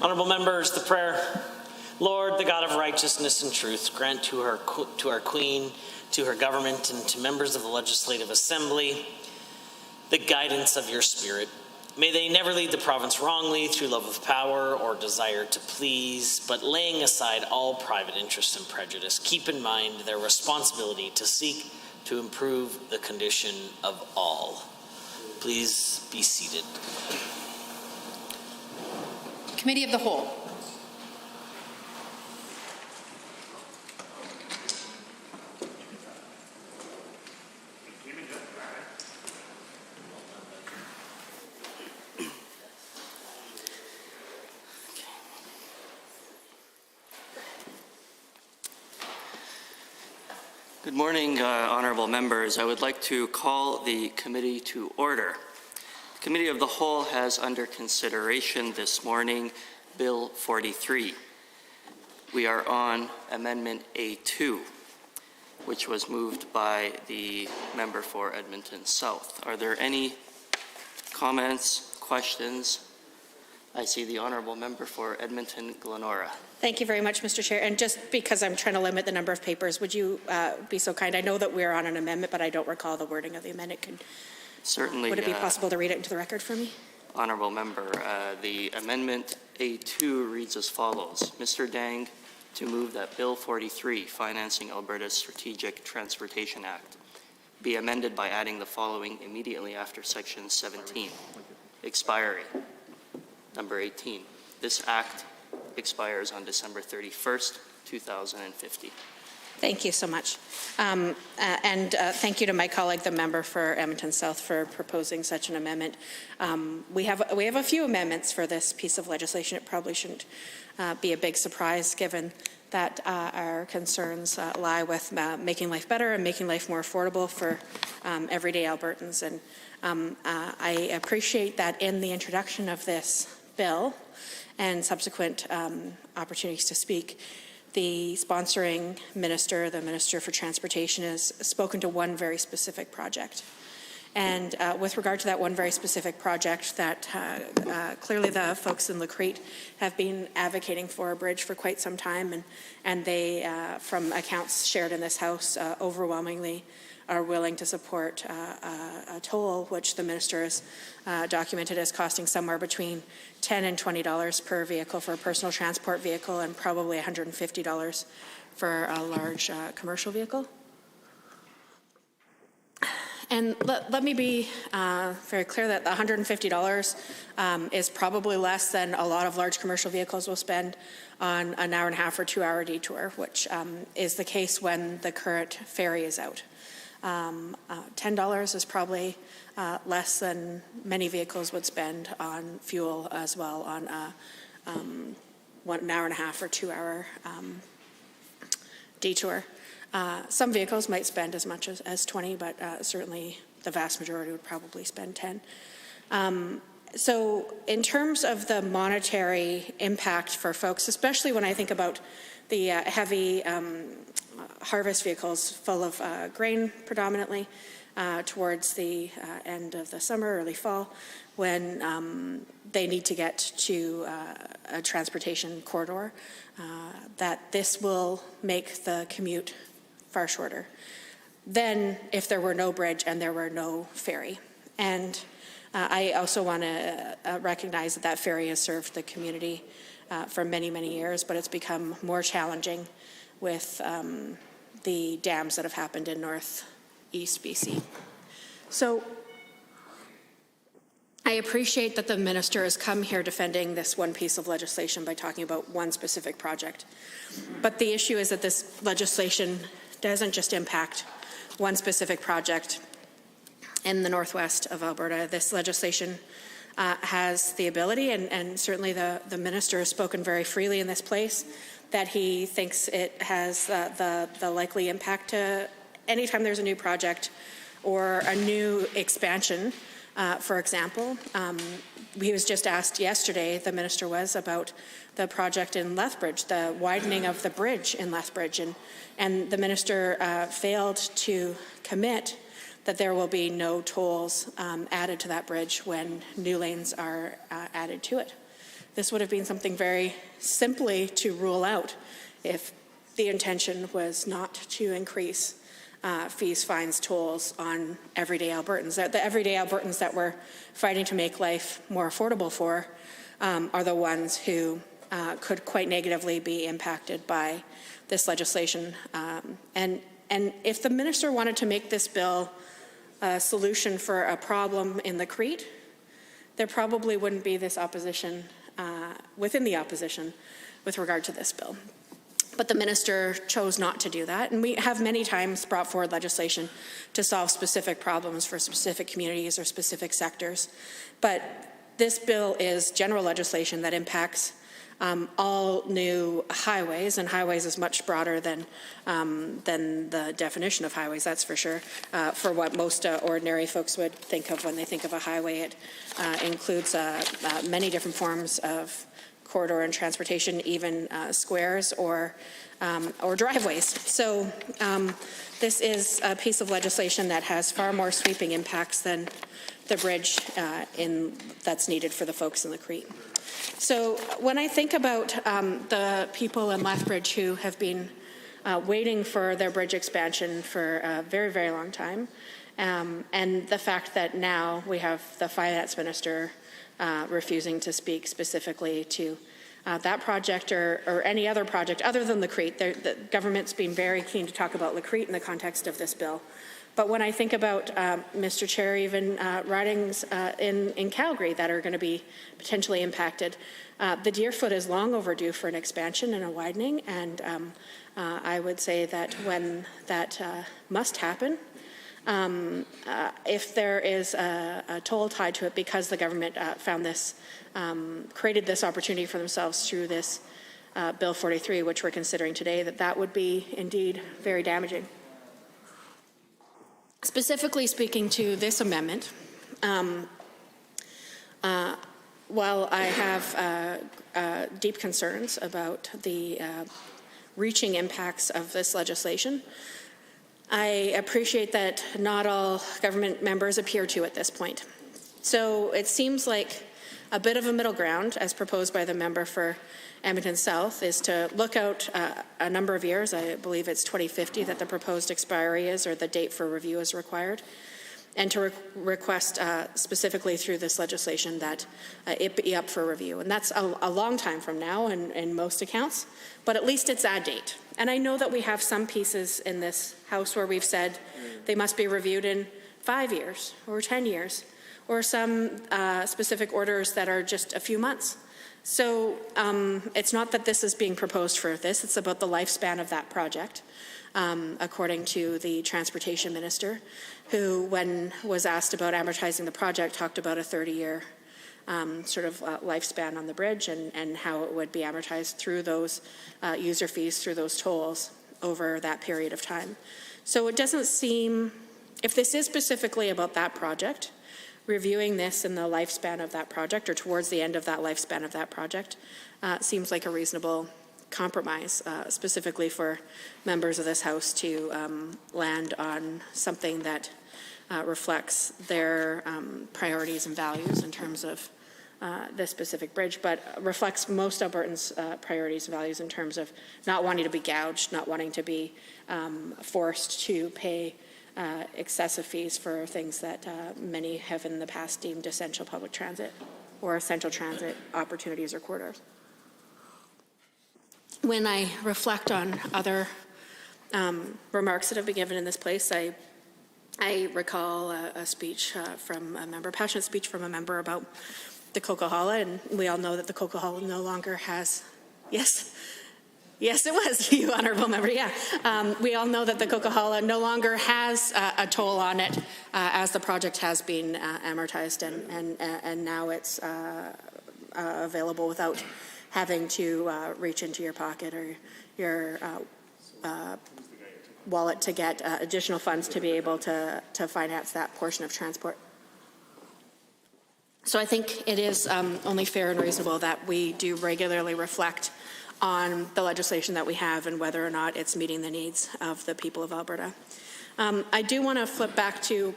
Honourable members, the prayer. Lord, the God of righteousness and truth, grant to our Queen, to her government, and to members of the Legislative Assembly the guidance of your Spirit. May they never lead the province wrongly through love of power or desire to please, but laying aside all private interest and prejudice, keep in mind their responsibility to seek to improve the condition of all. Please be seated. Committee of the Whole. Good morning, honourable members. I would like to call the committee to order. The Committee of the Whole has under consideration this morning Bill 43. We are on Amendment A2, which was moved by the member for Edmonton South. Are there any comments, questions? I see the honourable member for Edmonton Glenora. Thank you very much, Mr. Chair. And just because I'm trying to limit the number of papers, would you be so kind? I know that we're on an amendment, but I don't recall the wording of the amendment. Certainly. Would it be possible to read it into the record for me? Honourable member, the Amendment A2 reads as follows. Mr. Dang to move that Bill 43, Financing Alberta's Strategic Transportation Act, be amended by adding the following immediately after Section 17. Expiry. Number 18. This Act expires on December 31st, 2050. Thank you so much. Thank you to my colleague, the member for Edmonton South, for proposing such an amendment. We have a few amendments for this piece of legislation. It probably shouldn't be a big surprise given that our concerns lie with making life better and making life more affordable for everyday Albertans. And I appreciate that in the introduction of this bill and subsequent opportunities to speak, the sponsoring minister, the Minister for Transportation, has spoken to one very specific project. And with regard to that one very specific project that clearly the folks in Lacrete have been advocating for a bridge for quite some time, and they, from accounts shared in this House, overwhelmingly are willing to support a toll, which the minister has documented as costing somewhere between $10 and $20 per vehicle for a personal transport vehicle and probably $150 for a large commercial vehicle. And let me be very clear that the $150 is probably less than a lot of large commercial vehicles will spend on an hour and a half or 2 hour detour, which is the case when the current ferry is out. $10 is probably less than many vehicles would spend on fuel as well on an hour and a half or 2 hour detour. Some vehicles might spend as much as 20, but certainly the vast majority would probably spend 10. So in terms of the monetary impact for folks, especially when I think about the heavy harvest vehicles full of grain predominantly towards the end of the summer, early fall, when they need to get to a transportation corridor, that this will make the commute far shorter than if there were no bridge and there were no ferry. And I also want to recognize that ferry has served the community for many, many years, but it's become more challenging with the dams that have happened in northeast BC. So I appreciate that the minister has come here defending this one piece of legislation by talking about one specific project. But the issue is that this legislation doesn't just impact one specific project in the northwest of Alberta. This legislation has the ability, and certainly the minister has spoken very freely in this place, that he thinks it has the likely impact to anytime there's a new project or a new expansion. For example, he was just asked yesterday, the minister was, about the project in Lethbridge, the widening of the bridge in Lethbridge, and the minister failed to commit that there will be no tolls added to that bridge when new lanes are added to it. This would have been something very simply to rule out if the intention was not to increase fees, fines, tolls on everyday Albertans. The everyday Albertans that we're fighting to make life more affordable for are the ones who could quite negatively be impacted by this legislation. And if the minister wanted to make this bill a solution for a problem in the Crete, there probably wouldn't be this opposition within the opposition with regard to this bill. But the minister chose not to do that, and we have many times brought forward legislation to solve specific problems for specific communities or specific sectors. But this bill is general legislation that impacts all new highways, and highways is much broader than the definition of highways, that's for sure. For what most ordinary folks would think of when they think of a highway, it includes many different forms of corridor and transportation, even squares or driveways. So this is a piece of legislation that has far more sweeping impacts than the bridge that's needed for the folks in the Crete. So when I think about the people in Lethbridge who have been waiting for their bridge expansion for a very, very long time, and the fact that now we have the finance minister refusing to speak specifically to that project or any other project other than the Crete. The government's been very keen to talk about the Crete in the context of this bill. But when I think about, Mr. Chair, even ridings in Calgary that are going to be potentially impacted, the Deerfoot is long overdue for an expansion and a widening, and I would say that when that must happen, if there is a toll tied to it because the government found this, created this opportunity for themselves through this Bill 43, which we're considering today, that would be indeed very damaging. Specifically speaking to this amendment, while I have deep concerns about the reaching impacts of this legislation, I appreciate that not all government members appear to at this point. So it seems like a bit of a middle ground, as proposed by the member for Edmonton South, is to look out a number of years. I believe it's 2050 that the proposed expiry is, or the date for review is required, and to request specifically through this legislation that it be up for review. And that's a long time from now in most accounts, but at least it's that date. And I know that we have some pieces in this House where we've said they must be reviewed in 5 years or 10 years, or some specific orders that are just a few months. So it's not that this is being proposed for this, it's about the lifespan of that project, according to the transportation minister, who, when was asked about amortizing the project, talked about a 30-year sort of lifespan on the bridge and how it would be amortized through those user fees, through those tolls over that period of time. So it doesn't seem, if this is specifically about that project, reviewing this in the lifespan of that project or towards the end of that lifespan of that project seems like a reasonable compromise, specifically for members of this House to land on something that reflects their priorities and values in terms of this specific bridge, but reflects most Albertans' priorities and values in terms of not wanting to be gouged, not wanting to be forced to pay excessive fees for things that many have in the past deemed essential public transit or essential transit opportunities or corridors. When I reflect on other remarks that have been given in this place, I recall a speech from a member, a passionate speech from a member about the Coquihalla, and we all know that the Coquihalla no longer has, Yes, it was, you honourable member, yeah. We all know that the Coquihalla no longer has a toll on it as the project has been amortized, and now it's available without having to reach into your pocket or your wallet to get additional funds to be able to finance that portion of transport. So I think it is only fair and reasonable that we do regularly reflect on the legislation that we have and whether or not it's meeting the needs of the people of Alberta. I do want to flip back to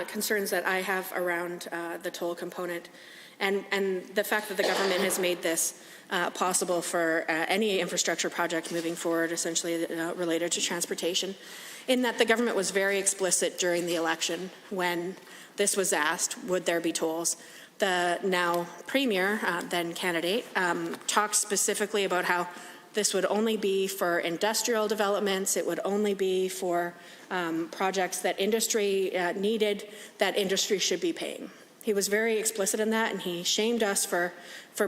concerns that I have around the toll component And the fact that the government has made this possible for any infrastructure project moving forward, essentially related to transportation, in that the government was very explicit during the election when this was asked, would there be tolls? The now Premier, then candidate, talked specifically about how this would only be for industrial developments, it would only be for projects that industry needed, that industry should be paying. He was very explicit in that, and he shamed us for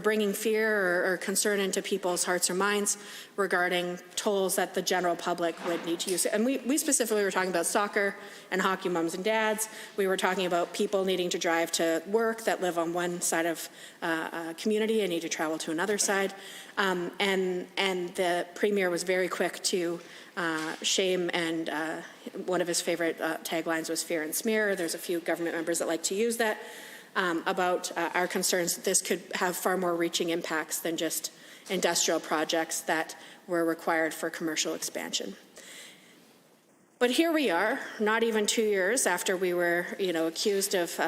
bringing fear or concern into people's hearts or minds regarding tolls that the general public would need to use. And we specifically were talking about soccer and hockey moms and dads. We were talking about people needing to drive to work that live on one side of a community and need to travel to another side. And the Premier was very quick to shame, and one of his favorite taglines was fear and smear. There's a few government members that like to use that about our concerns that this could have far more reaching impacts than just industrial projects that were required for commercial expansion. But here we are, not even 2 years after we were, accused of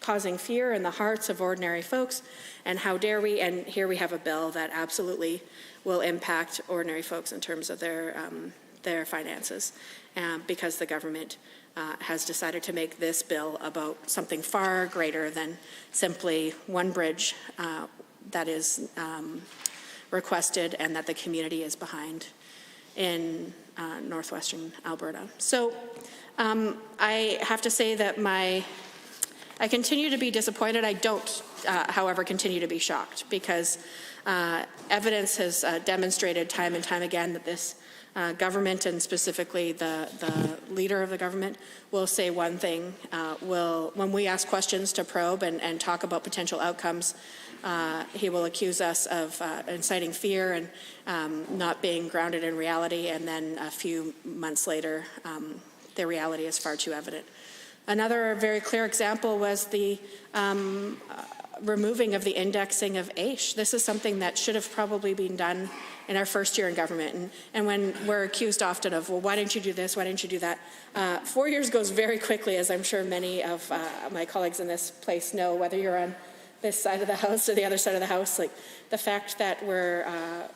causing fear in the hearts of ordinary folks, and how dare we, and here we have a bill that absolutely will impact ordinary folks in terms of their finances, because the government has decided to make this bill about something far greater than simply one bridge that is requested and that the community is behind in northwestern Alberta. So I have to say that I continue to be disappointed. I don't, however, continue to be shocked, because evidence has demonstrated time and time again that this government, and specifically the leader of the government, will say one thing. When we ask questions to probe and talk about potential outcomes, he will accuse us of inciting fear and not being grounded in reality, and then a few months later, the reality is far too evident. Another very clear example was the removing of the indexing of AISH. This is something that should have probably been done in our first year in government. And when we're accused often of, well, why didn't you do this? Why didn't you do that? 4 years goes very quickly, as I'm sure many of my colleagues in this place know, whether you're on this side of the house or the other side of the house. Like the fact that we're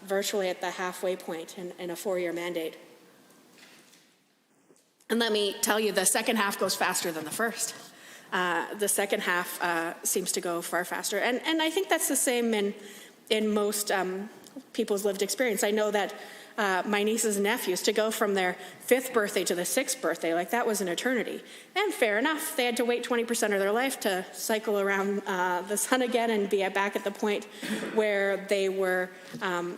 virtually at the halfway point in a 4-year mandate. And let me tell you, the second half goes faster than the first. The second half seems to go far faster. And I think that's the same in most people's lived experience. I know that my nieces and nephews, to go from their 5th birthday to the 6th birthday, like that was an eternity. And fair enough, they had to wait 20% of their life to cycle around the sun again and be back at the point where they were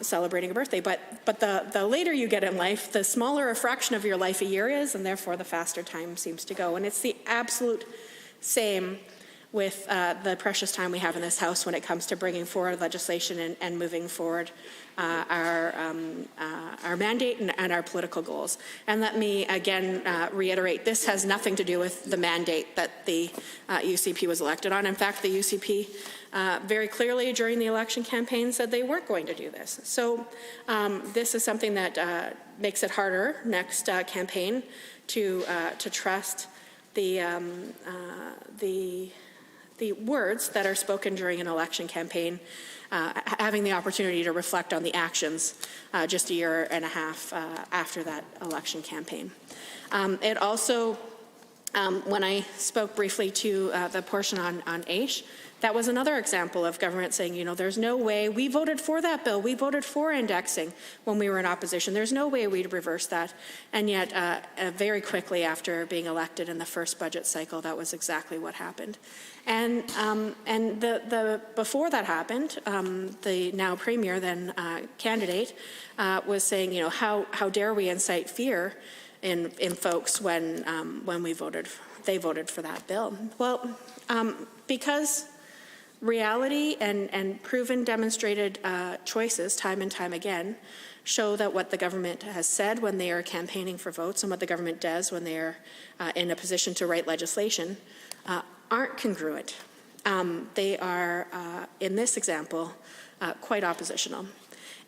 celebrating a birthday. But the later you get in life, the smaller a fraction of your life a year is, and therefore the faster time seems to go. And it's the absolute same with the precious time we have in this House when it comes to bringing forward legislation and moving forward our mandate and our political goals. And let me again reiterate, this has nothing to do with the mandate that the UCP was elected on. In fact, the UCP very clearly during the election campaign said they weren't going to do this. So this is something that makes it harder next campaign to trust the words that are spoken during an election campaign, having the opportunity to reflect on the actions just a year and a half after that election campaign. It also, when I spoke briefly to the portion on AISH, that was another example of government saying, there's no way, we voted for that bill, we voted for indexing when we were in opposition, there's no way we'd reverse that. And yet, very quickly after being elected in the first budget cycle, that was exactly what happened. And before that happened, the now Premier, then candidate, was saying, how dare we incite fear in folks when they voted for that bill? Well, because reality and proven demonstrated choices time and time again show that what the government has said when they are campaigning for votes and what the government does when they are in a position to write legislation aren't congruent. They are, in this example, quite oppositional.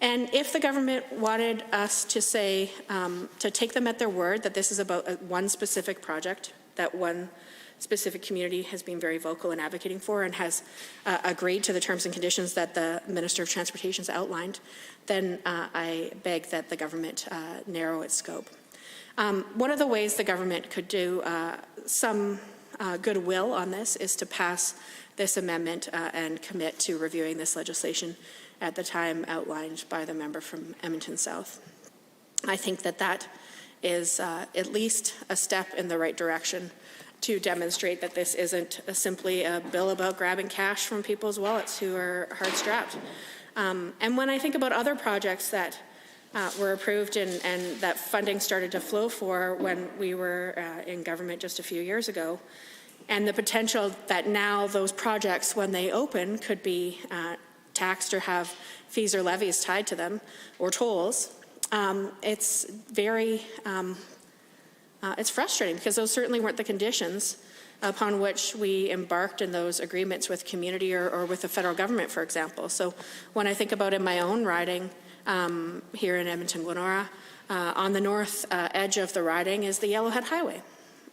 And if the government wanted us to say, to take them at their word that this is about one specific project, that one specific community has been very vocal in advocating for and has agreed to the terms and conditions that the Minister of Transportation has outlined, then I beg that the government narrow its scope. One of the ways the government could do some goodwill on this is to pass this amendment and commit to reviewing this legislation at the time outlined by the member from Edmonton South. I think that that is at least a step in the right direction to demonstrate that this isn't simply a bill about grabbing cash from people's wallets who are hard-strapped. And when I think about other projects that were approved and that funding started to flow for when we were in government just a few years ago, and the potential that now those projects, when they open, could be taxed or have fees or levies tied to them, or tolls, it's very it's frustrating because those certainly weren't the conditions upon which we embarked in those agreements with community or with the federal government, for example. So when I think about in my own riding here in Edmonton-Glenora, on the north edge of the riding is the Yellowhead Highway.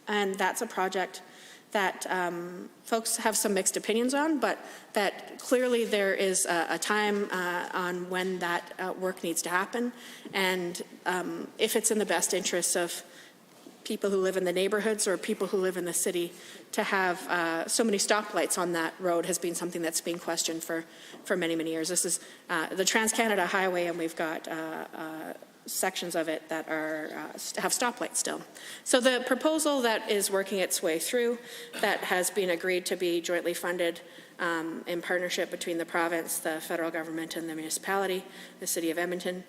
And that's a project that folks have some mixed opinions on, but that clearly there is a time on when that work needs to happen. And if it's in the best interests of people who live in the neighborhoods or people who live in the city, to have so many stoplights on that road has been something that's been questioned for many, many years. This is the Trans-Canada Highway, and we've got sections of it that are have stoplights still. So the proposal that is working its way through, that has been agreed to be jointly funded in partnership between the province, the federal government, and the municipality, the city of Edmonton,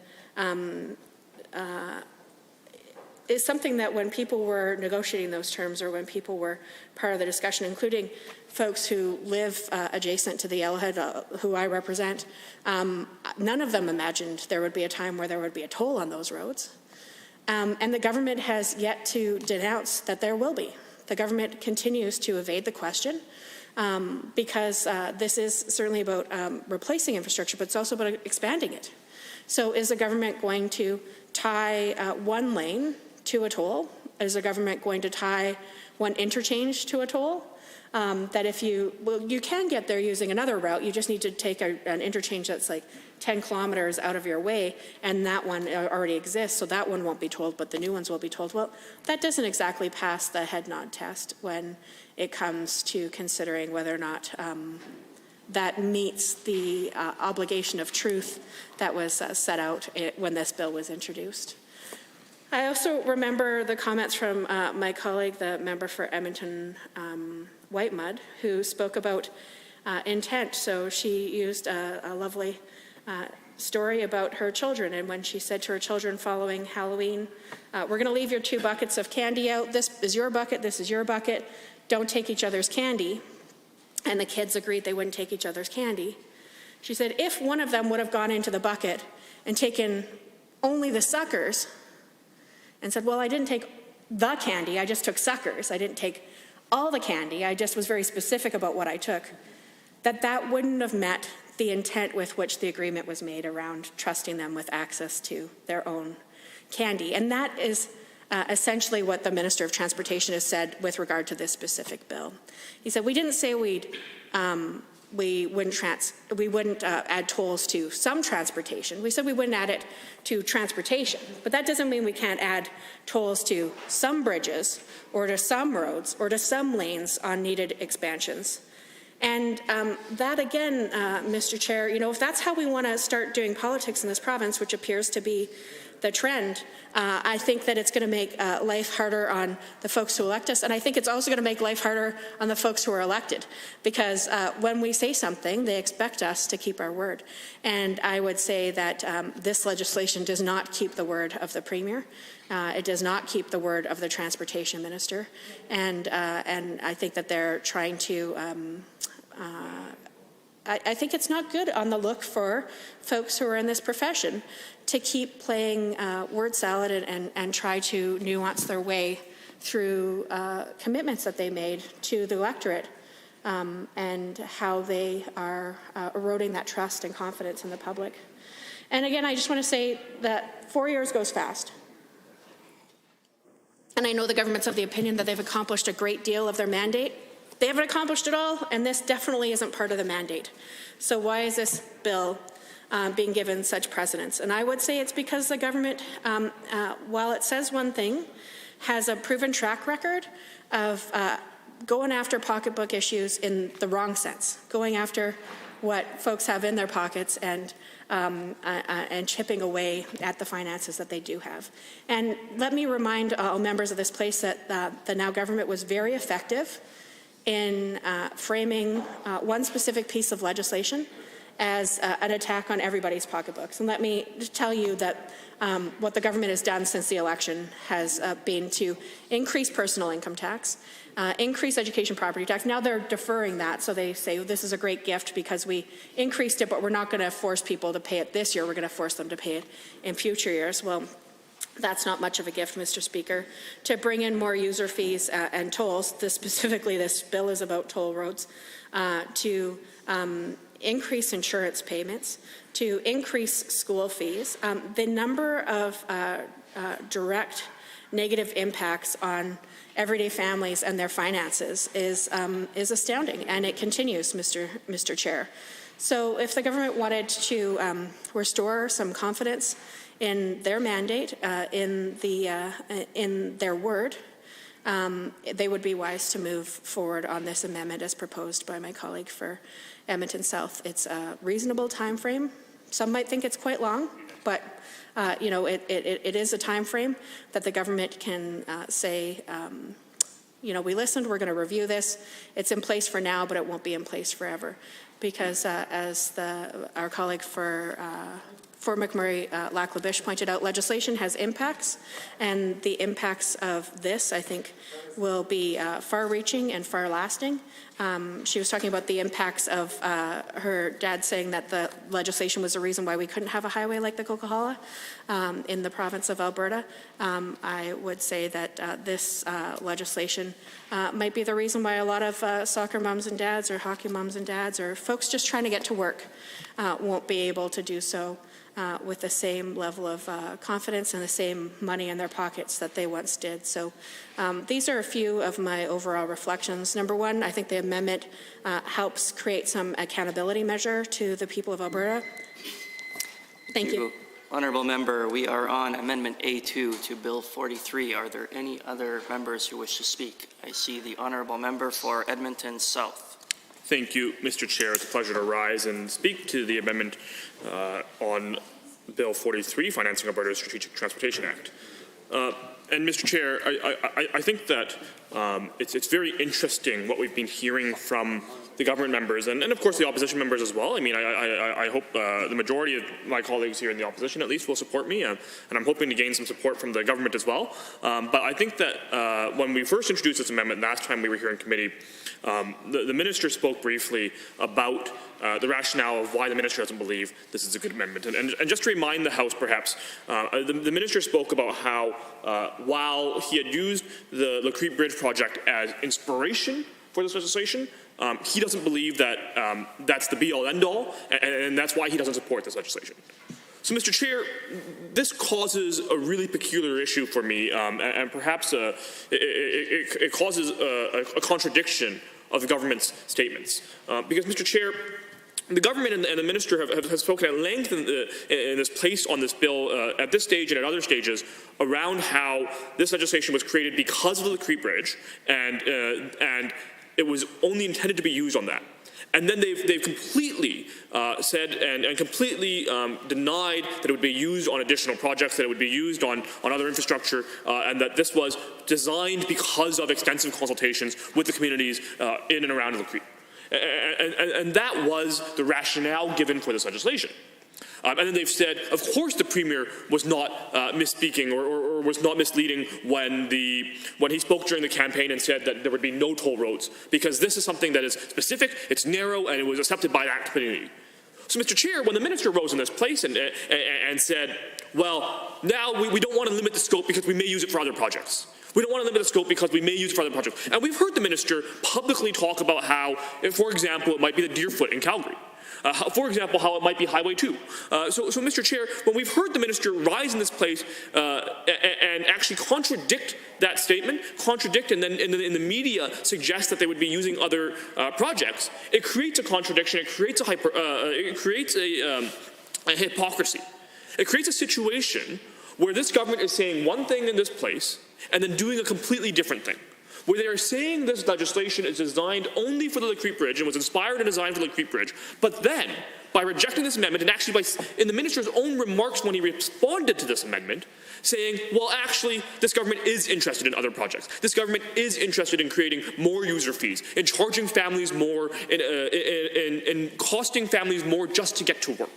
is something that when people were negotiating those terms, or when people were part of the discussion, including folks who live adjacent to the Yellowhead, who I represent, none of them imagined there would be a time where there would be a toll on those roads. And the government has yet to denounce that there will be. The government continues to evade the question because this is certainly about replacing infrastructure, but it's also about expanding it. So is the government going to tie one lane to a toll? Is the government going to tie one interchange to a toll? That if you can get there using another route, you just need to take an interchange that's like 10 kilometers out of your way, and that one already exists, so that one won't be tolled, but the new ones will be tolled. Well, that doesn't exactly pass the head nod test when it comes to considering whether or not that meets the obligation of truth that was set out when this bill was introduced. I also remember the comments from my colleague, the member for Edmonton Whitemud, who spoke about intent. So she used a lovely story about her children, and when she said to her children following Halloween, we're going to leave your 2 buckets of candy out. This is your bucket, this is your bucket. Don't take each other's candy. And the kids agreed they wouldn't take each other's candy. She said, if one of them would have gone into the bucket and taken only the suckers and said, well, I didn't take the candy, I just took suckers. I didn't take all the candy, I just was very specific about what I took, that wouldn't have met the intent with which the agreement was made around trusting them with access to their own candy. And that is essentially what the Minister of Transportation has said with regard to this specific bill. He said, we didn't say we wouldn't add tolls to some transportation. We said we wouldn't add it to transportation, but that doesn't mean we can't add tolls to some bridges or to some roads or to some lanes on needed expansions. And that again, Mr. Chair, if that's how we want to start doing politics in this province, which appears to be the trend, I think that it's going to make life harder on the folks who elect us, and I think it's also going to make life harder on the folks who are elected, because when we say something, they expect us to keep our word. And I would say that this legislation does not keep the word of the Premier. It does not keep the word of the Transportation Minister, and I think that they're trying to I think it's not good on the look for folks who are in this profession to keep playing word salad and try to nuance their way through commitments that they made to the electorate and how they are eroding that trust and confidence in the public. And again, I just want to say that 4 years goes fast. and I know the government's of the opinion that they've accomplished a great deal of their mandate. They haven't accomplished it all, and this definitely isn't part of the mandate. So why is this bill being given such precedence? And I would say it's because the government, while it says one thing, has a proven track record of going after pocketbook issues in the wrong sense, going after what folks have in their pockets and chipping away at the finances that they do have. And let me remind all members of this place that the Now government was very effective in framing one specific piece of legislation as an attack on everybody's pocketbooks. And let me tell you that what the government has done since the election has been to increase personal income tax, increase education property tax. Now they're deferring that, so they say, this is a great gift because we increased it, but we're not going to force people to pay it this year. We're going to force them to pay it in future years. Well, that's not much of a gift, Mr. Speaker. To bring in more user fees and tolls, specifically this bill is about toll roads, to increase insurance payments, to increase school fees. The number of direct negative impacts on everyday families and their finances is astounding, and it continues, Mr. Chair. So if the government wanted to restore some confidence in their mandate, in their word, they would be wise to move forward on this amendment as proposed by my colleague for Edmonton South. It's a reasonable time frame. Some might think it's quite long, but you know, it is a time frame that the government can say, you know, we listened, we're going to review this. It's in place for now, but it won't be in place forever. Because as our colleague for Fort McMurray, Lac-La-Biche pointed out, legislation has impacts, and the impacts of this, I think, will be far-reaching and far-lasting. She was talking about the impacts of her dad saying that the legislation was the reason why we couldn't have a highway like the Coquihalla in the province of Alberta. I would say that this legislation might be the reason why a lot of soccer moms and dads or hockey moms and dads or folks just trying to get to work won't be able to do so with the same level of confidence and the same money in their pockets that they once did. So these are a few of my overall reflections. Number one, I think the amendment helps create some accountability measure to the people of Alberta. Thank you. Honourable Member, we are on Amendment A2 to Bill 43. Are there any other members who wish to speak? I see the Honourable Member for Edmonton South. Thank you, Mr. Chair. It's a pleasure to rise and speak to the amendment on Bill 43, Financing Alberta's Strategic Transportation Act. And Mr. Chair, I think that it's very interesting what we've been hearing from the government members and of course the opposition members as well. I mean, I hope the majority of my colleagues here in the opposition at least will support me, and I'm hoping to gain some support from the government as well. But I think that when we first introduced this amendment last time we were here in committee, the minister spoke briefly about the rationale of why the minister doesn't believe this is a good amendment. And just to remind the House, perhaps, the minister spoke about how while he had used the Le Creek Bridge project as inspiration for this legislation, he doesn't believe that that's the be-all, end-all, and that's why he doesn't support this legislation. So, Mr. Chair, this causes a really peculiar issue for me, and perhaps it causes a contradiction of the government's statements. Because, Mr. Chair, the government and the minister have spoken at length in this place on this bill at this stage and at other stages around how this legislation was created because of the Le Creek Bridge, and it was only intended to be used on that. And then they've completely said and completely denied that it would be used on additional projects, that it would be used on other infrastructure, and that this was designed because of extensive consultations with the communities in and around the Creek. And that was the rationale given for this legislation. And then they've said, of course the Premier was not misspeaking or was not misleading when he spoke during the campaign and said that there would be no toll roads, because this is something that is specific, it's narrow, and it was accepted by that community. So, Mr. Chair, when the minister rose in this place and said, well, now we don't want to limit the scope because we may use it for other projects. We don't want to limit the scope because we may use it for other projects. And we've heard the minister publicly talk about how, for example, it might be the Deerfoot in Calgary. For example, how it might be Highway 2. So, Mr. Chair, when we've heard the minister rise in this place and actually contradict that statement, and then in the media suggest that they would be using other projects, it creates a contradiction. It creates a hypocrisy. It creates a situation where this government is saying one thing in this place and then doing a completely different thing, where they are saying this legislation is designed only for the Creek Bridge and was inspired and designed for the Creek Bridge, but then, by rejecting this amendment, and actually in the minister's own remarks when he responded to this amendment, saying, well, actually, this government is interested in other projects. This government is interested in creating more user fees, in charging families more, in costing families more just to get to work.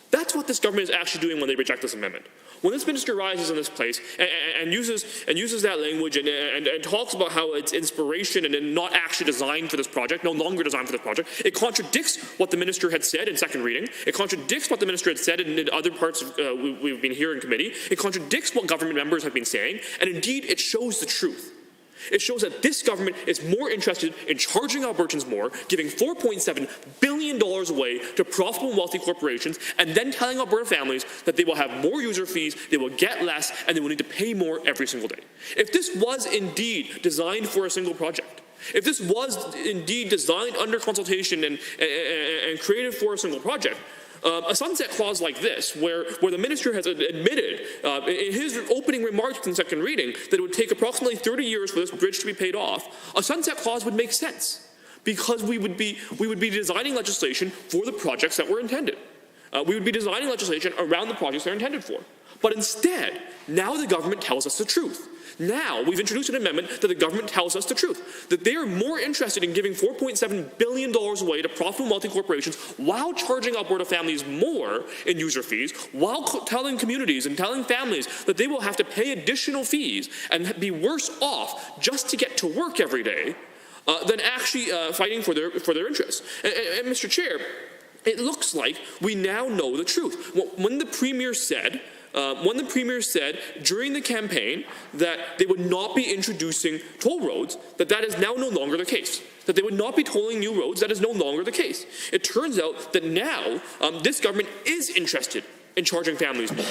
That's what this government is actually doing when they reject this amendment. When this minister rises in this place and uses that language and talks about how it's inspiration and not actually designed for this project, no longer designed for this project, it contradicts what the minister had said in second reading. It contradicts what the minister had said in other parts we've been hearing in committee. It contradicts what government members have been saying, and indeed it shows the truth. It shows that this government is more interested in charging Albertans more, giving $4.7 billion away to profitable and wealthy corporations, and then telling Alberta families that they will have more user fees, they will get less, and they will need to pay more every single day. If this was indeed designed for a single project, if this was indeed designed under consultation and created for a single project, a sunset clause like this, where the minister has admitted in his opening remarks in second reading that it would take approximately 30 years for this bridge to be paid off, a sunset clause would make sense, because we would be designing legislation for the projects that were intended. We would be designing legislation around the projects they're intended for. But instead, now the government tells us the truth. Now, we've introduced an amendment that the government tells us the truth, that they are more interested in giving $4.7 billion away to profitable multi-corporations while charging Alberta families more in user fees, while telling communities and telling families that they will have to pay additional fees and be worse off just to get to work every day than actually fighting for their interests. And Mr. Chair, it looks like we now know the truth. When the Premier said during the campaign that they would not be introducing toll roads, that is now no longer the case. That they would not be tolling new roads, that is no longer the case. It turns out that now this government is interested in charging families more,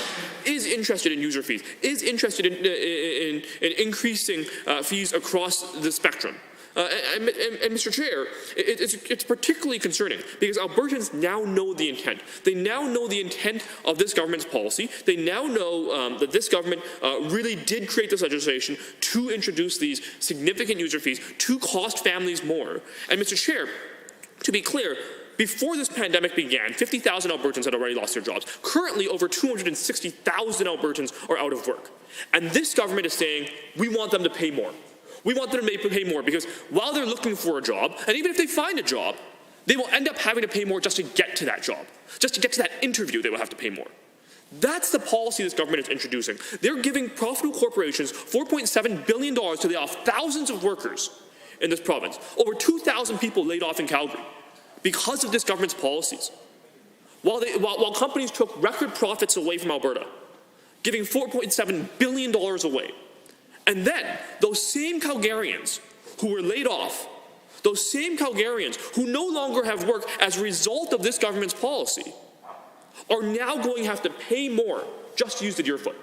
is interested in user fees, is interested in increasing fees across the spectrum. And Mr. Chair, it's particularly concerning because Albertans now know the intent. They now know the intent of this government's policy. They now know that this government really did create this legislation to introduce these significant user fees, to cost families more. And Mr. Chair, to be clear, before this pandemic began, 50,000 Albertans had already lost their jobs. Currently, over 260,000 Albertans are out of work. And this government is saying, we want them to pay more. We want them to pay more because while they're looking for a job, and even if they find a job, they will end up having to pay more just to get to that job. Just to get to that interview, they will have to pay more. That's the policy this government is introducing. They're giving profitable corporations $4.7 billion to lay off thousands of workers in this province. Over 2,000 people laid off in Calgary because of this government's policies. While companies took record profits away from Alberta, giving $4.7 billion away. And then, those same Calgarians who were laid off, those same Calgarians who no longer have work as a result of this government's policy, are now going to have to pay more just to use the Deerfoot.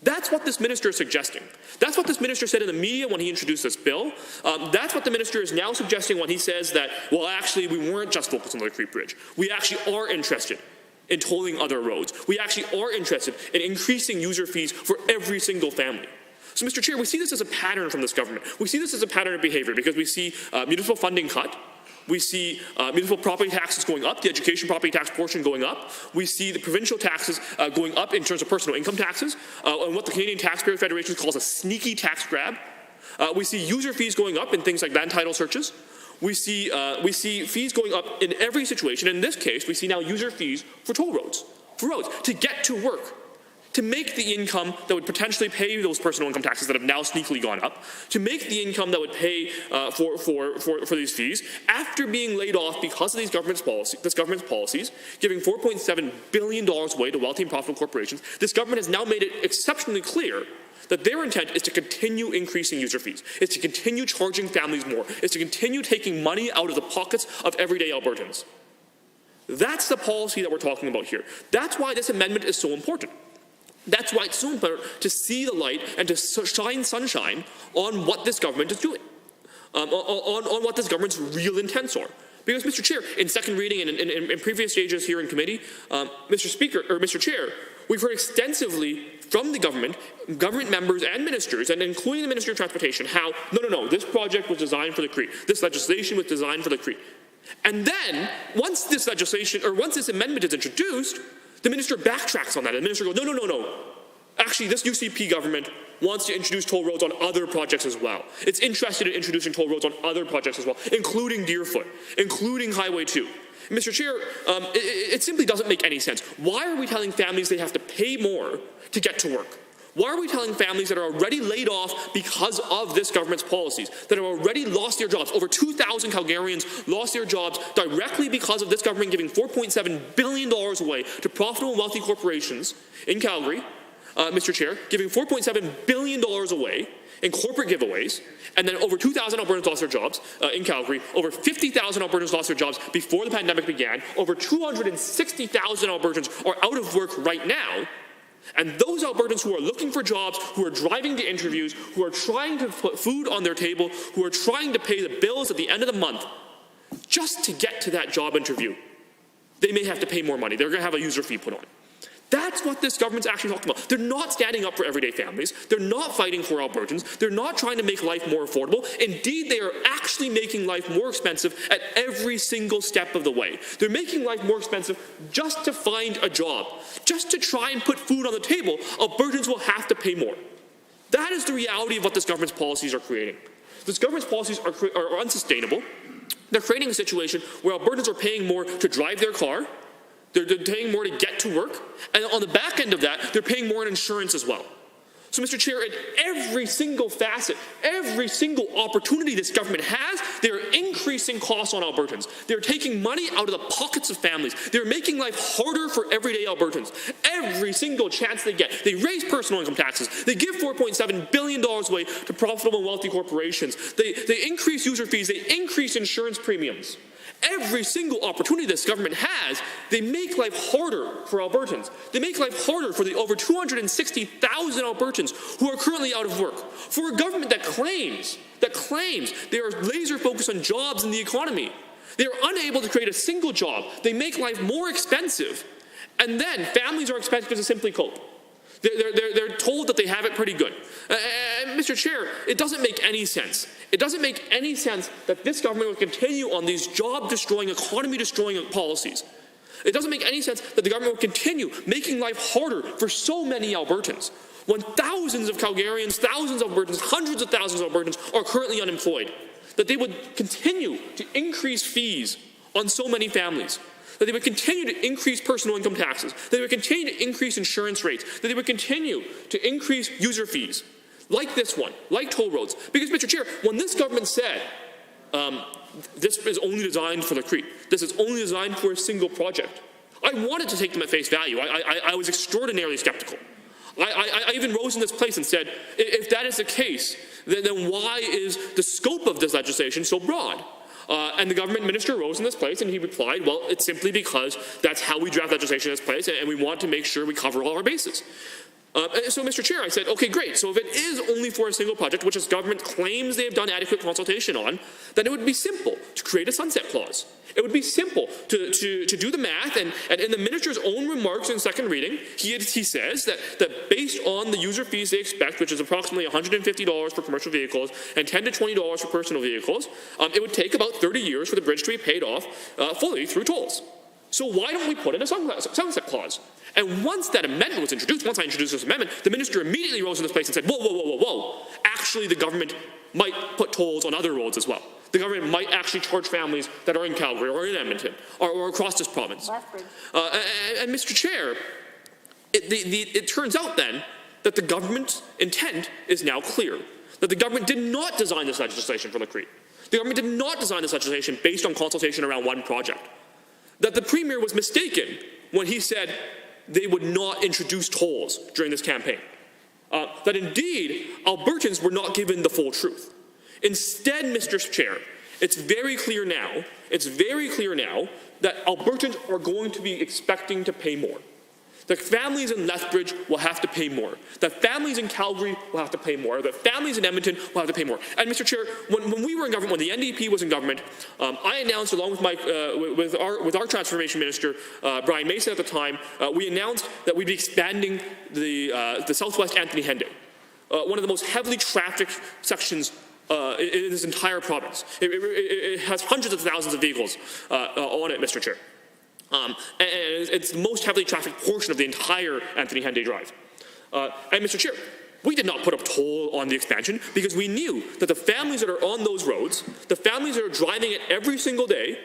That's what this minister is suggesting. That's what this minister said in the media when he introduced this bill. That's what the minister is now suggesting when he says that, well, actually, we weren't just focused on the Creek Bridge. We actually are interested in tolling other roads. We actually are interested in increasing user fees for every single family. So, Mr. Chair, we see this as a pattern from this government. We see this as a pattern of behavior because we see municipal funding cut. We see municipal property taxes going up, the education property tax portion going up. We see the provincial taxes going up in terms of personal income taxes, and what the Canadian Taxpayer Federation calls a sneaky tax grab. We see user fees going up in things like land title searches. We see fees going up in every situation. In this case, we see now user fees for toll roads, to get to work, to make the income that would potentially pay those personal income taxes that have now sneakily gone up, to make the income that would pay for these fees after being laid off because of this government's policies, giving $4.7 billion away to wealthy and profitable corporations. This government has now made it exceptionally clear that their intent is to continue increasing user fees, is to continue charging families more, is to continue taking money out of the pockets of everyday Albertans. That's the policy that we're talking about here. That's why this amendment is so important. That's why it's so important to see the light and to shine sunshine on what this government is doing, on what this government's real intents are. Because, Mr. Chair, in second reading and in previous stages here in committee, Mr. Chair, we've heard extensively from the government members and ministers, and including the Ministry of Transportation, how, no, this project was designed for the Cree. This legislation was designed for the Cree. And then, once this amendment is introduced, the minister backtracks on that. And the minister goes, no. Actually, this UCP government wants to introduce toll roads on other projects as well. It's interested in introducing toll roads on other projects as well, including Deerfoot, including Highway 2. Mr. Chair, it simply doesn't make any sense. Why are we telling families they have to pay more to get to work? Why are we telling families that are already laid off because of this government's policies, that have already lost their jobs? Over 2,000 Calgarians lost their jobs directly because of this government giving $4.7 billion away to profitable wealthy corporations in Calgary, Mr. Chair, giving $4.7 billion away in corporate giveaways, and then over 2,000 Albertans lost their jobs in Calgary, over 50,000 Albertans lost their jobs before the pandemic began, over 260,000 Albertans are out of work right now. And those Albertans who are looking for jobs, who are driving to interviews, who are trying to put food on their table, who are trying to pay the bills at the end of the month, just to get to that job interview, they may have to pay more money. They're going to have a user fee put on. That's what this government's actually talking about. They're not standing up for everyday families. They're not fighting for Albertans. They're not trying to make life more affordable. Indeed, they are actually making life more expensive at every single step of the way. They're making life more expensive just to find a job. Just to try and put food on the table, Albertans will have to pay more. That is the reality of what this government's policies are creating. This government's policies are unsustainable. They're creating a situation where Albertans are paying more to drive their car. They're paying more to get to work, and on the back end of that, they're paying more in insurance as well. So, Mr. Chair, at every single facet, every single opportunity this government has, they're increasing costs on Albertans. They're taking money out of the pockets of families. They're making life harder for everyday Albertans. Every single chance they get, they raise personal income taxes. They give $4.7 billion away to profitable and wealthy corporations. They increase user fees. They increase insurance premiums. Every single opportunity this government has, they make life harder for Albertans. They make life harder for the over 260,000 Albertans who are currently out of work. For a government that claims they are laser focused on jobs and the economy. They are unable to create a single job. They make life more expensive. And then families are expected to simply cope. They're told that they have it pretty good. Mr. Chair, it doesn't make any sense. It doesn't make any sense that this government will continue on these job-destroying, economy-destroying policies. It doesn't make any sense that the government will continue making life harder for so many Albertans, when thousands of Calgarians, thousands of Albertans, hundreds of thousands of Albertans are currently unemployed, that they would continue to increase fees on so many families, that they would continue to increase personal income taxes, that they would continue to increase insurance rates, that they would continue to increase user fees, like this one, like toll roads. Because, Mr. Chair, when this government said this is only designed for the Cree, this is only designed for a single project, I wanted to take them at face value. I was extraordinarily skeptical. I even rose in this place and said, if that is the case, then why is the scope of this legislation so broad? And the government minister rose in this place and he replied, well, it's simply because that's how we draft legislation in this place, and we want to make sure we cover all our bases. So, Mr. Chair, I said, okay, great. So if it is only for a single project, which this government claims they have done adequate consultation on, then it would be simple to create a sunset clause. It would be simple to do the math, and in the minister's own remarks in second reading, he says that based on the user fees they expect, which is approximately $150 for commercial vehicles and $10 to $20 for personal vehicles, it would take about 30 years for the bridge to be paid off fully through tolls. So why don't we put in a sunset clause? And once that amendment was introduced, once I introduced this amendment, the minister immediately rose in this place and said, whoa. Actually, the government might put tolls on other roads as well. The government might actually charge families that are in Calgary or in Edmonton or across this province. And Mr. Chair, it turns out then that the government's intent is now clear. That the government did not design this legislation for the Cree. The government did not design this legislation based on consultation around one project. That the Premier was mistaken when he said they would not introduce tolls during this campaign. That indeed, Albertans were not given the full truth. Instead, Mr. Chair, it's very clear now that Albertans are going to be expecting to pay more. The families in Lethbridge will have to pay more. The families in Calgary will have to pay more. The families in Edmonton will have to pay more. And Mr. Chair, when we were in government, when the NDP was in government, I announced, along with with our transformation minister, Brian Mason at the time, we announced that we'd be expanding the Southwest Anthony Henday, one of the most heavily trafficked sections in this entire province. It has hundreds of thousands of vehicles on it, Mr. Chair. And it's the most heavily trafficked portion of the entire Anthony Henday Drive. And Mr. Chair, we did not put a toll on the expansion because we knew that the families that are on those roads, the families that are driving it every single day,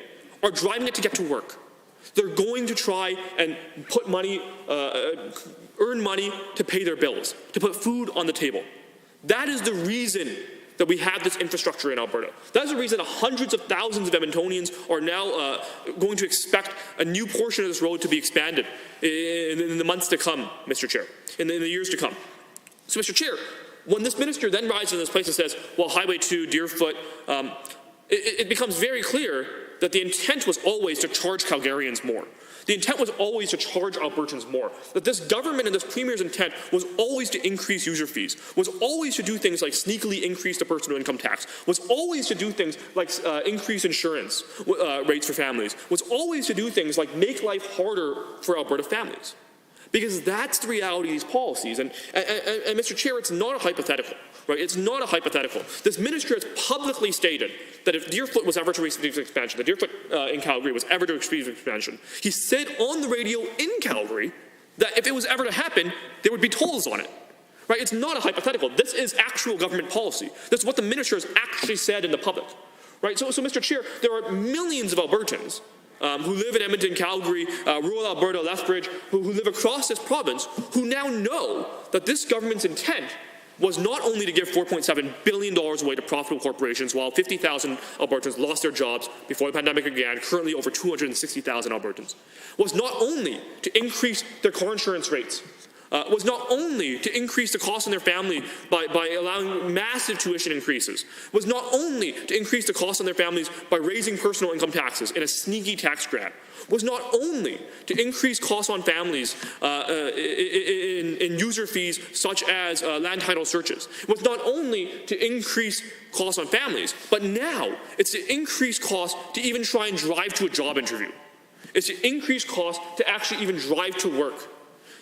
are driving it to get to work. They're going to try and put money, earn money to pay their bills, to put food on the table. That is the reason that we have this infrastructure in Alberta. That's the reason that hundreds of thousands of Edmontonians are now going to expect a new portion of this road to be expanded in the months to come, Mr. Chair, in the years to come. So, Mr. Chair, when this minister then rises in this place and says, well, Highway 2, Deerfoot, it becomes very clear that the intent was always to charge Calgarians more. The intent was always to charge Albertans more. That this government and this premier's intent was always to increase user fees, was always to do things like sneakily increase the personal income tax, was always to do things like increase insurance rates for families, was always to do things like make life harder for Alberta families. Because that's the reality of these policies. And Mr. Chair, it's not a hypothetical, right? It's not a hypothetical. This minister has publicly stated that if Deerfoot was ever to receive expansion, that Deerfoot in Calgary was ever to receive expansion, he said on the radio in Calgary that if it was ever to happen, there would be tolls on it. Right? It's not a hypothetical. This is actual government policy. This is what the minister has actually said in the public. Right? So Mr. Chair, there are millions of Albertans who live in Edmonton, Calgary, rural Alberta, Lethbridge, who live across this province, who now know that this government's intent was not only to give $4.7 billion away to profitable corporations while 50,000 Albertans lost their jobs before the pandemic began, currently over 260,000 Albertans, was not only to increase their car insurance rates, was not only to increase the cost on their family by allowing massive tuition increases, was not only to increase the cost on their families by raising personal income taxes in a sneaky tax grab, was not only to increase costs on families in user fees such as land title searches, was not only to increase costs on families, but now it's to increase costs to even try and drive to a job interview. It's to increase costs to actually even drive to work.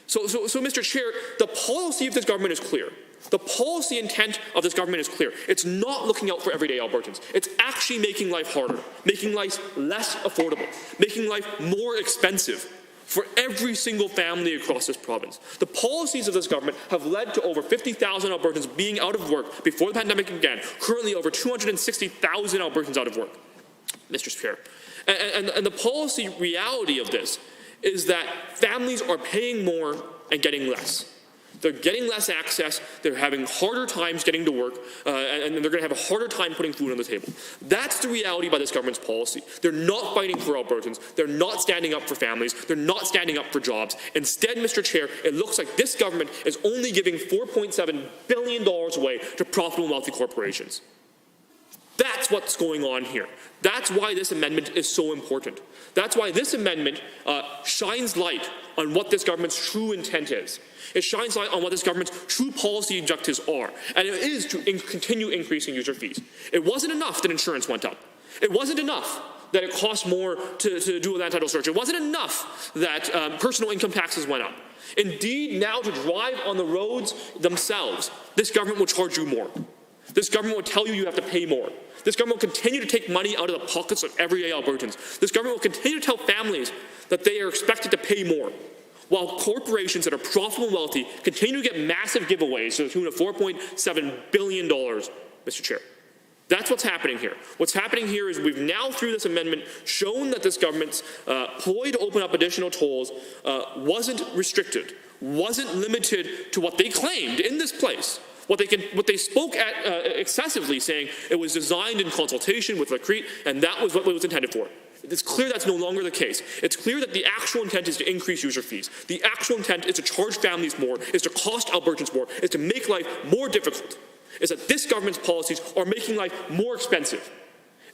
So, Mr. Chair, the policy of this government is clear. The policy intent of this government is clear. It's not looking out for everyday Albertans. It's actually making life harder, making life less affordable, making life more expensive for every single family across this province. The policies of this government have led to over 50,000 Albertans being out of work before the pandemic began, currently over 260,000 Albertans out of work, Mr. Chair. And the policy reality of this is that families are paying more and getting less. They're getting less access, they're having harder times getting to work, and they're going to have a harder time putting food on the table. That's the reality by this government's policy. They're not fighting for Albertans, they're not standing up for families, they're not standing up for jobs. Instead, Mr. Chair, it looks like this government is only giving $4.7 billion away to profitable wealthy corporations. That's what's going on here. That's why this amendment is so important. That's why this amendment shines light on what this government's true intent is. It shines light on what this government's true policy objectives are, and it is to continue increasing user fees. It wasn't enough that insurance went up. It wasn't enough that it cost more to do a land title search. It wasn't enough that personal income taxes went up. Indeed, now to drive on the roads themselves, this government will charge you more. This government will tell you you have to pay more. This government will continue to take money out of the pockets of everyday Albertans. This government will continue to tell families that they are expected to pay more, while corporations that are profitable and wealthy continue to get massive giveaways to the tune of $4.7 billion, Mr. Chair. That's what's happening here. What's happening here is we've now, through this amendment, shown that this government's ploy to open up additional tolls wasn't restricted, wasn't limited to what they claimed in this place. What they spoke at excessively, saying it was designed in consultation with Lacrete, and that was what it was intended for. It's clear that's no longer the case. It's clear that the actual intent is to increase user fees. The actual intent is to charge families more, is to cost Albertans more, is to make life more difficult, is that this government's policies are making life more expensive.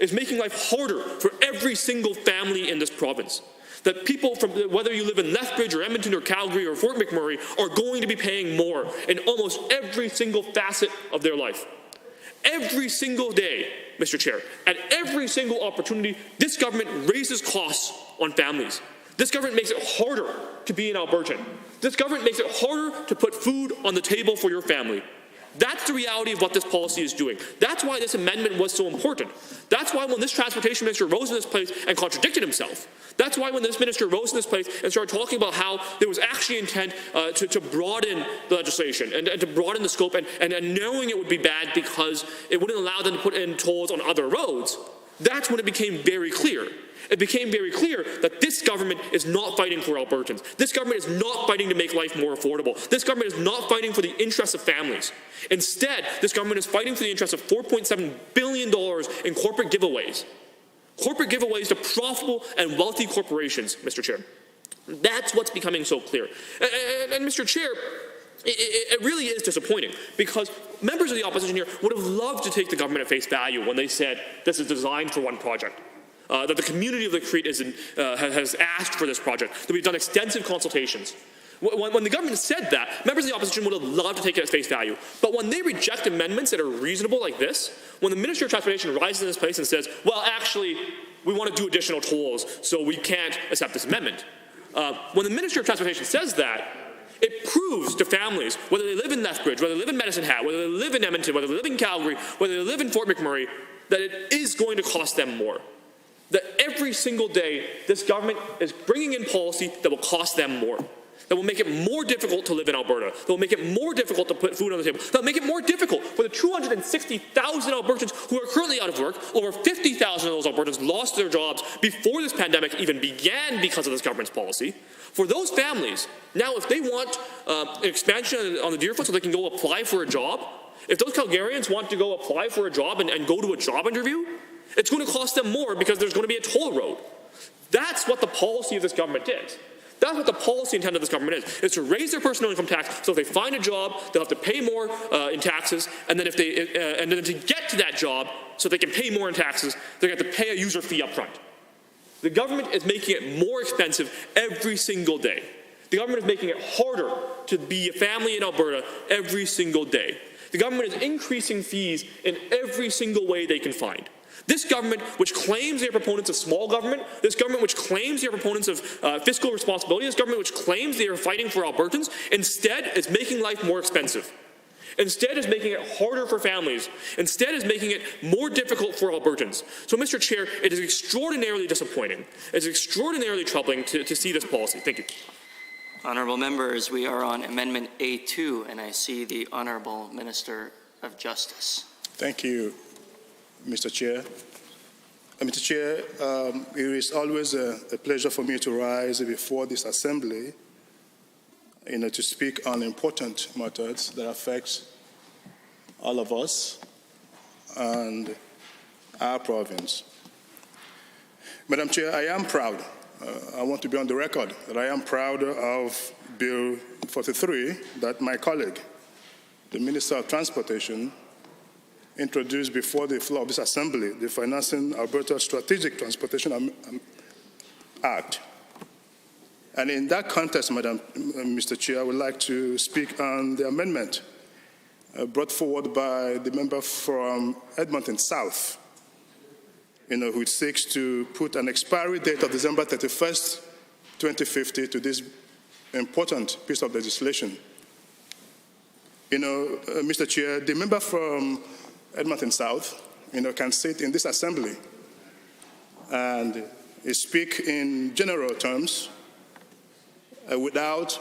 is making life harder for every single family in this province. That people from, whether you live in Lethbridge or Edmonton or Calgary or Fort McMurray, are going to be paying more in almost every single facet of their life. Every single day, Mr. Chair, at every single opportunity, this government raises costs on families. This government makes it harder to be an Albertan. This government makes it harder to put food on the table for your family. That's the reality of what this policy is doing. That's why this amendment was so important. That's why when this transportation minister rose in this place and contradicted himself, that's why when this minister rose in this place and started talking about how there was actually intent to broaden the legislation and to broaden the scope and knowing it would be bad because it wouldn't allow them to put in tolls on other roads, that's when it became very clear. It became very clear that this government is not fighting for Albertans. This government is not fighting to make life more affordable. This government is not fighting for the interests of families. Instead, this government is fighting for the interests of $4.7 billion in corporate giveaways. Corporate giveaways to profitable and wealthy corporations, Mr. Chair. That's what's becoming so clear. And Mr. Chair, it really is disappointing because members of the opposition here would have loved to take the government at face value when they said this is designed for one project. That the community of the Crete has asked for this project, that we've done extensive consultations. When the government said that, members of the opposition would have loved to take it at face value. But when they reject amendments that are reasonable like this, when the Minister of Transportation rises in this place and says, well, actually, we want to do additional tolls, so we can't accept this amendment. When the Minister of Transportation says that, it proves to families, whether they live in Lethbridge, whether they live in Medicine Hat, whether they live in Edmonton, whether they live in Calgary, whether they live in Fort McMurray, that it is going to cost them more. That every single day, this government is bringing in policy that will cost them more, that will make it more difficult to live in Alberta, that will make it more difficult to put food on the table, that will make it more difficult for the 260,000 Albertans who are currently out of work. Over 50,000 of those Albertans lost their jobs before this pandemic even began because of this government's policy. For those families, now if they want an expansion on the Deerfoot so they can go apply for a job, if those Calgarians want to go apply for a job and go to a job interview, it's going to cost them more because there's going to be a toll road. That's what the policy of this government is. That's what the policy intent of this government is to raise their personal income tax so if they find a job, they'll have to pay more in taxes, and then and then to get to that job so they can pay more in taxes, they're going to have to pay a user fee up front. The government is making it more expensive every single day. The government is making it harder to be a family in Alberta every single day. The government is increasing fees in every single way they can find. This government, which claims they are proponents of small government, this government which claims they are proponents of fiscal responsibility, this government which claims they are fighting for Albertans, instead is making life more expensive. Instead is making it harder for families. Instead is making it more difficult for Albertans. So, Mr. Chair, it is extraordinarily disappointing. It is extraordinarily troubling to see this policy. Thank you. Honourable members, we are on Amendment A2, and I see the Honourable Minister of Justice. Thank you, Mr. Chair. Mr. Chair, it is always a pleasure for me to rise before this Assembly to speak on important matters that affect all of us and our province. Madam Chair, I am proud. I want to be on the record that I am proud of Bill 43 that my colleague, the Minister of Transportation, introduced before the floor of this Assembly, the Financing Alberta Strategic Transportation Act. And in that context, Mr. Chair, I would like to speak on the amendment brought forward by the member from Edmonton South, which seeks to put an expiry date of December 31st, 2050 to this important piece of legislation. Mr. Chair, the member from Edmonton South, can sit in this Assembly and speak in general terms without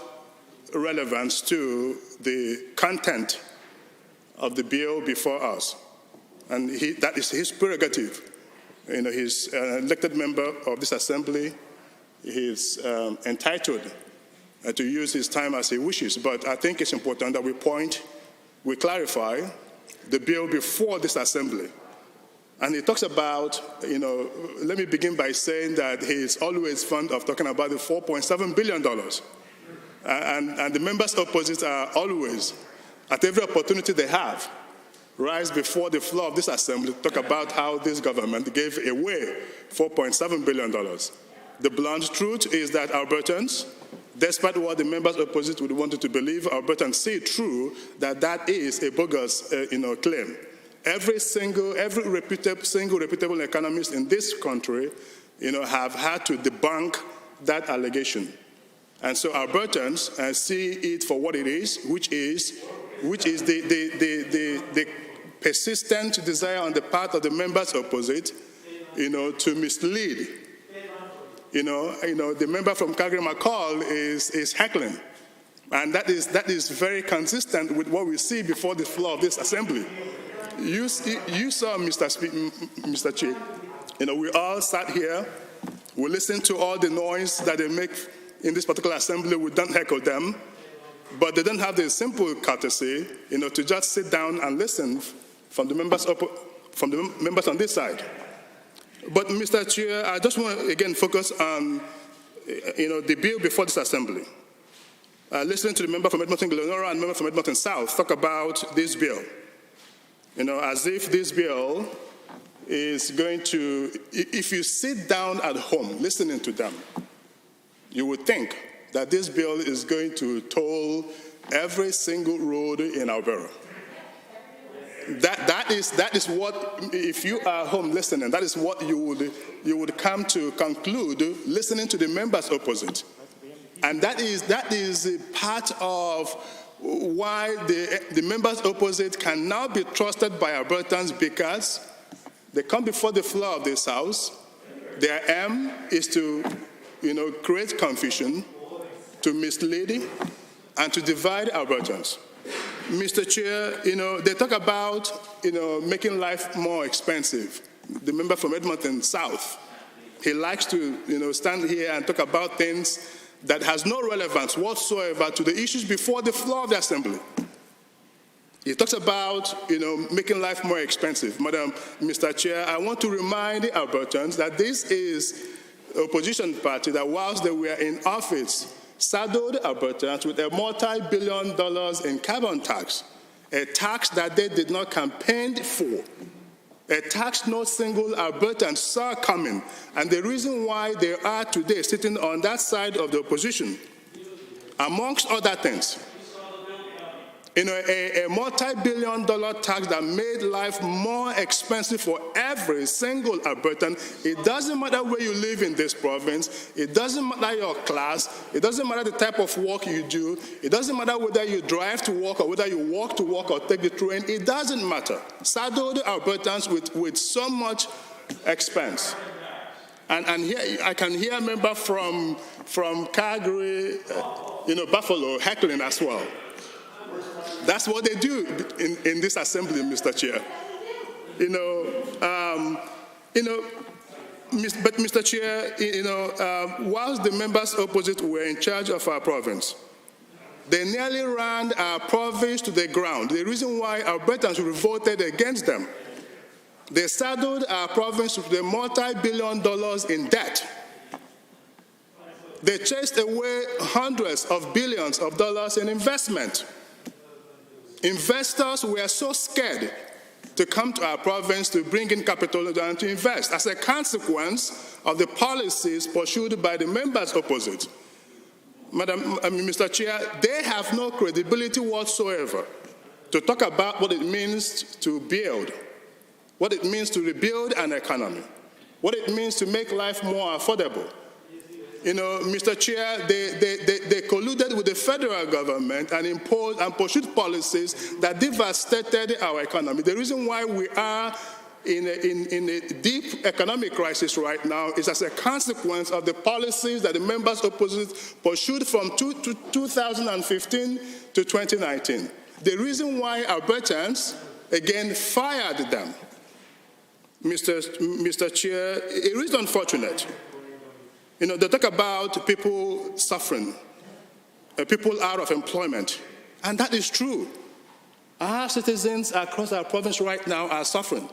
relevance to the content of the bill before us. And that is his prerogative. He's an elected member of this Assembly. He's entitled to use his time as he wishes. But I think it's important that we clarify the bill before this Assembly. And he talks about, let me begin by saying that he's always fond of talking about the $4.7 billion. And the members opposite are always, at every opportunity they have, rise before the floor of this assembly to talk about how this government gave away $4.7 billion. The blunt truth is that Albertans, despite what the members opposite would want you to believe, Albertans see through that is a bogus claim. Every reputable economist in this country have had to debunk that allegation. And so Albertans see it for what it is, which is the persistent desire on the part of the members opposite, to mislead. The member from Calgary McCall is heckling, and that is very consistent with what we see before the floor of this assembly. You saw, Mr. Chief. We all sat here. We listened to all the noise that they make in this particular assembly. We don't heckle them. But they don't have the simple courtesy, to just sit down and listen from the members on this side. But, Mr. Chair, I just want to again focus on, the bill before this assembly. Listening to the member from Edmonton-Glenora and member from Edmonton South talk about this bill, as if this bill is going to, if you sit down at home listening to them, you would think that this bill is going to toll every single road in Alberta. That is what, if you are home listening, that is what you would come to conclude listening to the members opposite. And that is part of why the members opposite can now be trusted by Albertans, because they come before the floor of this House. Their aim is to create confusion, to mislead, and to divide Albertans. Mr. Chair, they talk about, making life more expensive. The member from Edmonton South, he likes to, stand here and talk about things that has no relevance whatsoever to the issues before the floor of the assembly. He talks about, making life more expensive. Mr. Chair, I want to remind the Albertans that this is an opposition party that, whilst they were in office, saddled Albertans with a multi-billion dollars in carbon tax, a tax that they did not campaign for, a tax no single Albertan saw coming. And the reason why they are today sitting on that side of the opposition, amongst other things, a multi-billion dollar tax that made life more expensive for every single Albertan. It doesn't matter where you live in this province. It doesn't matter your class. It doesn't matter the type of work you do. It doesn't matter whether you drive to work or whether you walk to work or take the train. It doesn't matter. Saddled Albertans with so much expense. And here I can hear a member from Calgary, Buffalo, heckling as well. That's what they do in this assembly, Mr. Chair. But Mr. Chair, whilst the members opposite were in charge of our province, they nearly ran our province to the ground. The reason why Albertans revolted against them, they saddled our province with the multi-billion dollars in debt. They chased away hundreds of billions of dollars in investment. Investors were so scared to come to our province to bring in capital and to invest as a consequence of the policies pursued by the members opposite. Mr. Chair, they have no credibility whatsoever to talk about what it means to build, what it means to rebuild an economy, what it means to make life more affordable. Mr. Chair, they colluded with the federal government and imposed and pursued policies that devastated our economy. The reason why we are in a deep economic crisis right now is as a consequence of the policies that the members opposite pursued from 2015 to 2019. The reason why Albertans, again, fired them, Mr. Chair, it is unfortunate. They talk about people suffering, people out of employment, and that is true. Our citizens across our province right now are suffering,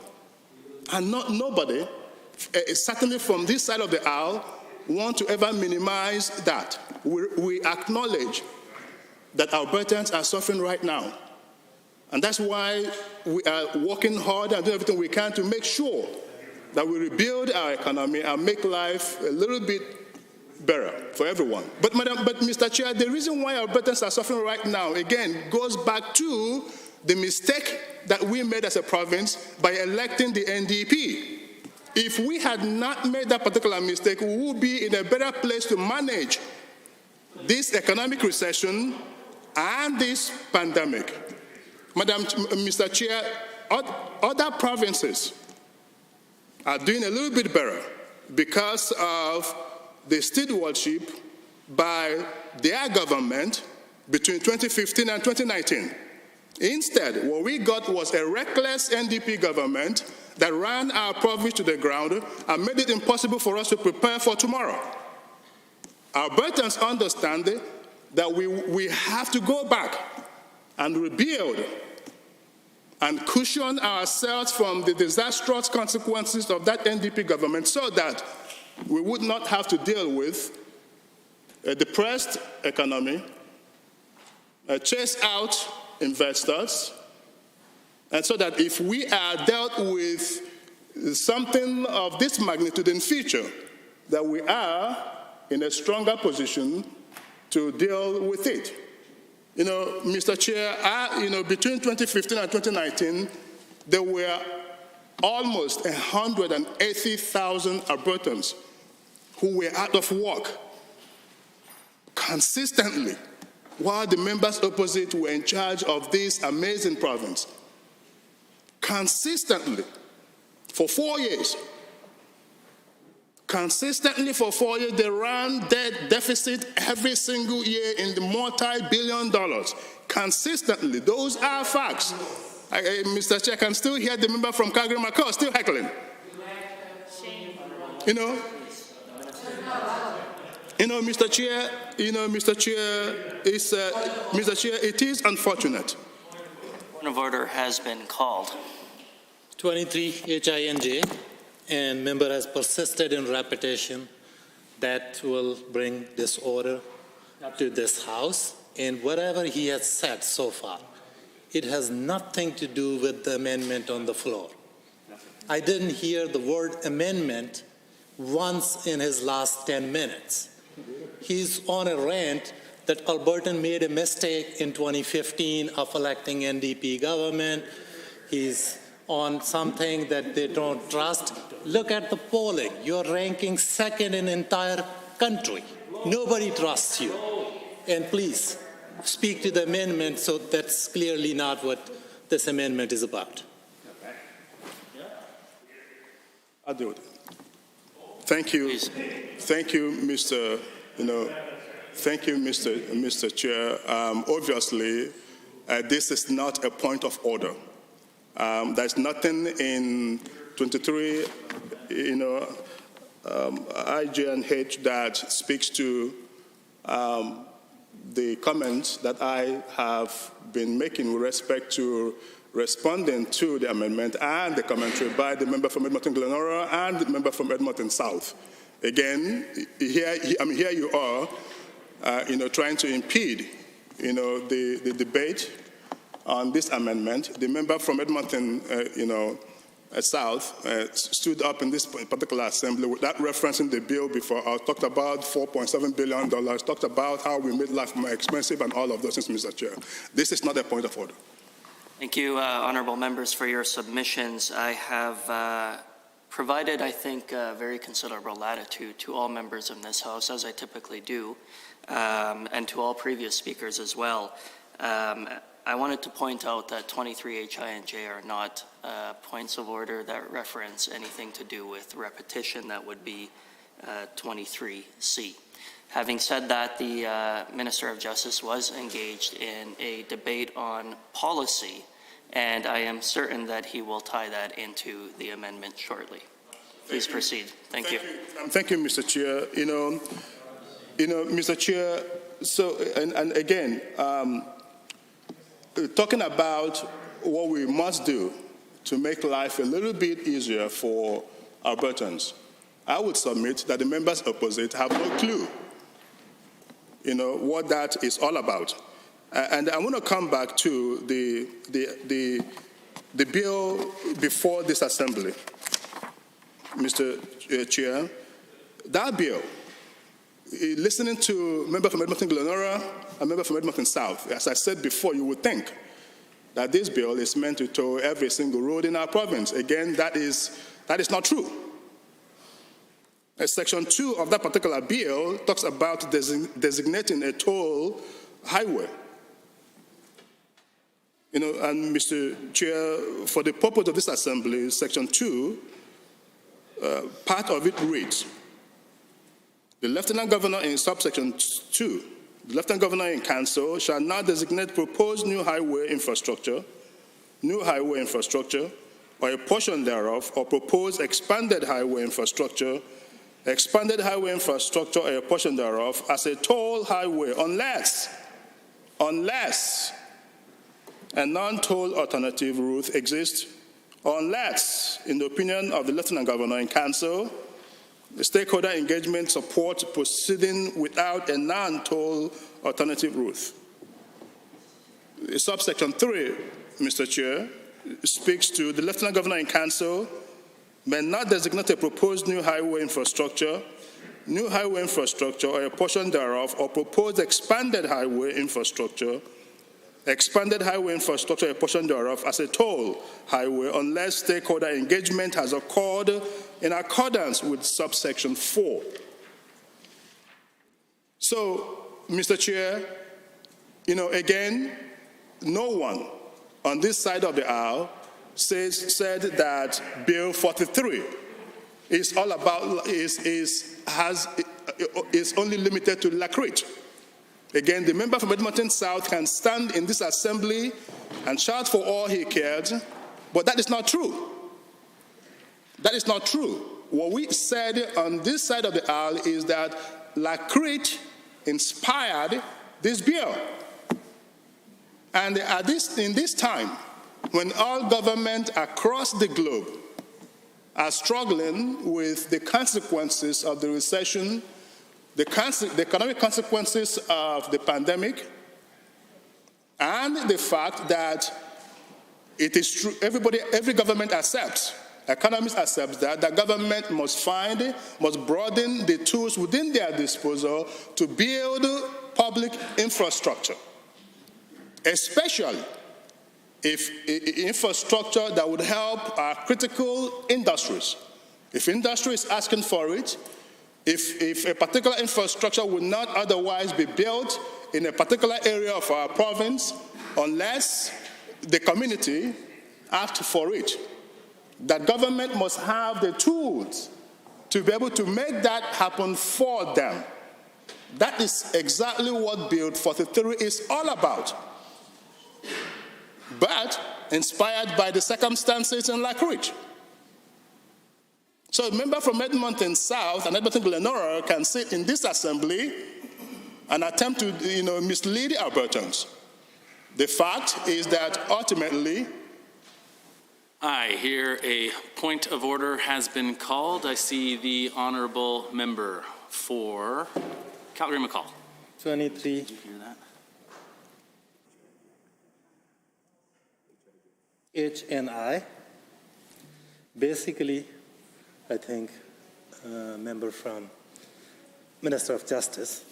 and nobody, certainly from this side of the aisle, want to ever minimize that. We acknowledge that Albertans are suffering right now. And that's why we are working hard and doing everything we can to make sure that we rebuild our economy and make life a little bit better for everyone. But Mr. Chair, the reason why Albertans are suffering right now, again, goes back to the mistake that we made as a province by electing the NDP. If we had not made that particular mistake, we would be in a better place to manage this economic recession and this pandemic. Mr. Chair, other provinces are doing a little bit better because of the stewardship by their government between 2015 and 2019. Instead, what we got was a reckless NDP government that ran our province to the ground and made it impossible for us to prepare for tomorrow. Albertans understand that we have to go back and rebuild and cushion ourselves from the disastrous consequences of that NDP government so that we would not have to deal with a depressed economy, chase out investors, and so that if we are dealt with something of this magnitude in future, that we are in a stronger position to deal with it. Mr. Chair, between 2015 and 2019, there were almost 180,000 Albertans who were out of work consistently while the members opposite were in charge of this amazing province. Consistently for 4 years. Consistently for 4 years, they ran debt deficit every single year in the multi-billion dollars. Consistently. Those are facts. Mr. Chair, I can still hear the member from Calgary-Macau still heckling. Mr. Chair, it is unfortunate. Point of order has been called. 23 HINJ, and member has persisted in repetition. That will bring disorder to this House. And whatever he has said so far, it has nothing to do with the amendment on the floor. I didn't hear the word amendment once in his last 10 minutes. He's on a rant that Alberta made a mistake in 2015 of electing NDP government. He's on something that they don't trust. Look at the polling. You're ranking second in the entire country. Nobody trusts you. And please, speak to the amendment, so that's clearly not what this amendment is about. I'll do it. Thank you. Please. Thank you, Mr. Thank you, Mr. Chair. Obviously, this is not a point of order. There's nothing in 23, IJNH that speaks to the comments that I have been making with respect to responding to the amendment and the commentary by the member from Edmonton-Glenora and the member from Edmonton South. Again, here you are, trying to impede, the debate on this amendment. The member from Edmonton, South stood up in this particular assembly without referencing the bill before. I talked about $4.7 billion, talked about how we made life more expensive and all of those things, Mr. Chair. This is not a point of order. Thank you, honorable members, for your submissions. I have provided, I think, very considerable latitude to all members in this House, as I typically do, and to all previous speakers as well. I wanted to point out that 23 H, I, and J are not points of order that reference anything to do with repetition. That would be 23C. Having said that, the Minister of Justice was engaged in a debate on policy, and I am certain that he will tie that into the amendment shortly. Please proceed. Thank you. Thank you, Mr. Chair. Mr. Chair, so, and again, talking about what we must do to make life a little bit easier for Albertans, I would submit that the members opposite have no clue, what that is all about. And I want to come back to the bill before this assembly, Mr. Chair. That bill, listening to a member from Edmonton Glenora, a member from Edmonton South, as I said before, you would think that this bill is meant to tow every single road in our province. Again, that is not true. Section 2 of that particular bill talks about designating a toll highway. You know, and Mr. Chair, for the purpose of this assembly, Section 2, part of it reads, the Lieutenant Governor in subsection 2, the Lieutenant Governor in Council shall now designate proposed new highway infrastructure, or a portion thereof, or proposed expanded highway infrastructure, or a portion thereof as a toll highway unless a non-toll alternative route exists, unless, in the opinion of the Lieutenant Governor in Council, the stakeholder engagement supports proceeding without a non-toll alternative route. Subsection 3, Mr. Chair, speaks to the Lieutenant Governor in Council may not designate a proposed new highway infrastructure, or a portion thereof, or proposed expanded highway infrastructure, a portion thereof as a toll highway unless stakeholder engagement has occurred in accordance with subsection 4. So, Mr. Chair, you know, again, no one on this side of the aisle said that Bill 43 is all about is only limited to Lacrete. Again, the member from Edmonton South can stand in this assembly and shout for all he cares, but that is not true. That is not true. What we said on this side of the aisle is that Lacrete inspired this bill. And in this time, when all government across the globe are struggling with the consequences of the recession, the economic consequences of the pandemic, and the fact that it is true, every government accepts, economists accept that the government must broaden the tools within their disposal to build public infrastructure, especially if infrastructure that would help our critical industries. If industry is asking for it, if a particular infrastructure would not otherwise be built in a particular area of our province unless the community asked for it, that government must have the tools to be able to make that happen for them. That is exactly what Bill 43 is all about. But inspired by the circumstances in Lacrete. So a member from Edmonton South and Edmonton Glenora can sit in this assembly and attempt to mislead Albertans. The fact is that ultimately, I hear a point of order has been called. I see the honourable member for Calgary-McCall. 23. Did you hear that? H and I. Basically, I think member from Minister of Justice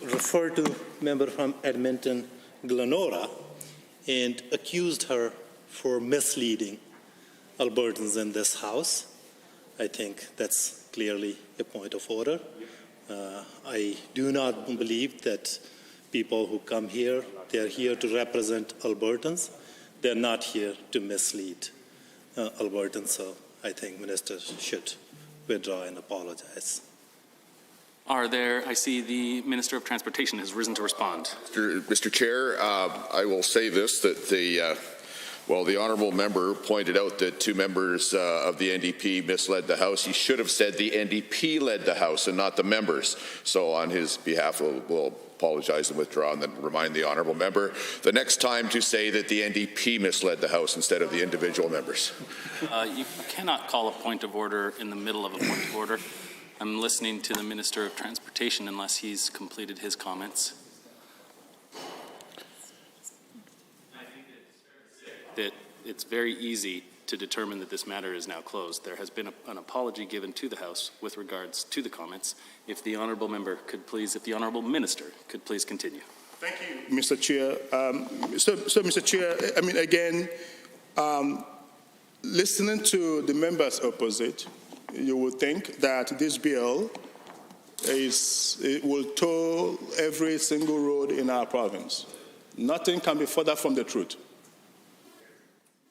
referred to member from Edmonton Glenora and accused her for misleading Albertans in this House. I think that's clearly a point of order. I do not believe that people who come here, they're here to represent Albertans. They're not here to mislead Albertans, so I think ministers should withdraw and apologize. I see the Minister of Transportation has risen to respond. Mr. Chair, I will say this, that the honourable member pointed out that two members of the NDP misled the House. He should have said the NDP led the House and not the members. So on his behalf, we'll apologize and withdraw and then remind the honourable member the next time to say that the NDP misled the House instead of the individual members. You cannot call a point of order in the middle of a point of order. I'm listening to the Minister of Transportation unless he's completed his comments. that it's very easy to determine that this matter is now closed. There has been an apology given to the House with regards to the comments. If the honourable member could please, if the honourable minister could please continue. Thank you, Mr. Chair. So, Mr. Chair, I mean, again, listening to the members opposite, you would think that this bill it will toll every single road in our province. Nothing can be further from the truth.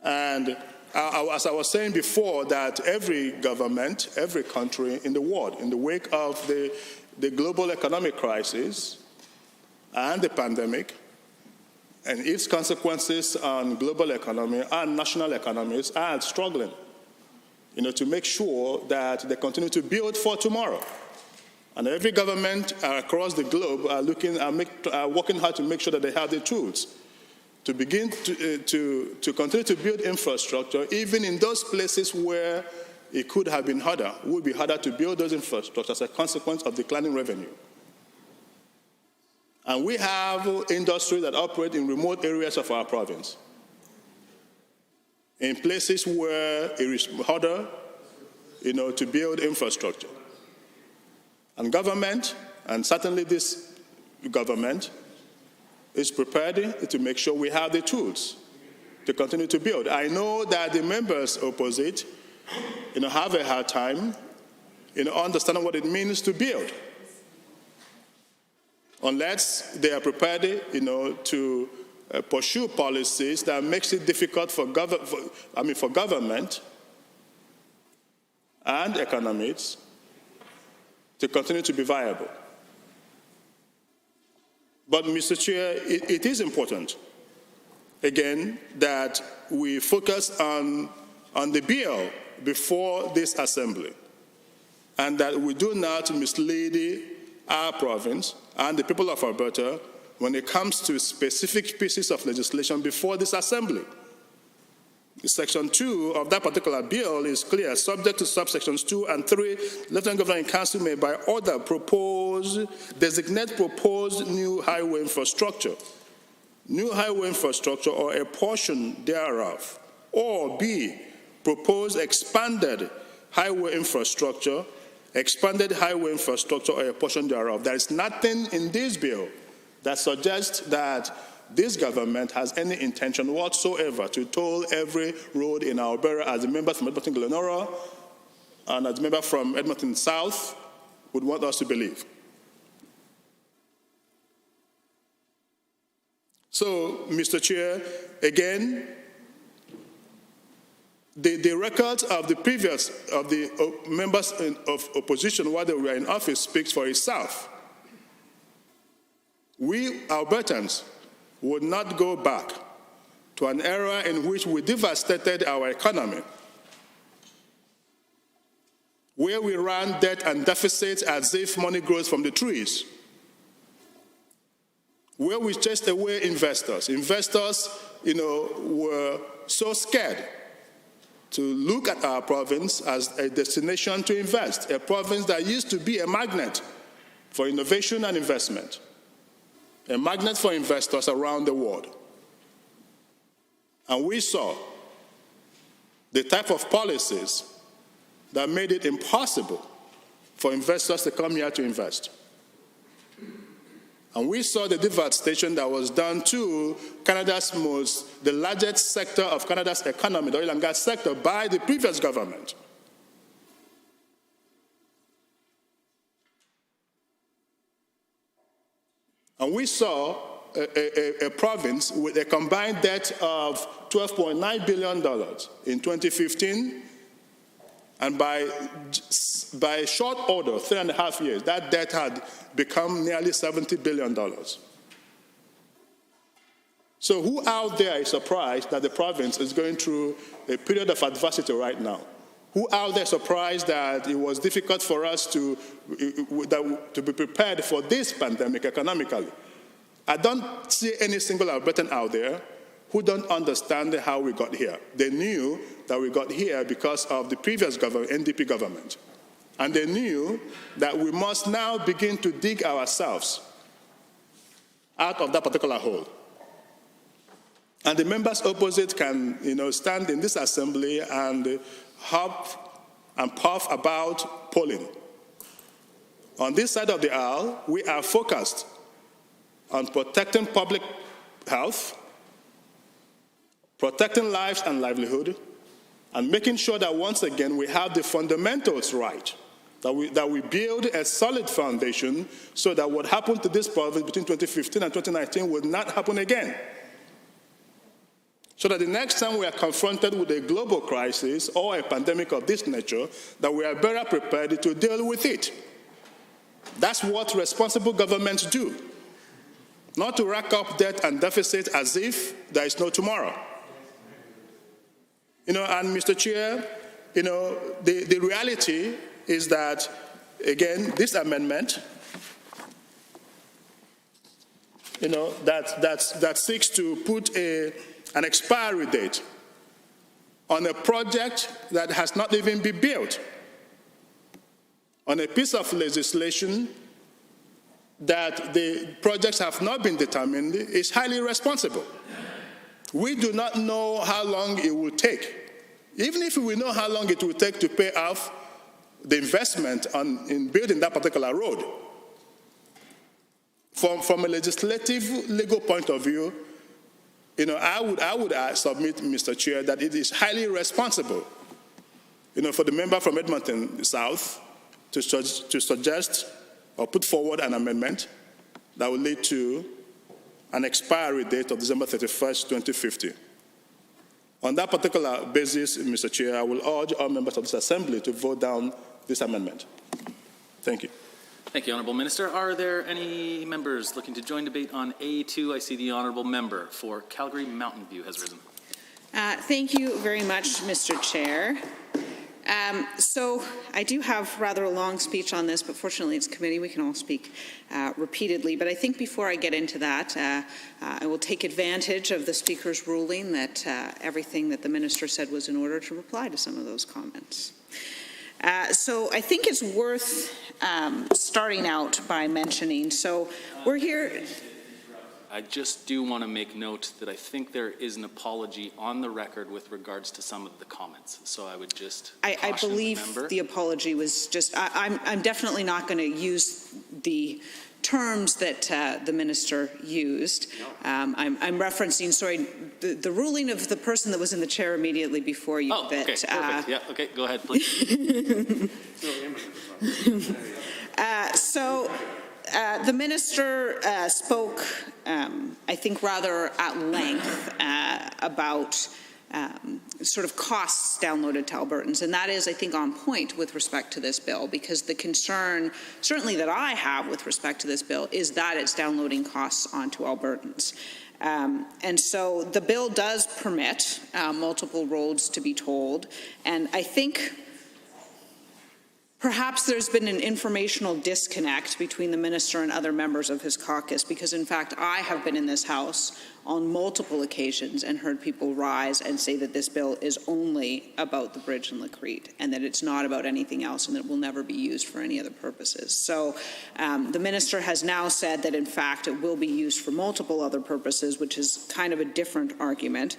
And as I was saying before, that every government, every country in the world, in the wake of the global economic crisis and the pandemic and its consequences on global economy and national economies, are struggling, to make sure that they continue to build for tomorrow. And every government across the globe are working hard to make sure that they have the tools to begin to continue to build infrastructure, even in those places where it could have been harder, would be harder to build those infrastructures as a consequence of declining revenue. And we have industries that operate in remote areas of our province, in places where it is harder, to build infrastructure. And government, and certainly this government, is prepared to make sure we have the tools to continue to build. I know that the members opposite, have a hard time, understanding what it means to build, unless they are prepared, to pursue policies that makes it difficult for government and economies to continue to be viable. But, Mr. Chair, it is important, again, that we focus on the bill before this assembly, and that we do not mislead our province and the people of Alberta when it comes to specific pieces of legislation before this assembly. Section 2 of that particular bill is clear. Subject to subsections 2 and 3, Lieutenant Governor and Council may by order designate proposed new highway infrastructure or a portion thereof, or B, propose expanded highway infrastructure or a portion thereof. There is nothing in this bill that suggests that this government has any intention whatsoever to toll every road in Alberta, as the members from Edmonton Glenora and as the member from Edmonton South would want us to believe. So, Mr. Chair, again, the records of the members of opposition while they were in office speaks for itself. We Albertans would not go back to an era in which we devastated our economy, where we ran debt and deficits as if money grows from the trees, where we chased away investors. Investors, were so scared to look at our province as a destination to invest, a province that used to be a magnet for innovation and investment, a magnet for investors around the world. And we saw the type of policies that made it impossible for investors to come here to invest. And we saw the devastation that was done to the largest sector of Canada's economy, the oil and gas sector, by the previous government. And we saw a province with a combined debt of $12.9 billion in 2015, and by short order, 3.5 years, that debt had become nearly $70 billion. So who out there is surprised that the province is going through a period of adversity right now? Who out there is surprised that it was difficult for us to be prepared for this pandemic economically? I don't see any single Albertan out there who don't understand how we got here. They knew that we got here because of the previous government, NDP government. And they knew that we must now begin to dig ourselves out of that particular hole. And the members opposite can, stand in this assembly and hop and puff about polling. On this side of the aisle, we are focused on protecting public health, protecting lives and livelihood, and making sure that once again we have the fundamentals right, that we build a solid foundation so that what happened to this province between 2015 and 2019 will not happen again. So that the next time we are confronted with a global crisis or a pandemic of this nature, that we are better prepared to deal with it. That's what responsible governments do. Not to rack up debt and deficit as if there is no tomorrow. And Mr. Chair, the reality is that, again, this amendment, that seeks to put an expiry date on a project that has not even been built, on a piece of legislation that the projects have not been determined, is highly irresponsible. We do not know how long it will take. Even if we know how long it will take to pay off the investment in building that particular road, from a legislative legal point of view, I would submit, Mr. Chair, that it is highly irresponsible, for the member from Edmonton South to suggest or put forward an amendment that will lead to an expiry date of December 31st, 2050. On that particular basis, Mr. Chair, I will urge all members of this Assembly to vote down this amendment. Thank you. Thank you, Honourable Minister. Are there any members looking to join debate on A2? I see the Honourable Member for Calgary Mountain View has risen. Thank you very much, Mr. Chair. So I do have rather a long speech on this, but fortunately it's committee. We can all speak repeatedly. But I think before I get into that, I will take advantage of the Speaker's ruling that everything that the Minister said was in order to reply to some of those comments. So I think it's worth starting out by mentioning, so we're here. I just do want to make note that I think there is an apology on the record with regards to some of the comments. So I would just I believe the apology was just, I'm definitely not going to use the terms that the Minister used. I'm referencing, sorry, the ruling of the person that was in the chair immediately before you. Oh, okay, perfect. Yeah, okay, go ahead, please. The Minister spoke, I think, rather at length about sort of costs downloaded to Albertans, and that is, I think, on point with respect to this bill, because the concern, certainly that I have with respect to this bill, is that it's downloading costs onto Albertans. And so the bill does permit multiple roads to be tolled, and I think perhaps there's been an informational disconnect between the Minister and other members of his caucus, because in fact I have been in this House on multiple occasions and heard people rise and say that this bill is only about the bridge in Lacrete and that it's not about anything else and that it will never be used for any other purposes. So the Minister has now said that in fact it will be used for multiple other purposes, which is kind of a different argument.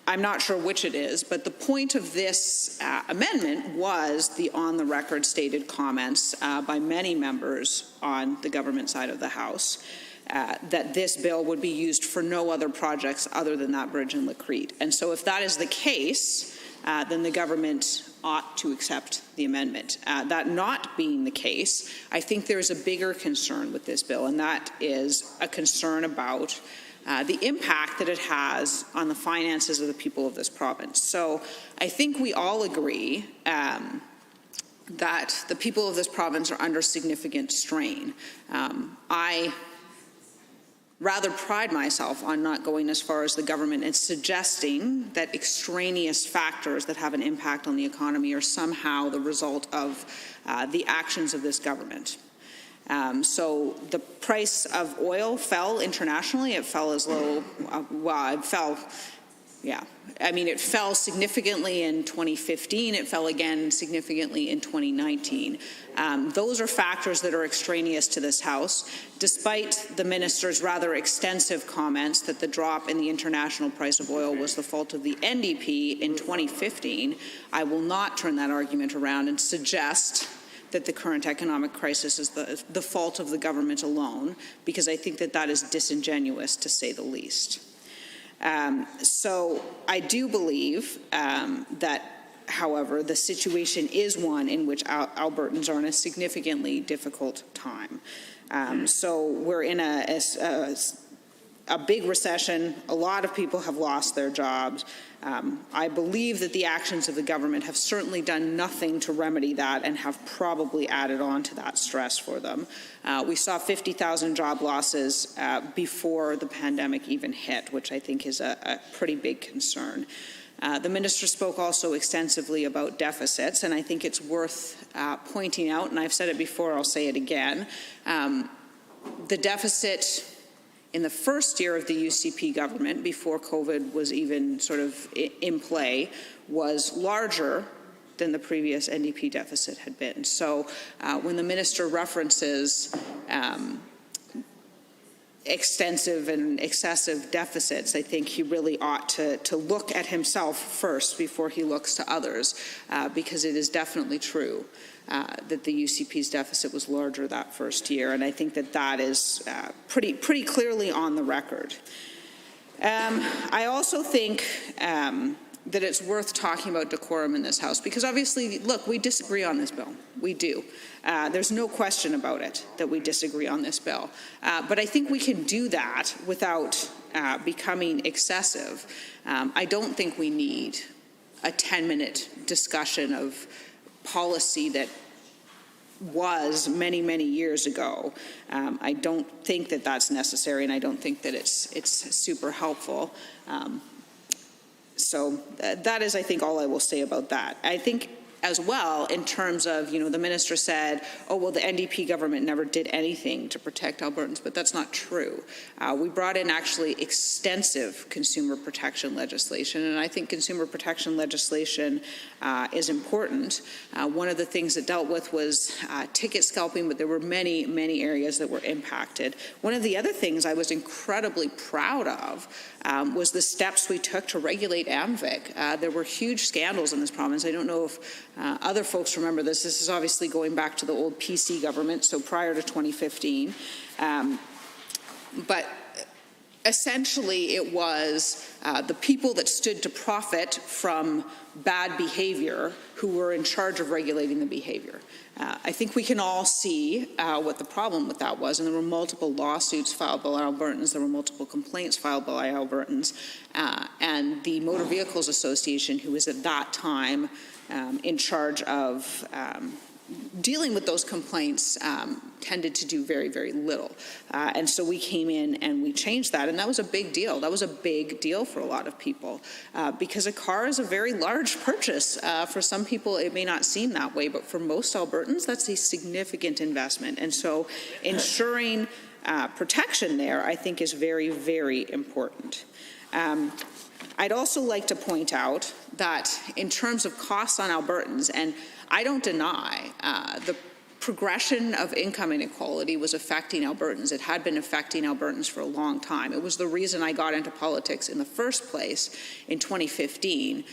I'm not sure which it is, but the point of this amendment was the on-the-record stated comments by many members on the government side of the House that this bill would be used for no other projects other than that bridge in Lacrete. And so if that is the case, then the government ought to accept the amendment. That not being the case, I think there is a bigger concern with this bill, and that is a concern about the impact that it has on the finances of the people of this province. So I think we all agree that the people of this province are under significant strain. I rather pride myself on not going as far as the government and suggesting that extraneous factors that have an impact on the economy are somehow the result of the actions of this government. So the price of oil fell internationally. It fell as low, it fell, Yeah. I mean, it fell significantly in 2015. It fell again significantly in 2019. Those are factors that are extraneous to this House. Despite the minister's rather extensive comments that the drop in the international price of oil was the fault of the NDP in 2015, I will not turn that argument around and suggest that the current economic crisis is the fault of the government alone, because I think that that is disingenuous, to say the least. So I do believe that, however, the situation is one in which Albertans are in a significantly difficult time. So we're in a big recession. A lot of people have lost their jobs. I believe that the actions of the government have certainly done nothing to remedy that and have probably added on to that stress for them. We saw 50,000 job losses before the pandemic even hit, which I think is a pretty big concern. The minister spoke also extensively about deficits, and I think it's worth pointing out, and I've said it before, I'll say it again, the deficit in the first year of the UCP government, before COVID was even sort of in play, was larger than the previous NDP deficit had been. So when the minister references extensive and excessive deficits, I think he really ought to look at himself first before he looks to others, because it is definitely true that the UCP's deficit was larger that first year, and I think that that is pretty clearly on the record. I also think that it's worth talking about decorum in this House, because obviously, look, we disagree on this bill. We do. There's no question about it that we disagree on this bill. But I think we can do that without becoming excessive. I don't think we need a 10-minute discussion of policy that was many, many years ago. I don't think that that's necessary, and I don't think that it's super helpful. So that is, I think, all I will say about that. I think as well, in terms of, the minister said, oh, well, the NDP government never did anything to protect Albertans, but that's not true. We brought in actually extensive consumer protection legislation, and I think consumer protection legislation is important. One of the things that dealt with was ticket scalping, but there were many, many areas that were impacted. One of the other things I was incredibly proud of was the steps we took to regulate AMVIC. There were huge scandals in this province. I don't know if other folks remember this. This is obviously going back to the old PC government, so prior to 2015. But essentially it was the people that stood to profit from bad behavior who were in charge of regulating the behavior. I think we can all see what the problem with that was, and there were multiple lawsuits filed by Albertans, there were multiple complaints filed by Albertans, and the Motor Vehicles Association, who was at that time in charge of dealing with those complaints, tended to do very, very little. And so we came in and we changed that, and that was a big deal. That was a big deal for a lot of people because a car is a very large purchase. For some people, it may not seem that way, but for most Albertans, that's a significant investment. And so ensuring protection there, I think, is very, very important. I'd also like to point out that in terms of costs on Albertans, and I don't deny the progression of income inequality was affecting Albertans. It had been affecting Albertans for a long time. It was the reason I got into politics in the first place in 2015,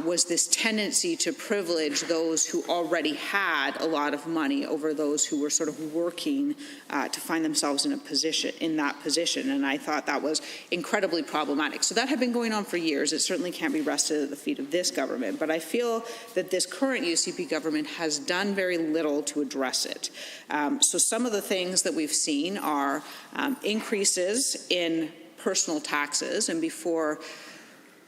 was this tendency to privilege those who already had a lot of money over those who were sort of working to find themselves in that position. And I thought that was incredibly problematic. So that had been going on for years. It certainly can't be rested at the feet of this government. But I feel that this current UCP government has done very little to address it. So some of the things that we've seen are increases in personal taxes, and before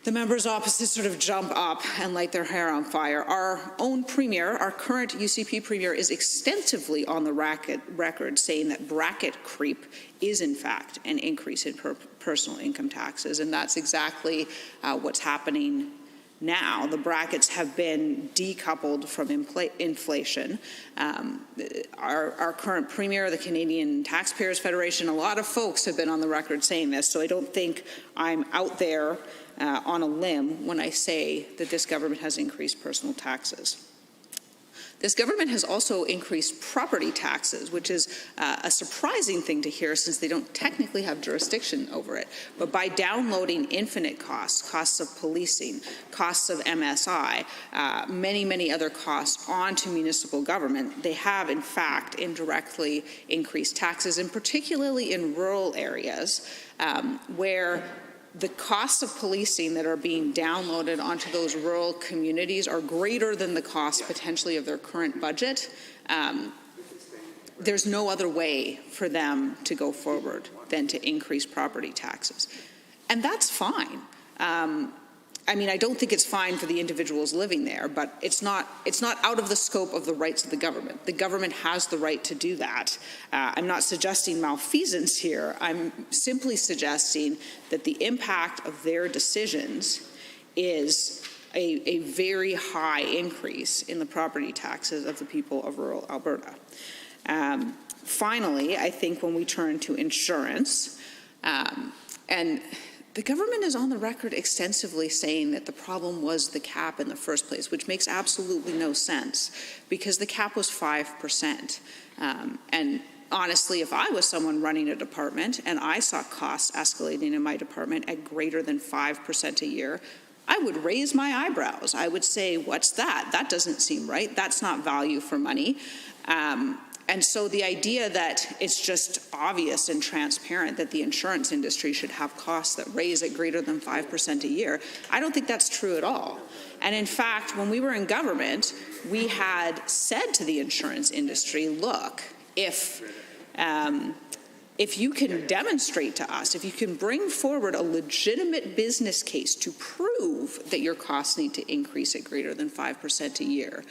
the members opposite sort of jump up and light their hair on fire, our own premier, our current UCP premier, is extensively on the record saying that bracket creep is in fact an increase in personal income taxes, and that's exactly what's happening now. The brackets have been decoupled from inflation. Our current premier, the Canadian Taxpayers Federation, a lot of folks have been on the record saying this, so I don't think I'm out there on a limb when I say that this government has increased personal taxes. This government has also increased property taxes, which is a surprising thing to hear since they don't technically have jurisdiction over it. But by downloading infinite costs, costs of policing, costs of MSI, many, many other costs onto municipal government, they have in fact indirectly increased taxes, and particularly in rural areas where the costs of policing that are being downloaded onto those rural communities are greater than the cost potentially of their current budget. There's no other way for them to go forward than to increase property taxes. And that's fine. I mean, I don't think it's fine for the individuals living there, but it's not out of the scope of the rights of the government. The government has the right to do that. I'm not suggesting malfeasance here. I'm simply suggesting that the impact of their decisions is a very high increase in the property taxes of the people of rural Alberta. Finally, I think when we turn to insurance, and the government is on the record extensively saying that the problem was the cap in the first place, which makes absolutely no sense because the cap was 5%. And honestly, if I was someone running a department and I saw costs escalating in my department at greater than 5% a year, I would raise my eyebrows. I would say, what's that? That doesn't seem right. That's not value for money. And so the idea that it's just obvious and transparent that the insurance industry should have costs that raise at greater than 5% a year, I don't think that's true at all. And in fact, when we were in government, we had said to the insurance industry, look, if you can demonstrate to us, if you can bring forward a legitimate business case to prove that your costs need to increase at greater than 5% a year,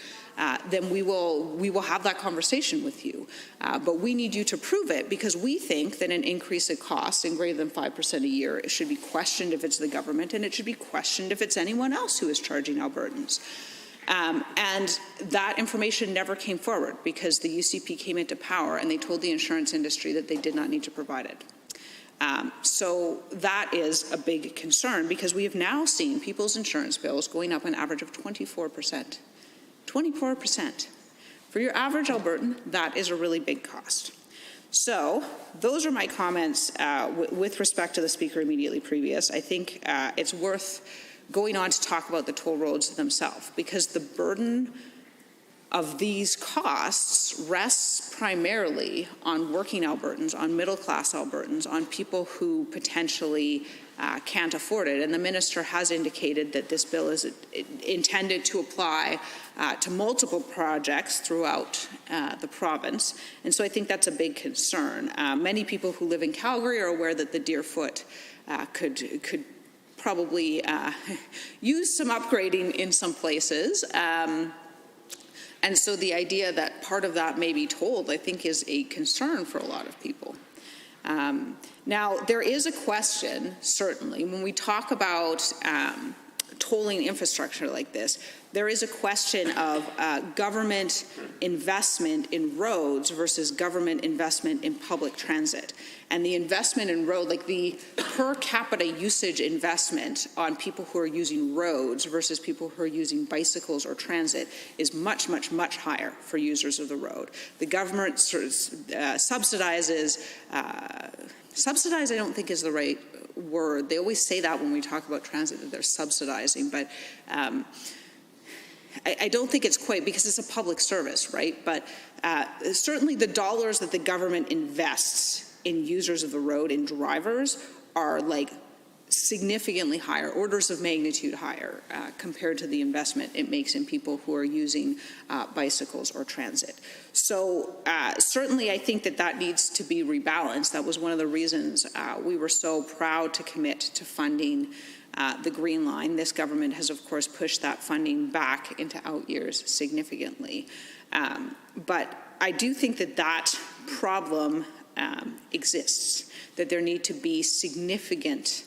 then we will have that conversation with you. But we need you to prove it because we think that an increase in costs in greater than 5% a year, it should be questioned if it's the government, and it should be questioned if it's anyone else who is charging Albertans. And that information never came forward because the UCP came into power and they told the insurance industry that they did not need to provide it. So that is a big concern because we have now seen people's insurance bills going up an average of 24%. 24%. For your average Albertan, that is a really big cost. So those are my comments with respect to the speaker immediately previous. I think it's worth going on to talk about the toll roads themselves because the burden of these costs rests primarily on working Albertans, on middle-class Albertans, on people who potentially can't afford it. And the minister has indicated that this bill is intended to apply to multiple projects throughout the province. And so I think that's a big concern. Many people who live in Calgary are aware that the Deerfoot could probably use some upgrading in some places. And so the idea that part of that may be tolled, I think, is a concern for a lot of people. Now, there is a question, certainly, when we talk about tolling infrastructure like this, there is a question of government investment in roads versus government investment in public transit. And the investment in road, like the per capita usage investment on people who are using roads versus people who are using bicycles or transit is much, much, much higher for users of the road. The government sort of subsidizes, subsidize I don't think is the right word. They always say that when we talk about transit, that they're subsidizing, but I don't think it's quite, because it's a public service, right? But certainly the dollars that the government invests in users of the road, in drivers, are like significantly higher, orders of magnitude higher compared to the investment it makes in people who are using bicycles or transit. So certainly I think that needs to be rebalanced. That was one of the reasons we were so proud to commit to funding the Green Line. This government has, of course, pushed that funding back into out years significantly. But I do think that problem exists, that there need to be significant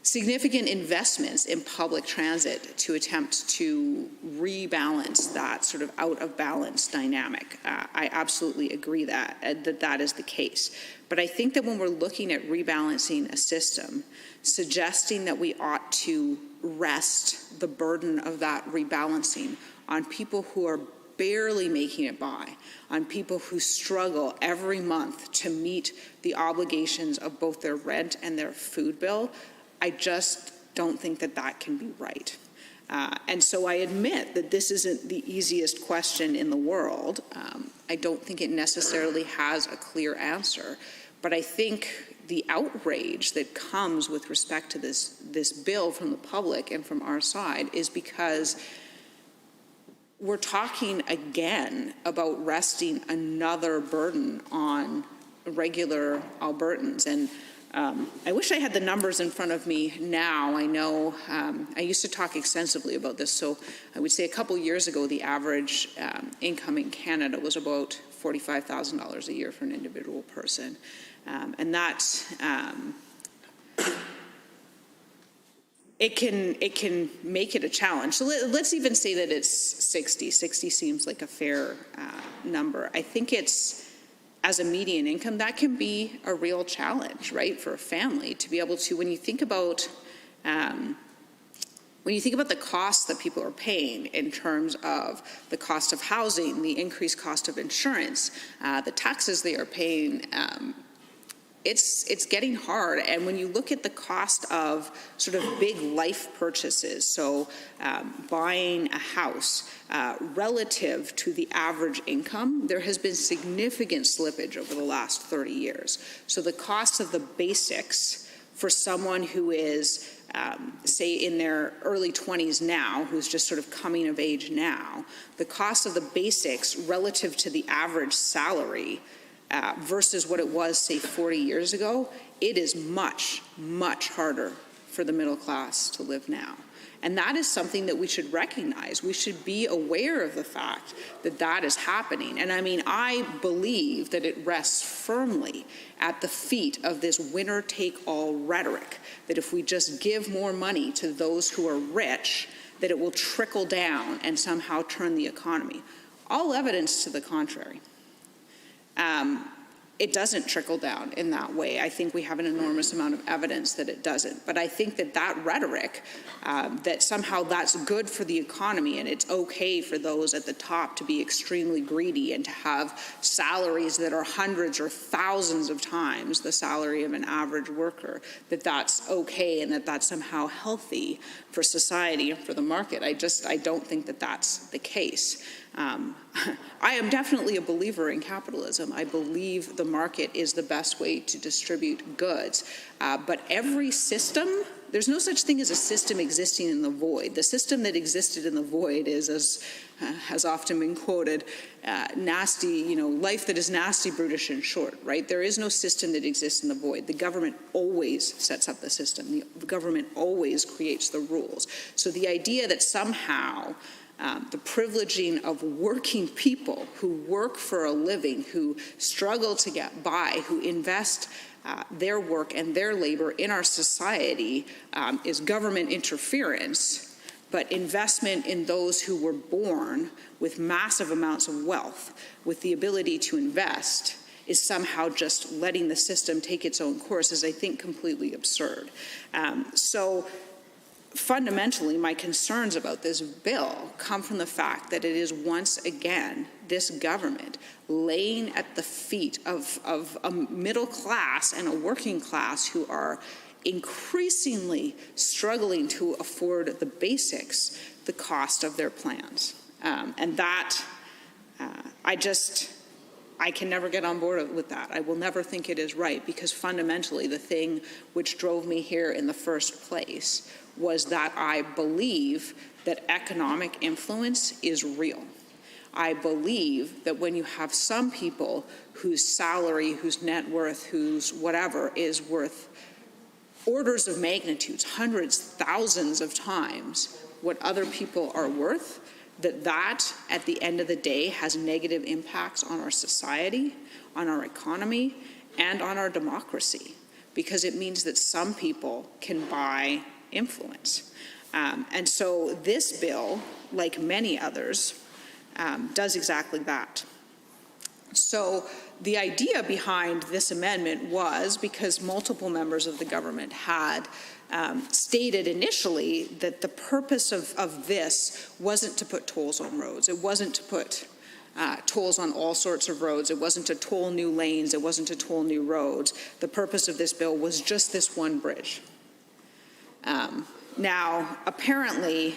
significant investments in public transit to attempt to rebalance that sort of out of balance dynamic. I absolutely agree that is the case. But I think that when we're looking at rebalancing a system, suggesting that we ought to rest the burden of that rebalancing on people who are barely making it by, on people who struggle every month to meet the obligations of both their rent and their food bill, I just don't think that that can be right. And so I admit that this isn't the easiest question in the world. I don't think it necessarily has a clear answer, but I think the outrage that comes with respect to this bill from the public and from our side is because we're talking again about resting another burden on regular Albertans. And I wish I had the numbers in front of me now. I know I used to talk extensively about this. So I would say a couple years ago, the average income in Canada was about $45,000 a year for an individual person. And that's, it can make it a challenge. So let's even say that it's 60. 60 seems like a fair number. I think it's, as a median income, that can be a real challenge, right, for a family to be able to, when you think about the costs that people are paying in terms of the cost of housing, the increased cost of insurance, the taxes they are paying, it's getting hard. And when you look at the cost of sort of big life purchases, so buying a house relative to the average income, there has been significant slippage over the last 30 years. So the cost of the basics for someone who is, say, in their early 20s now, who's just sort of coming of age now, the cost of the basics relative to the average salary versus what it was, say, 40 years ago, it is much, much harder for the middle class to live now. And that is something that we should recognize. We should be aware of the fact that that is happening. And I mean, I believe that it rests firmly at the feet of this winner-take-all rhetoric, that if we just give more money to those who are rich, that it will trickle down and somehow turn the economy. All evidence to the contrary. It doesn't trickle down in that way. I think we have an enormous amount of evidence that it doesn't. But I think that rhetoric, that somehow that's good for the economy and it's okay for those at the top to be extremely greedy and to have salaries that are hundreds or thousands of times the salary of an average worker, that that's okay and that that's somehow healthy for society and for the market. I don't think that that's the case. I am definitely a believer in capitalism. I believe the market is the best way to distribute goods. But every system, there's no such thing as a system existing in the void. The system that existed in the void is, as has often been quoted, nasty, life that is nasty, brutish, and short, right? There is no system that exists in the void. The government always sets up the system. The government always creates the rules. So the idea that somehow the privileging of working people who work for a living, who struggle to get by, who invest their work and their labor in our society is government interference, but investment in those who were born with massive amounts of wealth, with the ability to invest, is somehow just letting the system take its own course is, I think, completely absurd. So fundamentally, my concerns about this bill come from the fact that it is once again this government laying at the feet of a middle class and a working class who are increasingly struggling to afford the basics, the cost of their plans. And that, I can never get on board with that. I will never think it is right, because fundamentally the thing which drove me here in the first place was that I believe that economic influence is real. I believe that when you have some people whose salary, whose net worth, whose whatever is worth orders of magnitudes, hundreds, thousands of times what other people are worth, that at the end of the day has negative impacts on our society, on our economy, and on our democracy. because it means that some people can buy influence. And so this bill, like many others, does exactly that. So the idea behind this amendment was because multiple members of the government had stated initially that the purpose of this wasn't to put tolls on roads. It wasn't to put tolls on all sorts of roads. It wasn't to toll new lanes. It wasn't to toll new roads. The purpose of this bill was just this one bridge. Now, apparently,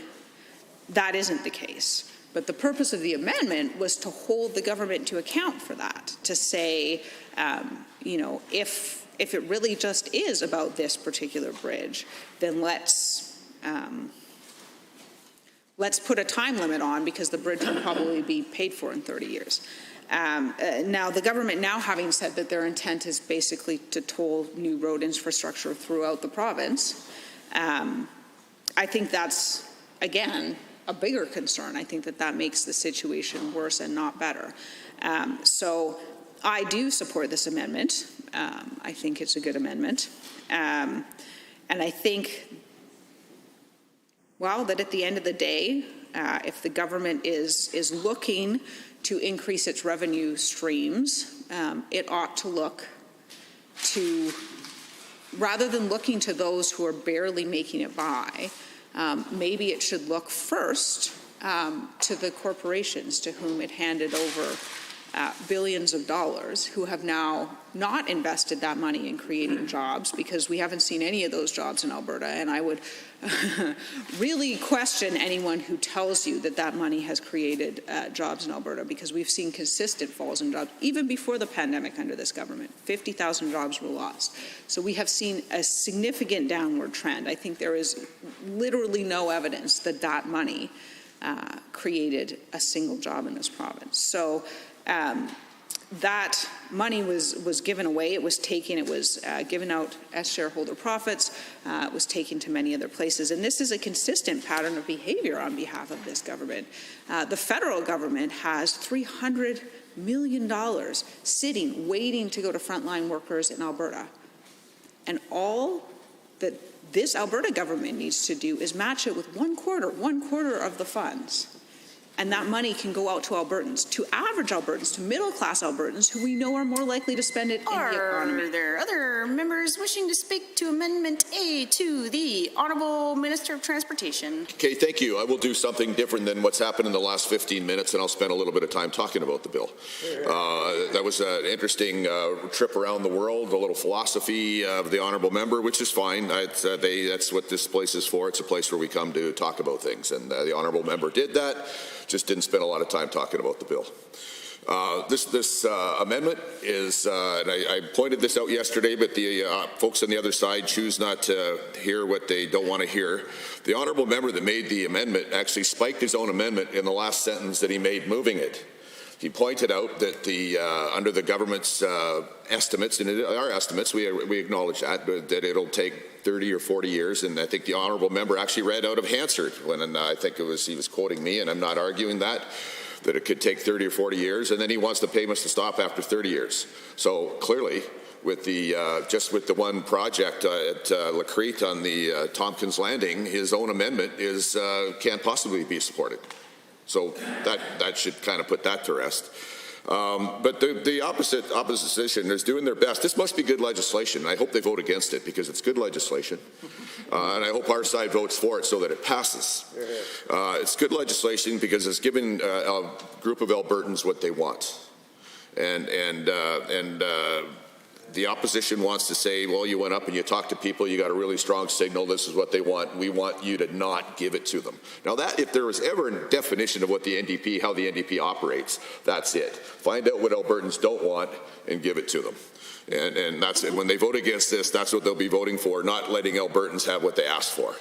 that isn't the case. But the purpose of the amendment was to hold the government to account for that, to say, if it really just is about this particular bridge, then let's put a time limit on, because the bridge will probably be paid for in 30 years. Now, the government now having said that their intent is basically to toll new road infrastructure throughout the province, I think that's, again, a bigger concern. I think that makes the situation worse and not better. So I do support this amendment. I think it's a good amendment. And I think, well, that at the end of the day, if the government is looking to increase its revenue streams, it ought to look to, rather than looking to those who are barely making it by, maybe it should look first to the corporations to whom it handed over billions of dollars, who have now not invested that money in creating jobs, because we haven't seen any of those jobs in Alberta. And I would really question anyone who tells you that money has created jobs in Alberta, because we've seen consistent falls in jobs even before the pandemic under this government. 50,000 jobs were lost. So we have seen a significant downward trend. I think there is literally no evidence that money created a single job in this province. So that money was given away. It was taken. It was given out as shareholder profits. It was taken to many other places. And this is a consistent pattern of behavior on behalf of this government. The federal government has $300 million sitting, waiting to go to frontline workers in Alberta. And all that this Alberta government needs to do is match it with one quarter of the funds. And that money can go out to Albertans, to average Albertans, to middle-class Albertans, who we know are more likely to spend it in the economy. Are there other members wishing to speak to Amendment A to the Honourable Minister of Transportation? Okay, thank you. I will do something different than what's happened in the last 15 minutes, and I'll spend a little bit of time talking about the bill. That was an interesting trip around the world, a little philosophy of the Honourable Member, which is fine. That's what this place is for. It's a place where we come to talk about things, and the Honourable Member did that. Just didn't spend a lot of time talking about the bill. This amendment is, and I pointed this out yesterday, but the folks on the other side choose not to hear what they don't want to hear. The Honourable Member that made the amendment actually spiked his own amendment in the last sentence that he made moving it. He pointed out that under the government's estimates, and our estimates, we acknowledge that it'll take 30 or 40 years, and I think the Honourable Member actually read out of Hansard when I think he was quoting me, and I'm not arguing that it could take 30 or 40 years, and then he wants the payments to stop after 30 years. So clearly, with just with the one project at La Crete on the Tompkins Landing, his own amendment can't possibly be supported. So that should kind of put that to rest. But the opposition is doing their best. This must be good legislation. I hope they vote against it, because it's good legislation. And I hope our side votes for it so that it passes. It's good legislation because it's given a group of Albertans what they want. And the opposition wants to say, well, you went up and you talked to people, you got a really strong signal, this is what they want, we want you to not give it to them. Now that, if there was ever a definition of what the NDP, how the NDP operates, that's it. Find out what Albertans don't want and give it to them. And that's when they vote against this, that's what they'll be voting for, not letting Albertans have what they asked for.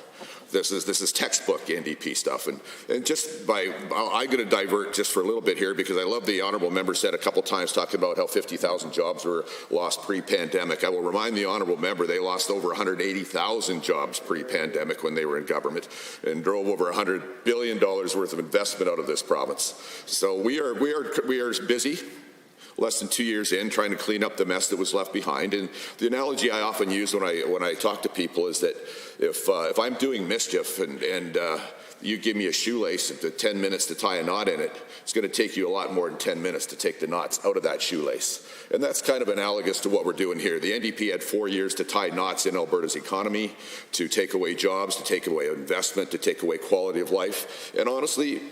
This is textbook NDP stuff. And I'm going to divert just for a little bit here, because I love the Honourable Member said a couple times talking about how 50,000 jobs were lost pre-pandemic. I will remind the Honourable Member they lost over 180,000 jobs pre-pandemic when they were in government, and drove over $100 billion worth of investment out of this province. So we are busy. less than 2 years in, trying to clean up the mess that was left behind. And the analogy I often use when I talk to people is that if I'm doing mischief and you give me a shoelace and 10 minutes to tie a knot in it, it's going to take you a lot more than 10 minutes to take the knots out of that shoelace. And that's kind of analogous to what we're doing here. The NDP had 4 years to tie knots in Alberta's economy, to take away jobs, to take away investment, to take away quality of life. And honestly,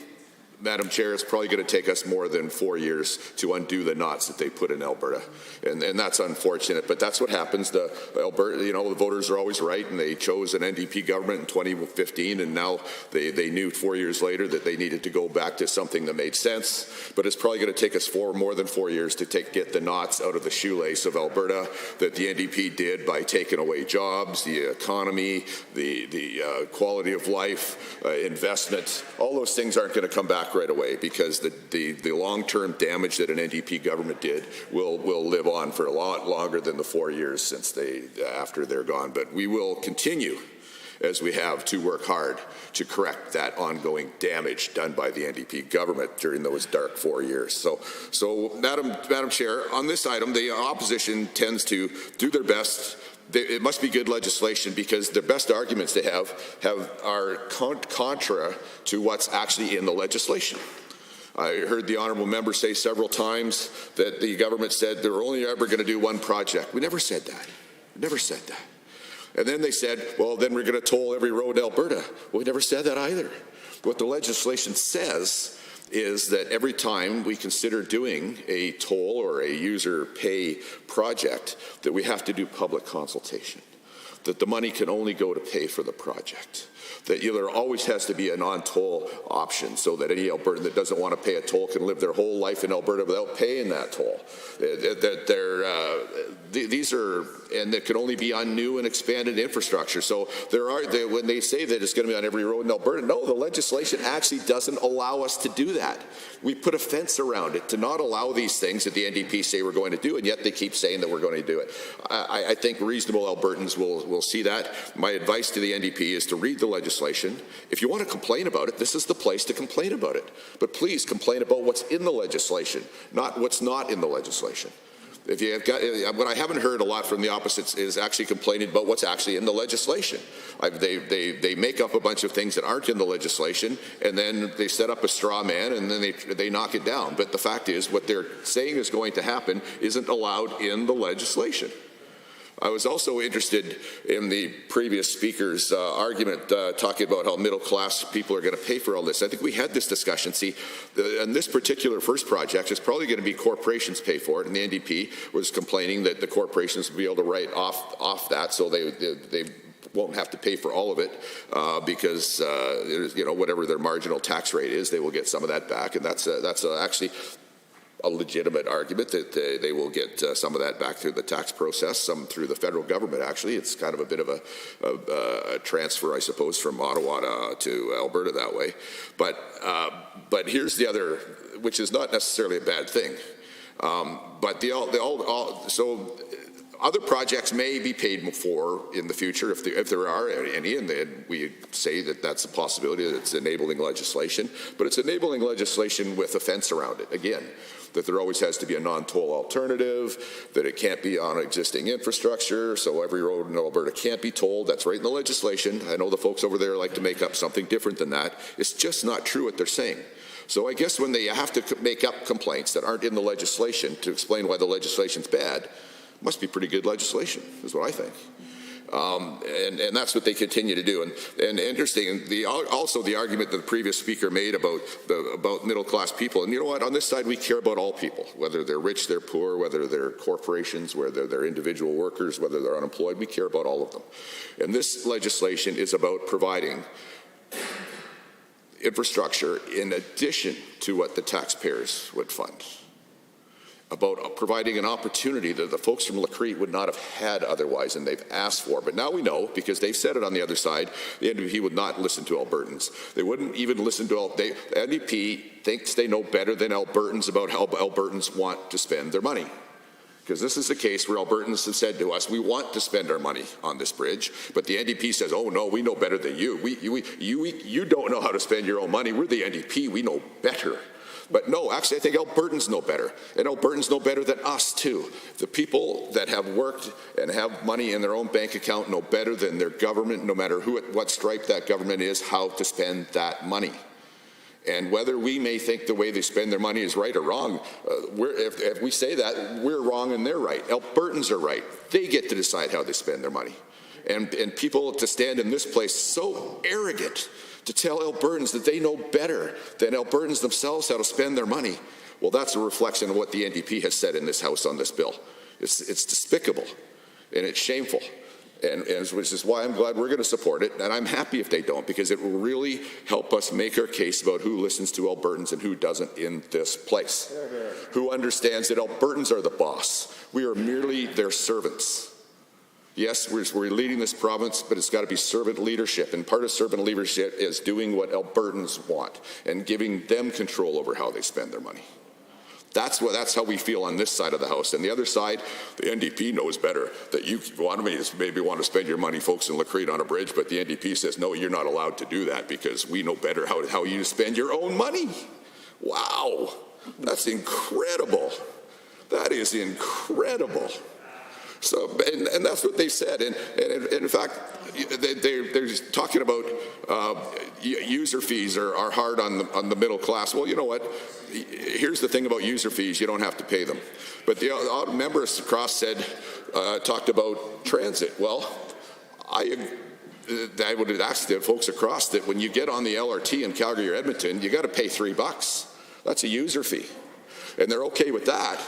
Madam Chair, it's probably going to take us more than 4 years to undo the knots that they put in Alberta. And that's unfortunate, but that's what happens. The voters are always right, and they chose an NDP government in 2015, and now they knew 4 years later that they needed to go back to something that made sense. But it's probably going to take us more than 4 years to get the knots out of the shoelace of Alberta that the NDP did by taking away jobs, the economy, the quality of life, investment. All those things aren't going to come back right away, because the long-term damage that an NDP government did will live on for a lot longer than the 4 years after they're gone. But we will continue, as we have, to work hard to correct that ongoing damage done by the NDP government during those dark 4 years. So Madam Chair, on this item, the opposition tends to do their best. It must be good legislation, because the best arguments they have are contra to what's actually in the legislation. I heard the honourable member say several times that the government said they're only ever going to do one project. We never said that. We never said that. And then they said, well, then we're going to toll every road in Alberta. Well, we never said that either. What the legislation says is that every time we consider doing a toll or a user pay project, that we have to do public consultation, that the money can only go to pay for the project, that there always has to be a non-toll option, so that any Albertan that doesn't want to pay a toll can live their whole life in Alberta without paying that toll. These are, and that can only be on new and expanded infrastructure. So when they say that it's going to be on every road in Alberta, no, the legislation actually doesn't allow us to do that. We put a fence around it to not allow these things that the NDP say we're going to do, and yet they keep saying that we're going to do it. I think reasonable Albertans will see that. My advice to the NDP is to read the legislation. If you want to complain about it, this is the place to complain about it. But please complain about what's in the legislation, not what's not in the legislation. If you have got, what I haven't heard a lot from the opposites is actually complaining about what's actually in the legislation. They make up a bunch of things that aren't in the legislation, and then they set up a straw man, and then they knock it down. But the fact is, what they're saying is going to happen isn't allowed in the legislation. I was also interested in the previous speaker's argument talking about how middle-class people are going to pay for all this. I think we had this discussion. See, in this particular first project, it's probably going to be corporations pay for it, and the NDP was complaining that the corporations would be able to write off that, so they won't have to pay for all of it because whatever their marginal tax rate is, they will get some of that back, and that's actually a legitimate argument that they will get some of that back through the tax process, some through the federal government. Actually, it's kind of a bit of a transfer, I suppose, from Ottawa to Alberta that way. But here's the other, which is not necessarily a bad thing. So other projects may be paid for in the future if there are any, and then we say that that's a possibility, that it's enabling legislation. But it's enabling legislation with a fence around it. Again, that there always has to be a non-toll alternative, that it can't be on existing infrastructure, so every road in Alberta can't be tolled. That's right in the legislation. I know the folks over there like to make up something different than that. It's just not true what they're saying. So I guess when they have to make up complaints that aren't in the legislation to explain why the legislation's bad, must be pretty good legislation, is what I think. And that's what they continue to do. And interesting, also the argument that the previous speaker made about middle-class people. And you know what? On this side, we care about all people, whether they're rich, they're poor, whether they're corporations, whether they're individual workers, whether they're unemployed. We care about all of them. And this legislation is about providing infrastructure in addition to what the taxpayers would fund, about providing an opportunity that the folks from Lacrete would not have had otherwise, and they've asked for. But now we know, because they've said it on the other side, the NDP would not listen to Albertans. They wouldn't even listen to, the NDP thinks they know better than Albertans about how Albertans want to spend their money. Because this is a case where Albertans have said to us, we want to spend our money on this bridge, but the NDP says, oh no, we know better than you. You don't know how to spend your own money. We're the NDP, we know better. But no, actually, I think Albertans know better. And Albertans know better than us, too. The people that have worked and have money in their own bank account know better than their government, no matter what stripe that government is, how to spend that money. And whether we may think the way they spend their money is right or wrong, if we say that, we're wrong and they're right. Albertans are right. They get to decide how they spend their money. And people to stand in this place so arrogant to tell Albertans that they know better than Albertans themselves how to spend their money, well, that's a reflection of what the NDP has said in this House on this bill. It's despicable, and it's shameful, and which is why I'm glad we're going to support it, and I'm happy if they don't, because it will really help us make our case about who listens to Albertans and who doesn't in this place, who understands that Albertans are the boss. We are merely their servants. Yes, we're leading this province, but it's got to be servant leadership. And part of servant leadership is doing what Albertans want and giving them control over how they spend their money. That's how we feel on this side of the House. And the other side, the NDP knows better that you maybe want to spend your money, folks, in Lacrete on a bridge, but the NDP says, no, you're not allowed to do that because we know better how you spend your own money. Wow, that's incredible. That is incredible. So, and that's what they said. And in fact, they're talking about user fees are hard on the middle class. Well, you know what? Here's the thing about user fees. You don't have to pay them. But the members across talked about transit. Well, I would ask the folks across that when you get on the LRT in Calgary or Edmonton, you got to pay $3. That's a user fee. And they're okay with that.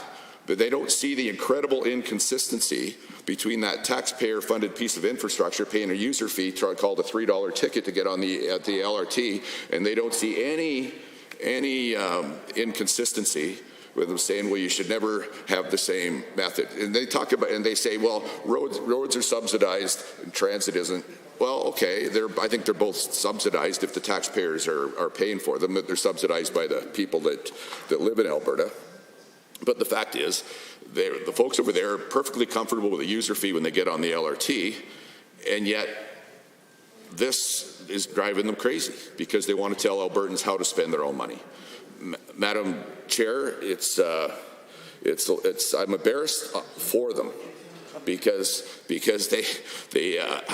But they don't see the incredible inconsistency between that taxpayer-funded piece of infrastructure paying a user fee called a $3 ticket to get on the LRT, and they don't see any inconsistency with them saying, well, you should never have the same method. And they talk about, and they say, well, roads are subsidized and transit isn't. Well, okay, I think they're both subsidized if the taxpayers are paying for them. They're subsidized by the people that live in Alberta. But the fact is, the folks over there are perfectly comfortable with a user fee when they get on the LRT, and yet this is driving them crazy because they want to tell Albertans how to spend their own money. Madam Chair, I'm embarrassed for them because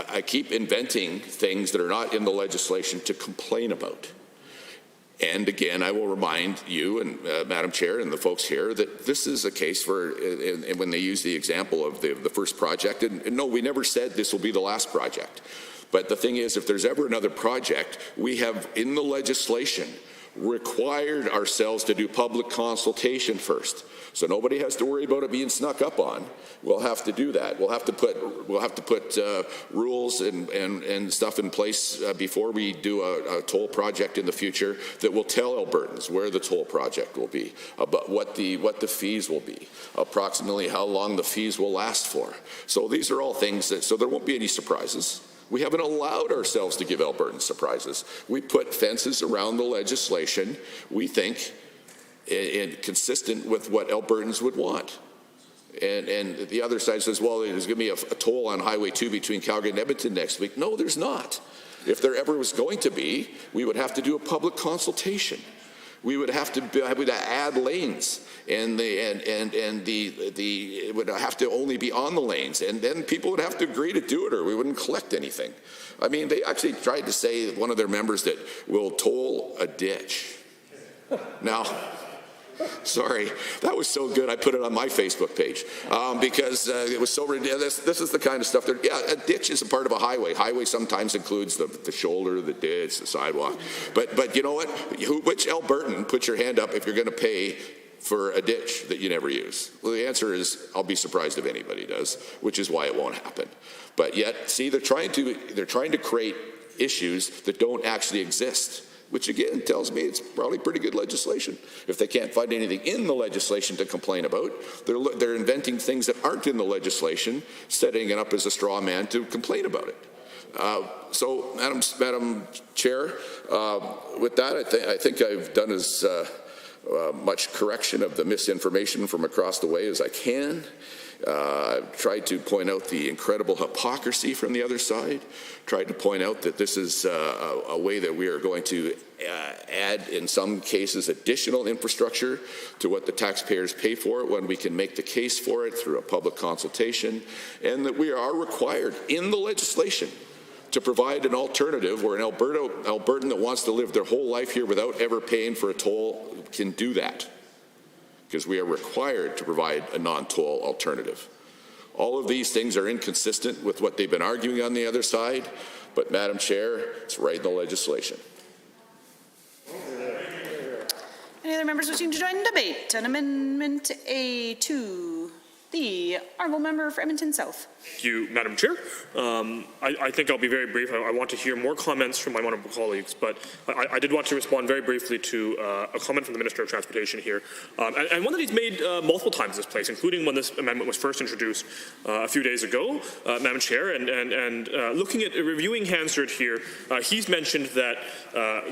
I keep inventing things that are not in the legislation to complain about. And again, I will remind you and Madam Chair and the folks here that this is a case where, and when they use the example of the first project, and no, we never said this will be the last project. But the thing is, if there's ever another project, we have in the legislation required ourselves to do public consultation first. So nobody has to worry about it being snuck up on. We'll have to do that. We'll have to put rules and stuff in place before we do a toll project in the future that will tell Albertans where the toll project will be, about what the fees will be, approximately how long the fees will last for. So these are all things so there won't be any surprises. We haven't allowed ourselves to give Albertans surprises. We put fences around the legislation, we think, consistent with what Albertans would want. And the other side says, well, there's going to be a toll on Highway 2 between Calgary and Edmonton next week. No, there's not. If there ever was going to be, we would have to do a public consultation. We would have to add lanes, and it would have to only be on the lanes, and then people would have to agree to do it, or we wouldn't collect anything. I mean, they actually tried to say, one of their members, that we'll toll a ditch. Now, sorry, that was so good I put it on my Facebook page because it was so ridiculous. This is the kind of stuff that, yeah, a ditch is a part of a highway. Highway sometimes includes the shoulder, the ditch, the sidewalk. But you know what? Which Albertan, put your hand up if you're going to pay for a ditch that you never use? Well, the answer is, I'll be surprised if anybody does, which is why it won't happen. But yet, see, they're trying to create issues that don't actually exist, which again tells me it's probably pretty good legislation. If they can't find anything in the legislation to complain about, they're inventing things that aren't in the legislation, setting it up as a straw man to complain about it. So, Madam Chair, with that, I think I've done as much correction of the misinformation from across the way as I can. tried to point out the incredible hypocrisy from the other side, tried to point out that this is a way that we are going to add, in some cases, additional infrastructure to what the taxpayers pay for it when we can make the case for it through a public consultation, and that we are required in the legislation to provide an alternative where an Albertan that wants to live their whole life here without ever paying for a toll can do that, because we are required to provide a non-toll alternative. All of these things are inconsistent with what they've been arguing on the other side, but Madam Chair, it's right in the legislation. Any other members wishing to join the debate on Amendment A2? The Honourable Member for Edmonton South. Thank you, Madam Chair. I think I'll be very brief. I want to hear more comments from my honourable colleagues, but I did want to respond very briefly to a comment from the Minister of Transportation here, and one that he's made multiple times in this place, including when this amendment was first introduced a few days ago, Madam Chair, and looking at reviewing Hansard here, he's mentioned that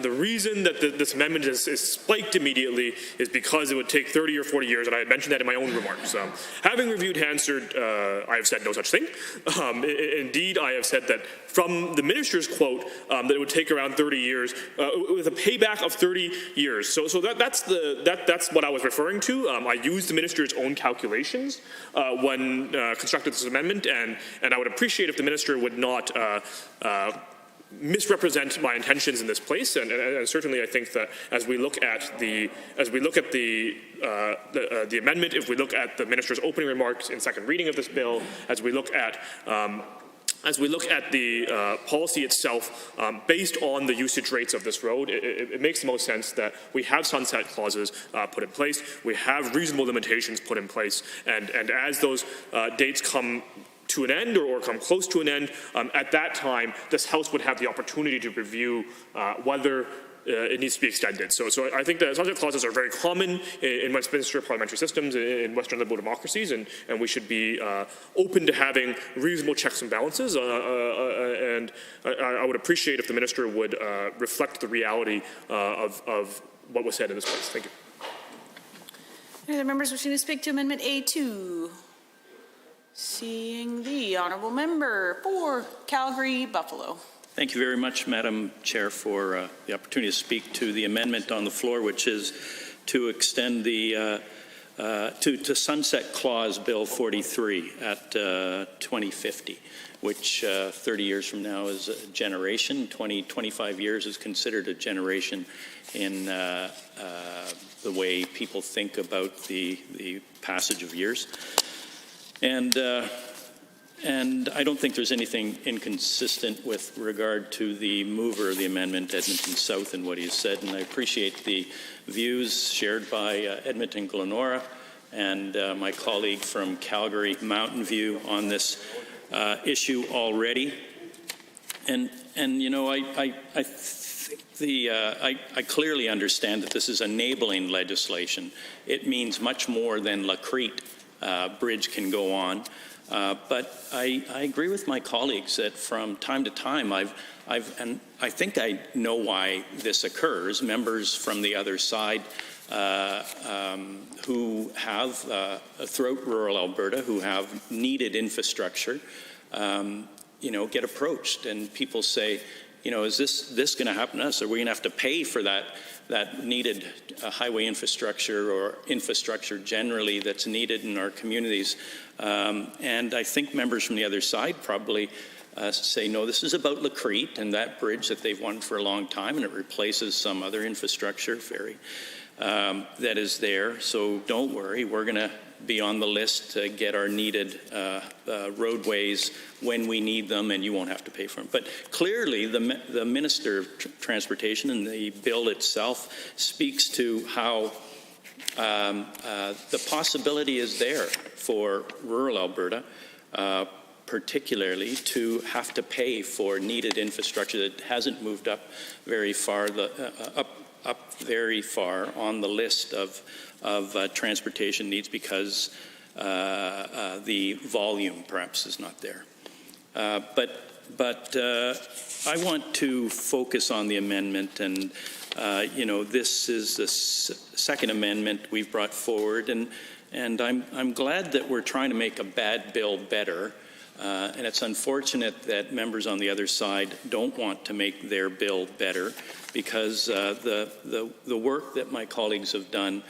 the reason that this amendment is spiked immediately is because it would take 30 or 40 years, and I had mentioned that in my own remarks. Having reviewed Hansard, I have said no such thing. Indeed, I have said that from the minister's quote that it would take around 30 years with a payback of 30 years. So that's what I was referring to. I used the minister's own calculations when constructed this amendment, and I would appreciate if the minister would not misrepresent my intentions in this place, and certainly I think that as we look at the amendment, if we look at the minister's opening remarks in second reading of this bill, as we look at the policy itself, based on the usage rates of this road, it makes the most sense that we have sunset clauses put in place, we have reasonable limitations put in place, and as those dates come to an end or come close to an end, at that time, this House would have the opportunity to review whether it needs to be extended. So I think that sunset clauses are very common in Westminster parliamentary systems, in Western liberal democracies, and we should be open to having reasonable checks and balances. And I would appreciate if the minister would reflect the reality of what was said in this place. Thank you. Any other members wishing to speak to Amendment A2? Seeing the Honourable Member for Calgary-Buffalo. Thank you very much, Madam Chair, for the opportunity to speak to the amendment on the floor, which is to extend the to sunset clause Bill 43 at 2050, which 30 years from now is a generation. 25 years is considered a generation in the way people think about the passage of years. And I don't think there's anything inconsistent with regard to the mover of the amendment, Edmonton South, and what he said. And I appreciate the views shared by Edmonton Glenora and my colleague from Calgary Mountain View on this issue already. And you know, I clearly understand that this is enabling legislation. It means much more than La Crete Bridge can go on. But I agree with my colleagues that from time to time and I think I know why this occurs. Members from the other side who have throughout rural Alberta who have needed infrastructure, get approached, and people say, is this going to happen to us? Are we going to have to pay for that needed highway infrastructure or infrastructure generally that's needed in our communities? And I think members from the other side probably say, no, this is about La Crete and that bridge that they've wanted for a long time, and it replaces some other infrastructure ferry that is there. So don't worry, we're going to be on the list to get our needed roadways when we need them, and you won't have to pay for them. But clearly, the Minister of Transportation and the bill itself speaks to how the possibility is there for rural Alberta, particularly to have to pay for needed infrastructure that hasn't moved up very far, up very far on the list of transportation needs because the volume perhaps is not there. But I want to focus on the amendment, and this is the second amendment we've brought forward, and And I'm glad that we're trying to make a bad bill better. And it's unfortunate that members on the other side don't want to make their bill better, because the work that my colleagues have done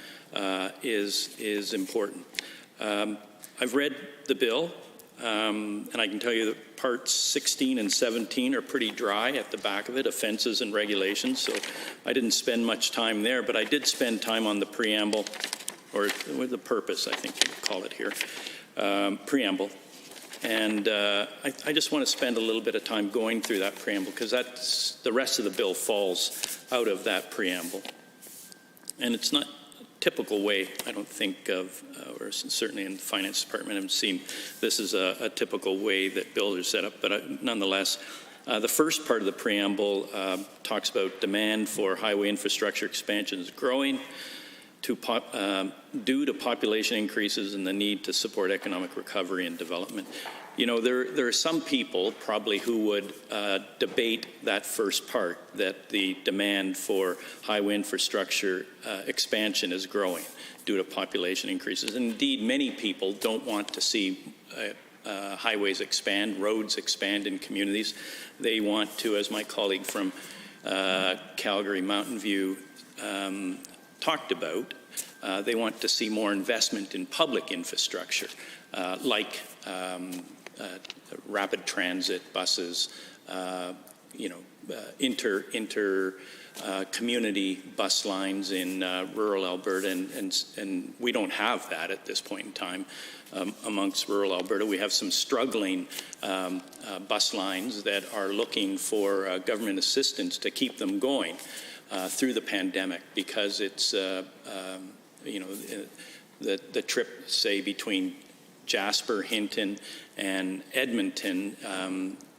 is important. I've read the bill, and I can tell you that parts 16 and 17 are pretty dry at the back of it, offenses and regulations, so I didn't spend much time there, but I did spend time on the preamble, or with the purpose, I think you would call it here, preamble. And I just want to spend a little bit of time going through that preamble, because that's the rest of the bill falls out of that preamble. And it's not a typical way, I don't think of, or certainly in the Finance Department, I've seen this is a typical way that bills are set up. But nonetheless, the first part of the preamble talks about demand for highway infrastructure expansion is growing due to population increases and the need to support economic recovery and development. You know, there are some people probably who would debate that first part, that the demand for highway infrastructure expansion is growing due to population increases. And indeed, many people don't want to see highways expand, roads expand in communities. They want to, as my colleague from Calgary Mountain View talked about, they want to see more investment in public infrastructure, like rapid transit buses, community bus lines in rural Alberta, and we don't have that at this point in time amongst rural Alberta. We have some struggling bus lines that are looking for government assistance to keep them going through the pandemic, because it's the trip, say, between Jasper, Hinton, and Edmonton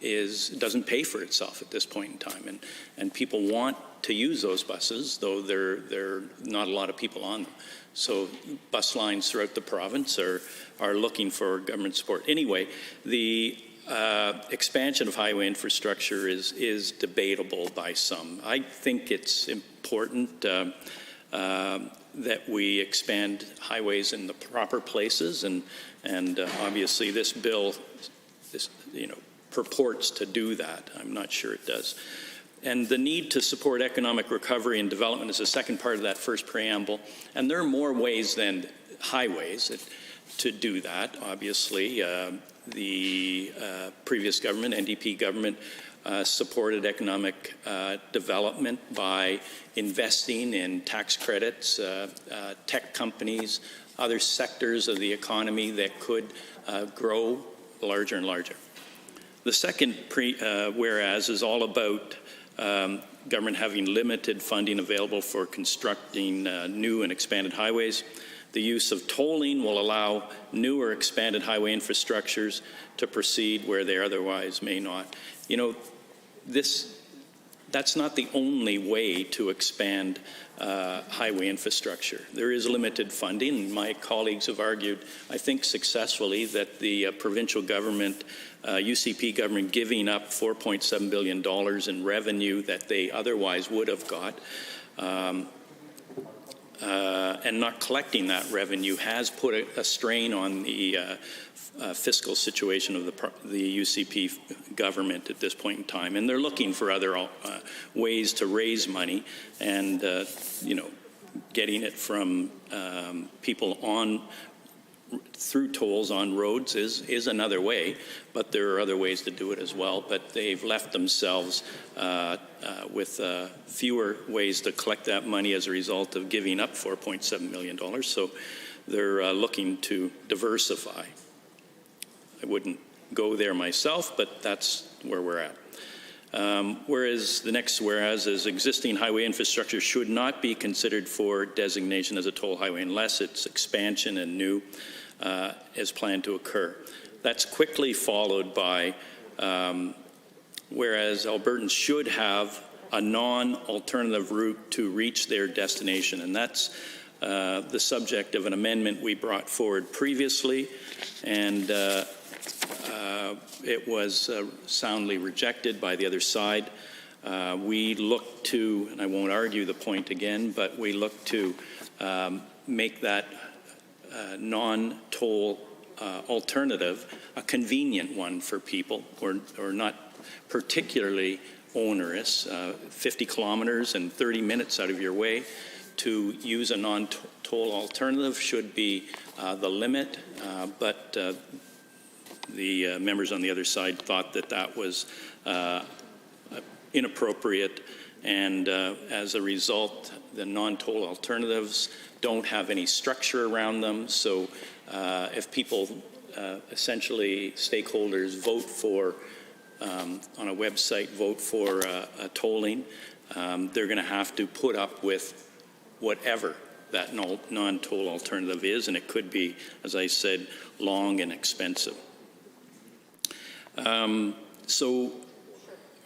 doesn't pay for itself at this point in time, and people want to use those buses, though there are not a lot of people on them. So bus lines throughout the province are looking for government support. Anyway, the expansion of highway infrastructure is debatable by some. I think it's important that we expand highways in the proper places, and obviously this bill purports to do that. I'm not sure it does. And the need to support economic recovery and development is the second part of that first preamble. And there are more ways than highways to do that. Obviously, the previous government, NDP government, supported economic development by investing in tax credits, tech companies, other sectors of the economy that could grow larger and larger. The second whereas is all about government having limited funding available for constructing new and expanded highways. The use of tolling will allow new or expanded highway infrastructures to proceed where they otherwise may not. You know, that's not the only way to expand highway infrastructure. There is limited funding. My colleagues have argued, I think successfully, that the provincial government, UCP government, giving up $4.7 billion in revenue that they otherwise would have got, and not collecting that revenue has put a strain on the fiscal situation of the UCP government at this point in time, and they're looking for other ways to raise money, and getting it from people through tolls on roads is another way, but there are other ways to do it as well. But they've left themselves with fewer ways to collect that money as a result of giving up $4.7 million. So they're looking to diversify. I wouldn't go there myself, but that's where we're at. Whereas the next whereas is existing highway infrastructure should not be considered for designation as a toll highway unless its expansion and new is planned to occur. That's quickly followed by whereas Albertans should have a non-alternative route to reach their destination, and that's the subject of an amendment we brought forward previously, and it was soundly rejected by the other side. We look to, and I won't argue the point again, but we look to make that non-toll alternative, a convenient one for people, or not particularly onerous, 50 kilometers and 30 minutes out of your way. To use a non-toll alternative should be the limit, but the members on the other side thought that that was inappropriate, and as a result, the non-toll alternatives don't have any structure around them. So if people, essentially stakeholders, vote for, on a website, vote for a tolling, they're going to have to put up with whatever that non-toll alternative is, and it could be, as I said, long and expensive. So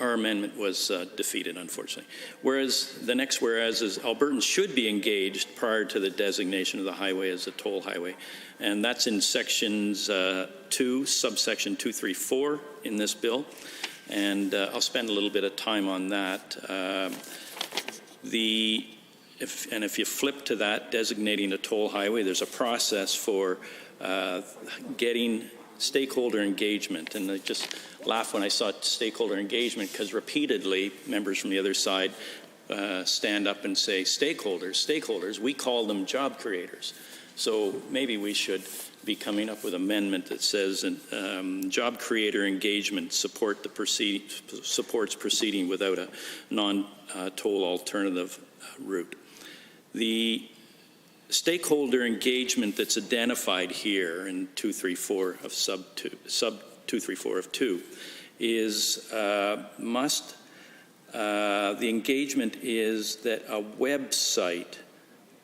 our amendment was defeated, unfortunately. Whereas the next whereas is Albertans should be engaged prior to the designation of the highway as a toll highway. And that's in sections 2, subsection 234 in this bill. And I'll spend a little bit of time on that. If you flip to that, designating a toll highway, there's a process for getting stakeholder engagement. And I just laughed when I saw stakeholder engagement, because repeatedly members from the other side stand up and say, stakeholders, we call them job creators. So maybe we should be coming up with an amendment that says job creator engagement supports proceeding without a non-toll alternative route. The stakeholder engagement that's identified here in 234 of sub 234 of 2 is the engagement is that a website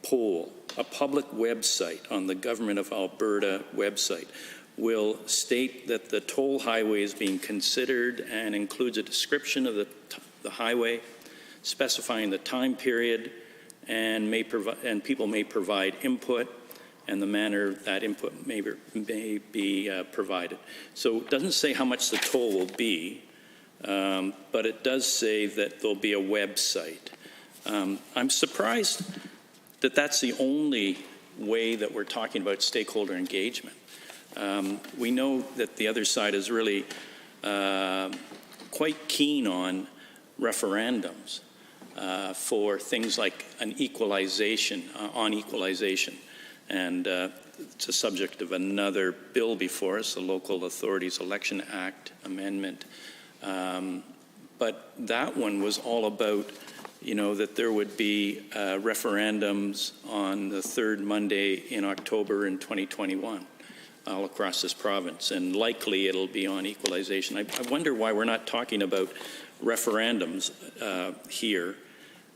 poll, a public website on the Government of Alberta website, will state that the toll highway is being considered and includes a description of the highway, specifying the time period, and people may provide input and the manner that input may be provided. So it doesn't say how much the toll will be, but it does say that there'll be a website. I'm surprised that that's the only way that we're talking about stakeholder engagement. We know that the other side is really quite keen on referendums for things like an equalization, on equalization. And it's a subject of another bill before us, the Local Authorities Election Act Amendment. But that one was all about, that there would be referendums on the third Monday in October in 2021 all across this province, and likely it'll be on equalization. I wonder why we're not talking about referendums here,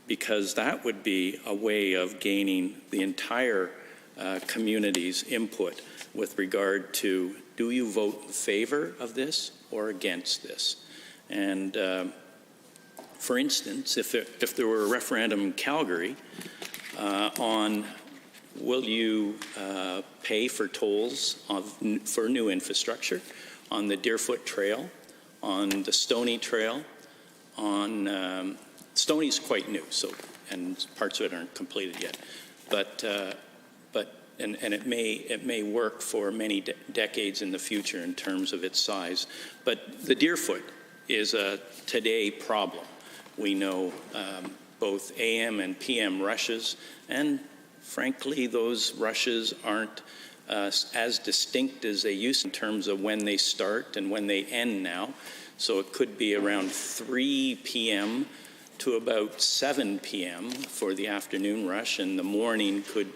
because that would be a way of gaining the entire community's input with regard to, do you vote in favor of this or against this? And for instance, if there were a referendum in Calgary on will you pay for tolls for new infrastructure on the Deerfoot Trail, on the Stony Trail, on Stony's quite new, and parts of it aren't completed yet, but it may work for many decades in the future in terms of its size. But the Deerfoot is a today problem. We know both AM and PM rushes, and frankly, those rushes aren't as distinct as they used in terms of when they start and when they end now. So it could be around 3 p.m. to about 7 p.m. for the afternoon rush, and the morning could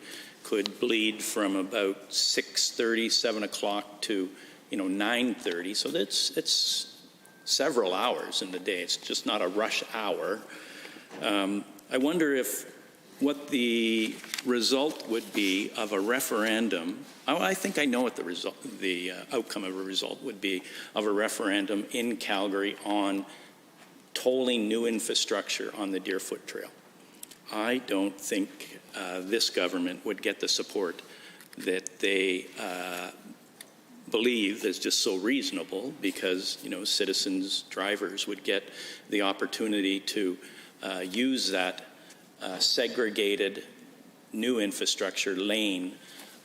bleed from about 6:30, 7 o'clock to 9:30. So it's several hours in the day. It's just not a rush hour. I wonder what the result would be of a referendum. I think I know what the outcome of a result would be of a referendum in Calgary on tolling new infrastructure on the Deerfoot Trail. I don't think this government would get the support that they believe is just so reasonable, because citizens, drivers would get the opportunity to use that segregated new infrastructure lane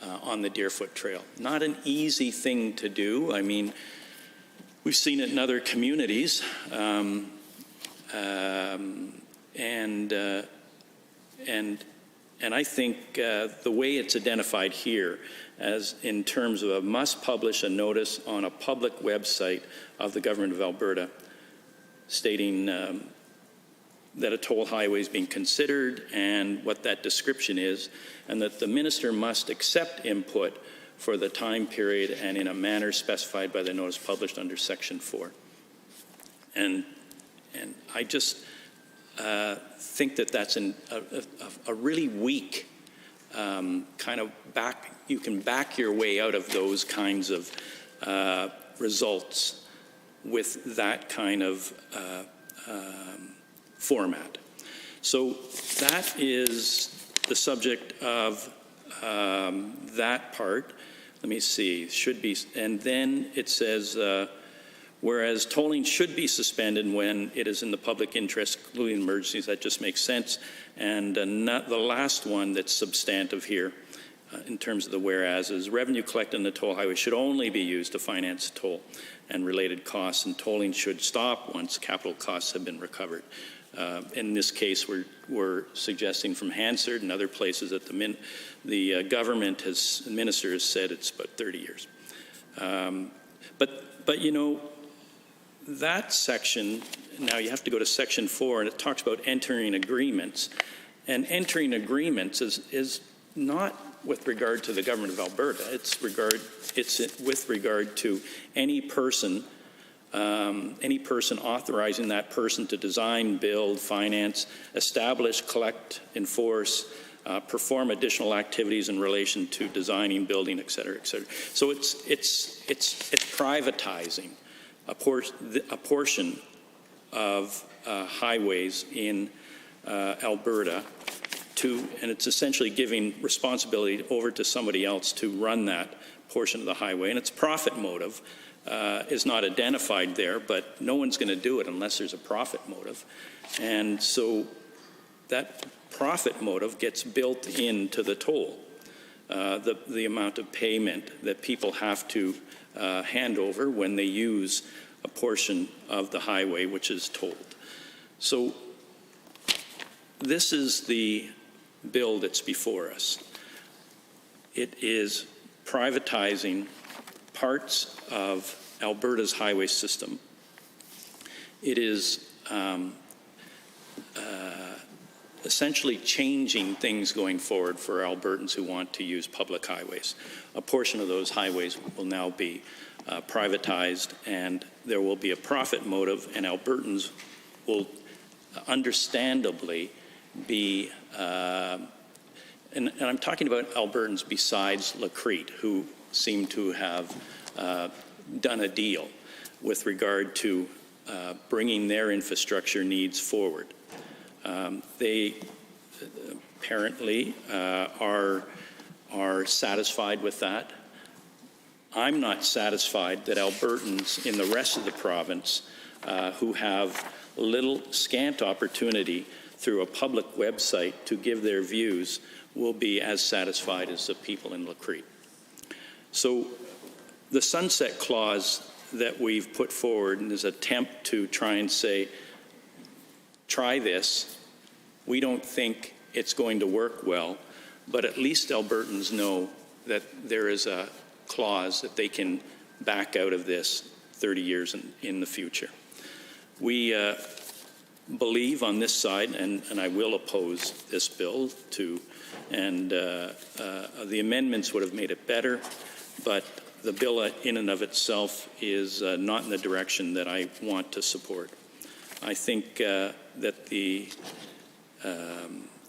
on the Deerfoot Trail. Not an easy thing to do. I mean, we've seen it in other communities, and I think the way it's identified here, as in terms of a must publish a notice on a public website of the Government of Alberta, stating that a toll highway is being considered and what that description is, and that the minister must accept input for the time period and in a manner specified by the notice published under Section 4. And I just think that that's a really weak kind of you can back your way out of those kinds of results with that kind of format. So that is the subject of that part. Let me see, should be, and then it says, whereas tolling should be suspended when it is in the public interest, including emergencies. That just makes sense. And not the last one that's substantive here in terms of the whereas is revenue collected on the toll highway should only be used to finance toll and related costs, and tolling should stop once capital costs have been recovered. In this case, we're suggesting from Hansard and other places that the government the minister has said it's about 30 years. But you know, that section, now you have to go to Section 4, and it talks about entering agreements. And entering agreements is not with regard to the Government of Alberta. It's with regard to any person authorizing that person to design, build, finance, establish, collect, enforce, perform additional activities in relation to designing, building, et cetera, et cetera. So it's privatizing a portion of highways in Alberta and it's essentially giving responsibility over to somebody else to run that portion of the highway, and its profit motive is not identified there, but no one's going to do it unless there's a profit motive. And so that profit motive gets built into the toll, the amount of payment that people have to hand over when they use a portion of the highway which is tolled. So this is the bill that's before us. It is privatizing parts of Alberta's highway system. It is essentially changing things going forward for Albertans who want to use public highways. A portion of those highways will now be privatized, and there will be a profit motive, and Albertans will understandably be, and I'm talking about Albertans besides Lacrete, who seem to have done a deal with regard to bringing their infrastructure needs forward. They apparently are satisfied with that. I'm not satisfied that Albertans in the rest of the province who have little scant opportunity through a public website to give their views will be as satisfied as the people in Lacrete. So the sunset clause that we've put forward in this attempt to try and say, try this, we don't think it's going to work well, but at least Albertans know that there is a clause that they can back out of this 30 years in the future. We believe on this side, and I will oppose this bill and the amendments would have made it better, but the bill in and of itself is not in the direction that I want to support. I think that the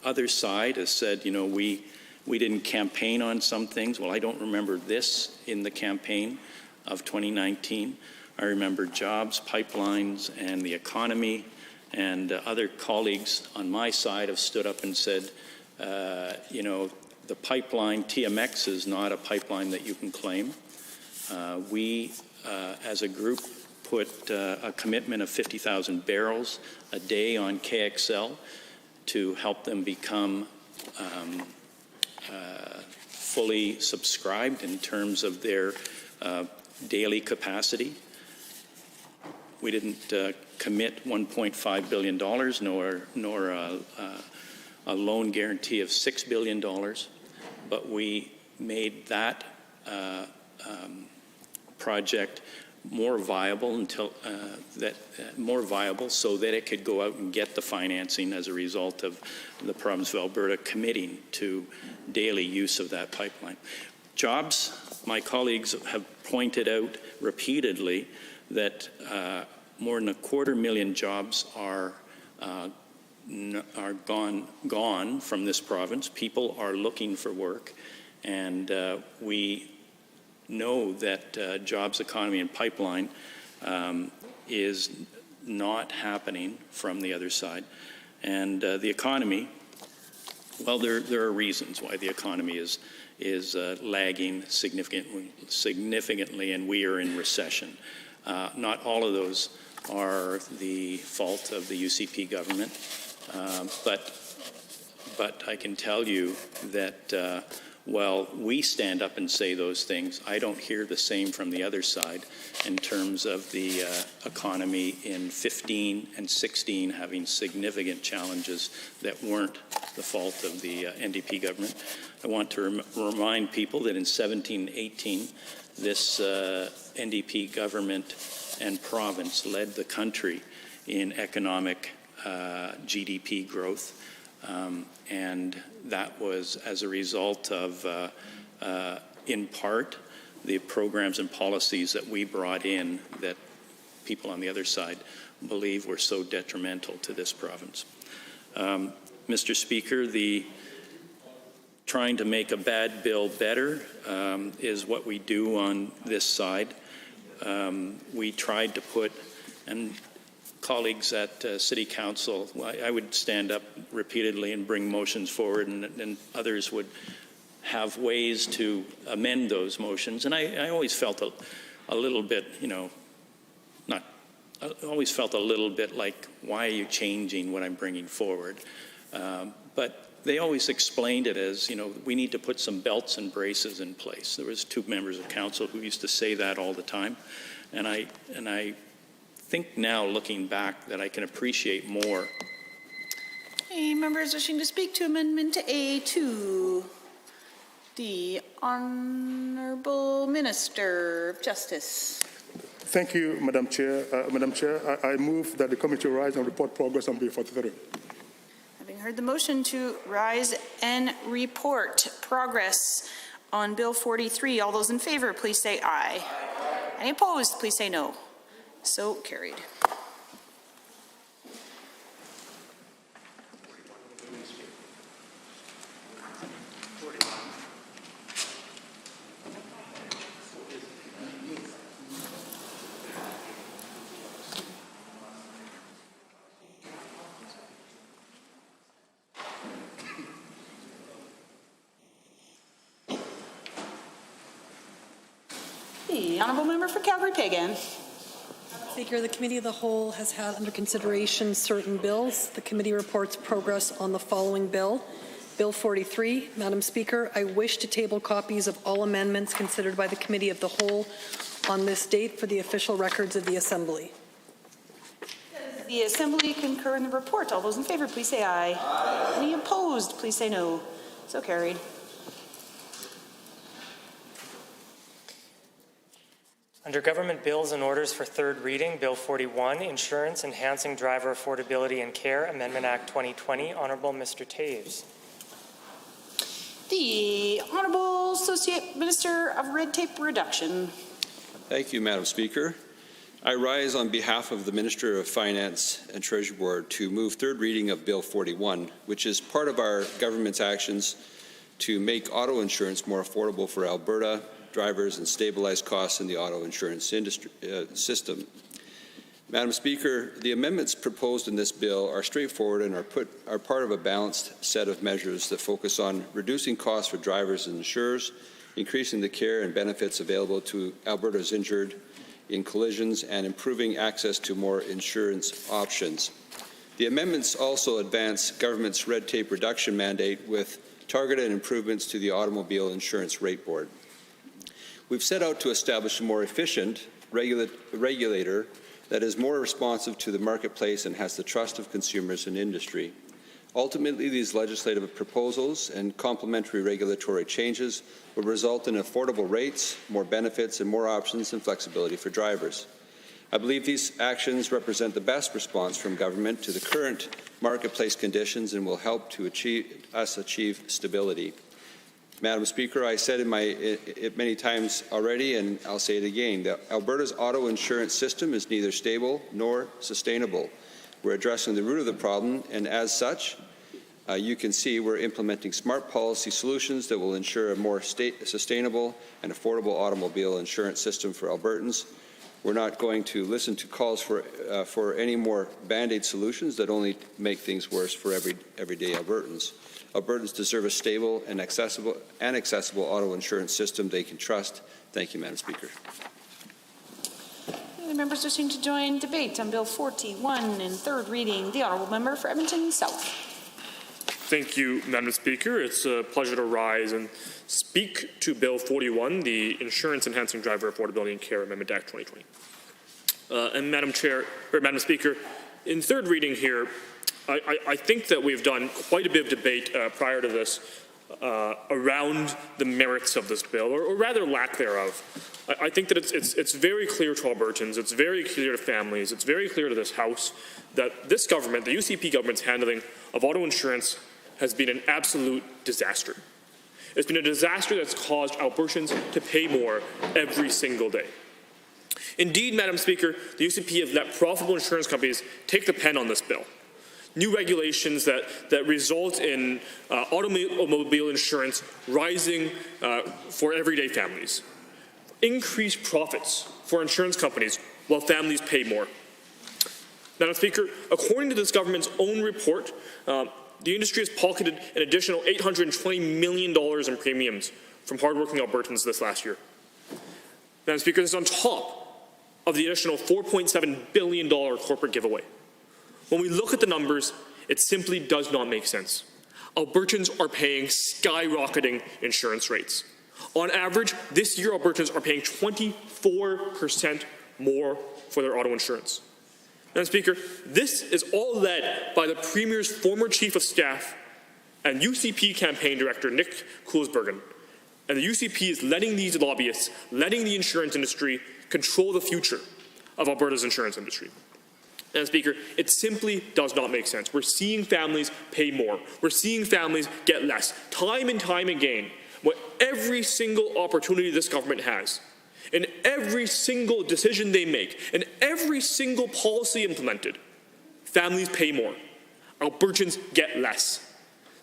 other side has said, you know, we didn't campaign on some things. Well, I don't remember this in the campaign of 2019. I remember jobs, pipelines, and the economy, and other colleagues on my side have stood up and said, you know, the pipeline, TMX, is not a pipeline that you can claim. We, as a group, put a commitment of 50,000 barrels a day on KXL to help them become fully subscribed in terms of their daily capacity. We didn't commit $1.5 billion, nor a loan guarantee of $6 billion, but we made that project more viable so that it could go out and get the financing as a result of the province of Alberta committing to daily use of that pipeline. Jobs, my colleagues have pointed out repeatedly that more than 250,000 jobs are gone from this province. People are looking for work, and we know that jobs, economy, and pipeline is not happening from the other side. And the economy, well, there are reasons why the economy is lagging significantly, and we are in recession. Not all of those are the fault of the UCP government, but I can tell you that while we stand up and say those things, I don't hear the same from the other side in terms of the economy in 15 and 16 having significant challenges that weren't the fault of the NDP government. I want to remind people that in 17-18, this NDP government and province led the country in economic GDP growth. And that was as a result of, in part, the programs and policies that we brought in that people on the other side believe were so detrimental to this province. Mr. Speaker, the trying to make a bad bill better is what we do on this side. We tried to put, and colleagues at City Council, I would stand up repeatedly and bring motions forward, and others would have ways to amend those motions. And I always felt a little bit, I always felt a little bit like, why are you changing what I'm bringing forward? But they always explained it as, we need to put some belts and braces in place. There was 2 members of council who used to say that all the time. And I think now, looking back, that I can appreciate more. Any members wishing to speak to Amendment A2? The Honourable Minister of Justice. Thank you, Madam Chair. Madam Chair, I move that the committee rise and report progress on Bill 43. Having heard the motion to rise and report progress on Bill 43, all those in favour, please say aye. Any opposed, please say no. So carried. The Honourable Member for Calgary-Pagan. Speaker, the Committee of the Whole has had under consideration certain bills. The committee reports progress on the following bill. Bill 43. Madam Speaker, I wish to table copies of all amendments considered by the Committee of the Whole on this date for the official records of the Assembly. Does the Assembly concur in the report? All those in favour, please say aye. Aye. Any opposed, please say no. So carried. Under Government Bills and Orders for Third Reading, Bill 41, Insurance Enhancing Driver Affordability and Care, Amendment Act 2020, Honourable Mr. Taves. The Honourable Associate Minister of Red Tape Reduction. Thank you, Madam Speaker. I rise on behalf of the Minister of Finance and Treasury Board to move third reading of Bill 41, which is part of our government's actions to make auto insurance more affordable for Alberta drivers and stabilize costs in the auto insurance industry system. Madam Speaker, the amendments proposed in this bill are straightforward and are part of a balanced set of measures that focus on reducing costs for drivers and insurers, increasing the care and benefits available to Alberta's injured in collisions, and improving access to more insurance options. The amendments also advance government's red tape reduction mandate with targeted improvements to the Automobile Insurance Rate Board. We've set out to establish a more efficient regulator that is more responsive to the marketplace and has the trust of consumers and industry. Ultimately, these legislative proposals and complementary regulatory changes will result in affordable rates, more benefits, and more options and flexibility for drivers. I believe these actions represent the best response from government to the current marketplace conditions and will help to achieve stability. Madam Speaker, I said it many times already, and I'll say it again, that Alberta's auto insurance system is neither stable nor sustainable. We're addressing the root of the problem, and as such, you can see we're implementing smart policy solutions that will ensure a more sustainable and affordable automobile insurance system for Albertans. We're not going to listen to calls for any more Band-Aid solutions that only make things worse for everyday Albertans. Albertans deserve a stable and accessible auto insurance system they can trust. Thank you, Madam Speaker. The members wishing to join debate on Bill 41 in third reading. The Honourable Member for Edmonton South. Thank you, Madam Speaker. It's a pleasure to rise and speak to Bill 41, the Insurance Enhancing Driver Affordability and Care Amendment Act 2020. And Madam Speaker, in third reading here, I think that we've done quite a bit of debate prior to this around the merits of this bill, or rather lack thereof. I think that it's very clear to Albertans, it's very clear to families, it's very clear to this House that this government, the UCP government's handling of auto insurance has been an absolute disaster. It's been a disaster that's caused Albertans to pay more every single day. Indeed, Madam Speaker, the UCP have let profitable insurance companies take the pen on this bill. New regulations that result in automobile insurance rising for everyday families. Increased profits for insurance companies while families pay more. Madam Speaker, according to this government's own report, the industry has pocketed an additional $820 million in premiums from hardworking Albertans this last year. Madam Speaker, this is on top of the additional $4.7 billion corporate giveaway. When we look at the numbers, it simply does not make sense. Albertans are paying skyrocketing insurance rates. On average, this year Albertans are paying 24% more for their auto insurance. Madam Speaker, this is all led by the Premier's former Chief of Staff and UCP Campaign Director, Nick Koolsbergen. And the UCP is letting these lobbyists, letting the insurance industry control the future of Alberta's insurance industry. Madam Speaker, it simply does not make sense. We're seeing families pay more. We're seeing families get less. Time and time again, what every single opportunity this government has, in every single decision they make, in every single policy implemented, families pay more. Albertans get less.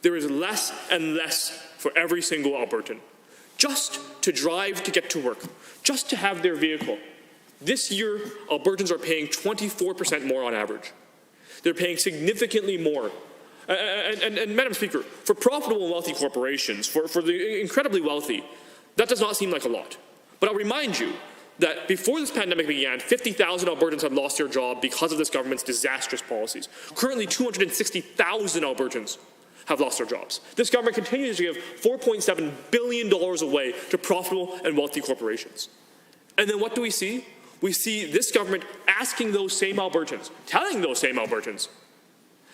There is less and less for every single Albertan. Just to drive to get to work, just to have their vehicle. This year, Albertans are paying 24% more on average. They're paying significantly more. And Madam Speaker, for profitable and wealthy corporations, for the incredibly wealthy, that does not seem like a lot. But I'll remind you that before this pandemic began, 50,000 Albertans had lost their job because of this government's disastrous policies. Currently, 260,000 Albertans have lost their jobs. This government continues to give $4.7 billion away to profitable and wealthy corporations. And then what do we see? We see this government asking those same Albertans, telling those same Albertans,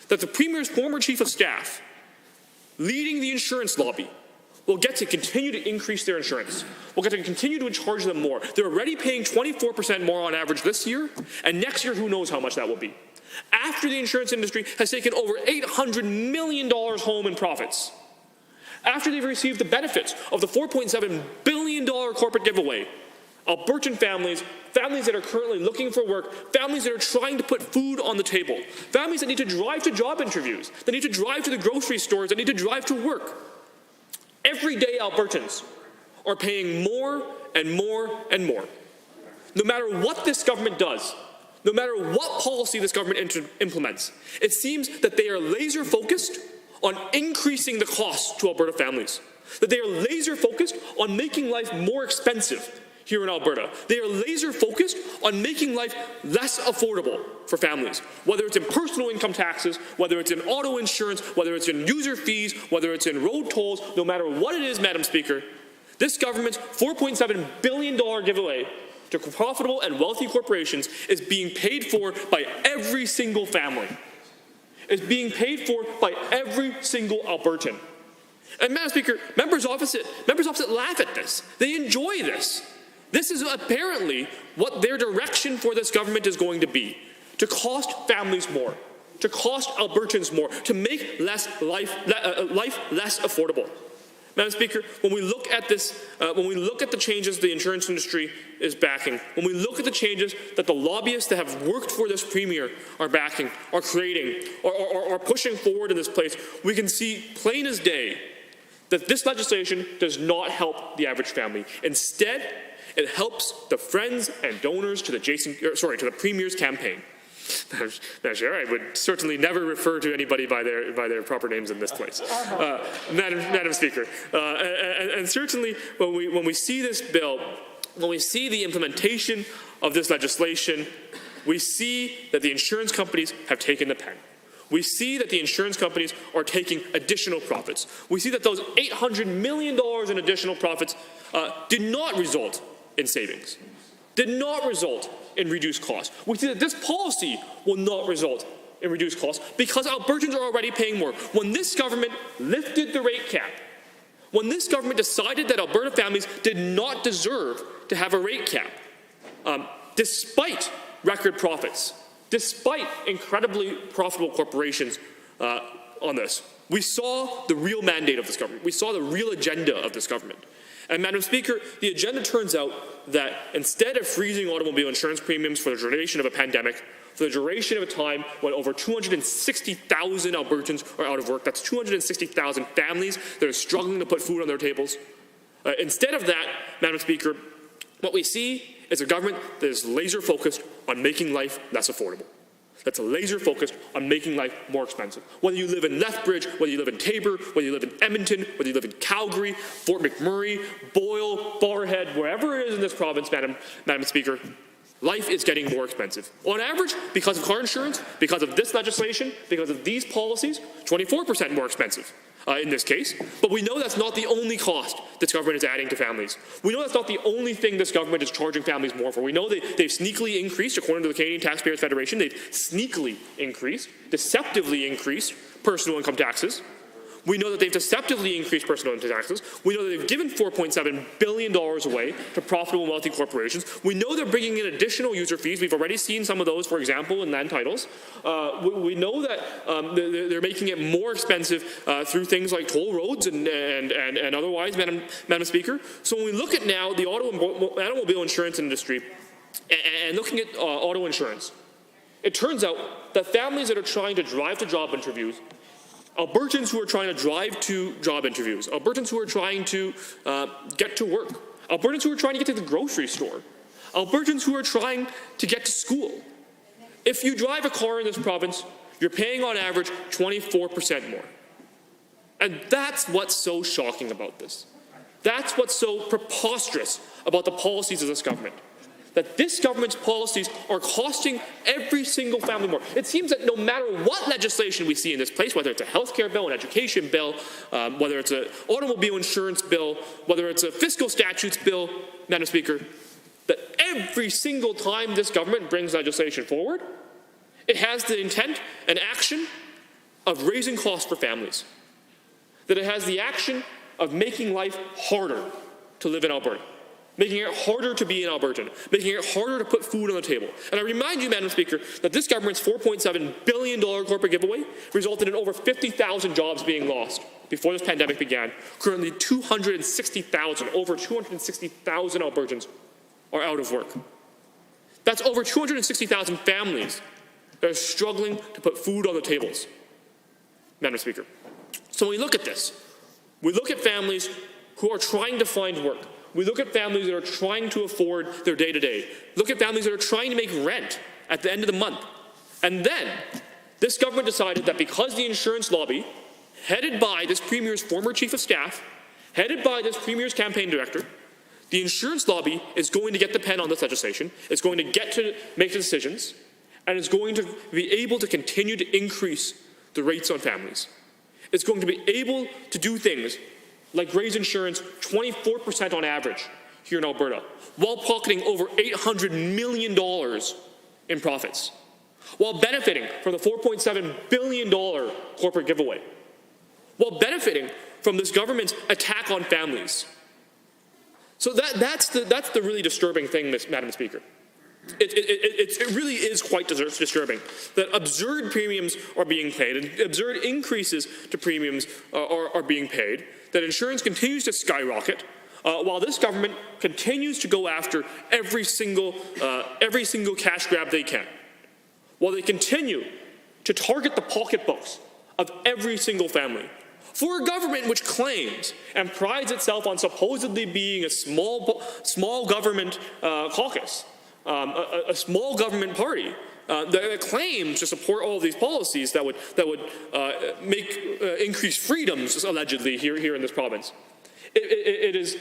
that the Premier's former Chief of Staff, leading the insurance lobby, will get to continue to increase their insurance. We'll get to continue to charge them more. They're already paying 24% more on average this year, and next year, who knows how much that will be. After the insurance industry has taken over $800 million home in profits, after they've received the benefits of the $4.7 billion corporate giveaway, Albertan families, families that are currently looking for work, families that are trying to put food on the table, families that need to drive to job interviews, that need to drive to the grocery stores, that need to drive to work. Everyday Albertans are paying more and more and more. No matter what this government does, no matter what policy this government implements, it seems that they are laser focused on increasing the cost to Alberta families, that they are laser focused on making life more expensive here in Alberta. They are laser focused on making life less affordable for families, whether it's in personal income taxes, whether it's in auto insurance, whether it's in user fees, whether it's in road tolls, no matter what it is, Madam Speaker. This government's $4.7 billion giveaway to profitable and wealthy corporations is being paid for by every single family. It's being paid for by every single Albertan. And Madam Speaker, members opposite laugh at this. They enjoy this. This is apparently what their direction for this government is going to be, to cost families more, to cost Albertans more, to make life less affordable. Madam Speaker, when we look at this, when we look at the changes the insurance industry is backing, when we look at the changes that the lobbyists that have worked for this premier are backing, are creating, or pushing forward in this place, we can see plain as day that this legislation does not help the average family. Instead, it helps the friends and donors to the Premier's campaign. Madam Chair, I would certainly never refer to anybody by their proper names in this place. Madam Speaker, and certainly when we see this bill, when we see the implementation of this legislation, we see that the insurance companies have taken the pen. We see that the insurance companies are taking additional profits. We see that those $800 million in additional profits did not result in savings, did not result in reduced costs. We see that this policy will not result in reduced costs because Albertans are already paying more. When this government lifted the rate cap, when this government decided that Alberta families did not deserve to have a rate cap, despite record profits, despite incredibly profitable corporations on this, we saw the real mandate of this government. We saw the real agenda of this government. And Madam Speaker, the agenda turns out that instead of freezing automobile insurance premiums for the duration of a pandemic, for the duration of a time when over 260,000 Albertans are out of work, that's 260,000 families that are struggling to put food on their tables. Instead of that, Madam Speaker, what we see is a government that is laser focused on making life less affordable. That's laser focused on making life more expensive. Whether you live in Lethbridge, whether you live in Taber, whether you live in Edmonton, whether you live in Calgary, Fort McMurray, Boyle, Barrhead, wherever it is in this province, Madam Speaker, life is getting more expensive. On average, because of car insurance, because of this legislation, because of these policies, 24% more expensive in this case. But we know that's not the only cost this government is adding to families. We know that's not the only thing this government is charging families more for. We know they've sneakily increased, according to the Canadian Taxpayers Federation, they've sneakily increased, deceptively increased personal income taxes. We know that they've deceptively increased personal income taxes. We know that they've given $4.7 billion away to profitable and wealthy corporations. We know they're bringing in additional user fees. We've already seen some of those, for example, in land titles. We know that they're making it more expensive through things like toll roads and otherwise, Madam Speaker. So when we look at now the automobile insurance industry and looking at auto insurance, it turns out that families that are trying to drive to job interviews, Albertans who are trying to drive to job interviews, Albertans who are trying to get to work, Albertans who are trying to get to the grocery store, Albertans who are trying to get to school. If you drive a car in this province, you're paying on average 24% more. And that's what's so shocking about this. That's what's so preposterous about the policies of this government. That this government's policies are costing every single family more. It seems that no matter what legislation we see in this place, whether it's a healthcare bill, an education bill, whether it's an automobile insurance bill, whether it's a fiscal statutes bill, Madam Speaker, that every single time this government brings legislation forward, it has the intent and action of raising costs for families. That it has the action of making life harder to live in Alberta. Making it harder to be an Albertan, making it harder to put food on the table. And I remind you, Madam Speaker, that this government's $4.7 billion corporate giveaway resulted in over 50,000 jobs being lost before this pandemic began. Currently, over 260,000 Albertans are out of work. That's over 260,000 families that are struggling to put food on the tables, Madam Speaker. So when we look at this, we look at families who are trying to find work. We look at families that are trying to afford their day-to-day. Look at families that are trying to make rent at the end of the month. And then, this government decided that because the insurance lobby, headed by this Premier's former chief of staff, headed by this Premier's campaign director, The insurance lobby is going to get the pen on this legislation, it's going to get to make the decisions, and it's going to be able to continue to increase the rates on families. It's going to be able to do things like raise insurance 24% on average here in Alberta, while pocketing over $800 million in profits, while benefiting from the $4.7 billion corporate giveaway, while benefiting from this government's attack on families. So that's the really disturbing thing, Madam Speaker. It really is quite disturbing that absurd premiums are being paid and absurd increases to premiums are being paid, that insurance continues to skyrocket, while this government continues to go after every single cash grab they can, while they continue to target the pocketbooks of every single family. For a government which claims and prides itself on supposedly being a small government caucus, a small government party that claims to support all of these policies that would make increase freedoms allegedly here in this province. It is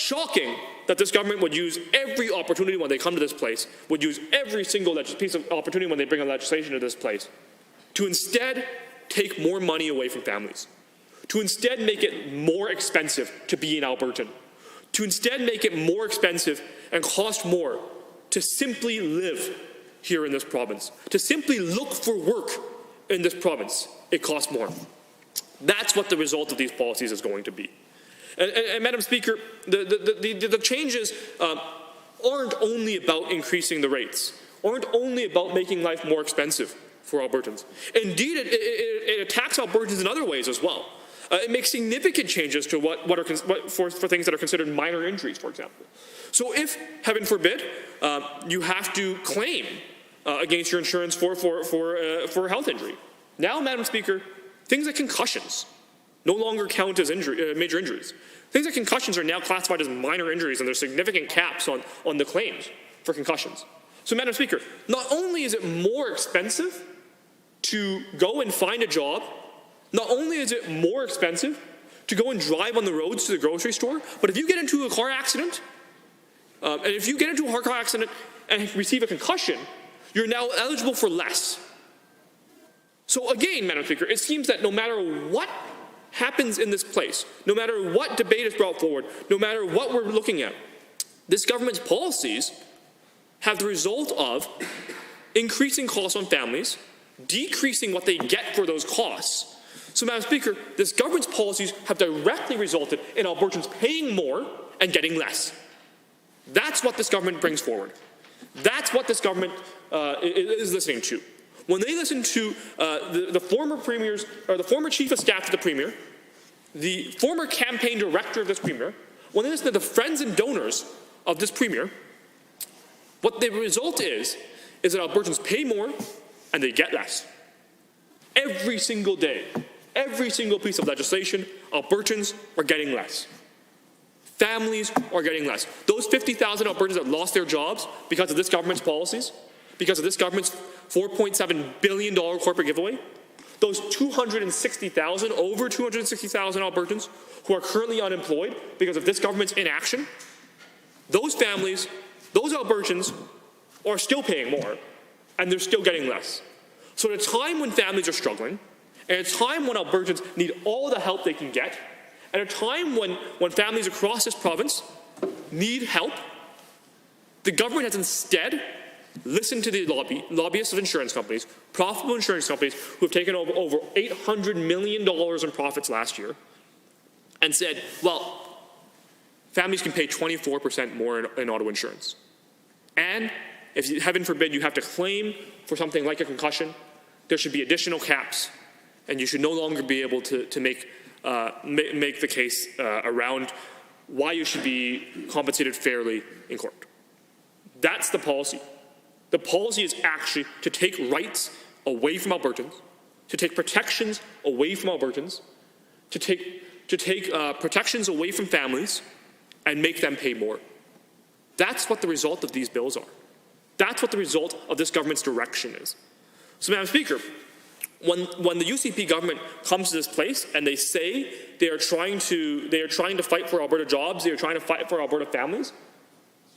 shocking that this government would use every opportunity when they come to this place, would use every single piece of opportunity when they bring a legislation to this place, to instead take more money away from families, to instead make it more expensive to be an Albertan, to instead make it more expensive and cost more to simply live here in this province, to simply look for work in this province. It costs more. That's what the result of these policies is going to be. And Madam Speaker, the changes aren't only about increasing the rates, aren't only about making life more expensive for Albertans. Indeed, it attacks Albertans in other ways as well. It makes significant changes to for things that are considered minor injuries, for example. So if, heaven forbid, you have to claim against your insurance for a health injury, now, Madam Speaker, things like concussions no longer count as major injuries. Things like concussions are now classified as minor injuries, and there's significant caps on the claims for concussions. So, Madam Speaker, not only is it more expensive to go and find a job, not only is it more expensive to go and drive on the roads to the grocery store, but if you get into a car accident, and if you get into a car accident and receive a concussion, you're now eligible for less. So again, Madam Speaker, it seems that no matter what happens in this place, no matter what debate is brought forward, no matter what we're looking at, this government's policies have the result of increasing costs on families, decreasing what they get for those costs. So, Madam Speaker, this government's policies have directly resulted in Albertans paying more and getting less. That's what this government brings forward. That's what this government is listening to. When they listen to the former premiers, or the former chief of staff to the premier, the former campaign director of this premier, when they listen to the friends and donors of this premier, what the result is that Albertans pay more and they get less. Every single day, every single piece of legislation, Albertans are getting less. Families are getting less. Those 50,000 Albertans that lost their jobs because of this government's policies, because of this government's $4.7 billion corporate giveaway, those 260,000, over 260,000 Albertans who are currently unemployed because of this government's inaction, those families, those Albertans are still paying more, and they're still getting less. So at a time when families are struggling, at a time when Albertans need all the help they can get, at a time when families across this province need help, the government has instead listened to the lobbyists of insurance companies, profitable insurance companies who have taken over $800 million in profits last year, and said, well, families can pay 24% more in auto insurance. And if, heaven forbid, you have to claim for something like a concussion, there should be additional caps, and you should no longer be able to make the case around why you should be compensated fairly in court. That's the policy. The policy is actually to take rights away from Albertans, to take protections away from Albertans, to take protections away from families and make them pay more. That's what the result of these bills are. That's what the result of this government's direction is. So, Madam Speaker, when the UCP government comes to this place and they say they are trying to fight for Alberta jobs, they are trying to fight for Alberta families,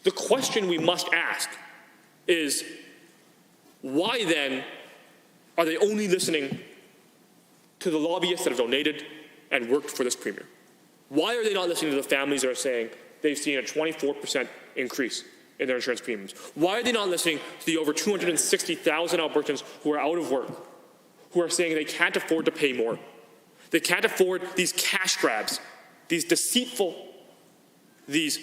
the question we must ask is, why then are they only listening to the lobbyists that have donated and worked for this premier? Why are they not listening to the families that are saying they've seen a 24% increase in their insurance premiums? Why are they not listening to the over 260,000 Albertans who are out of work, who are saying they can't afford to pay more? They can't afford these cash grabs, these deceitful, these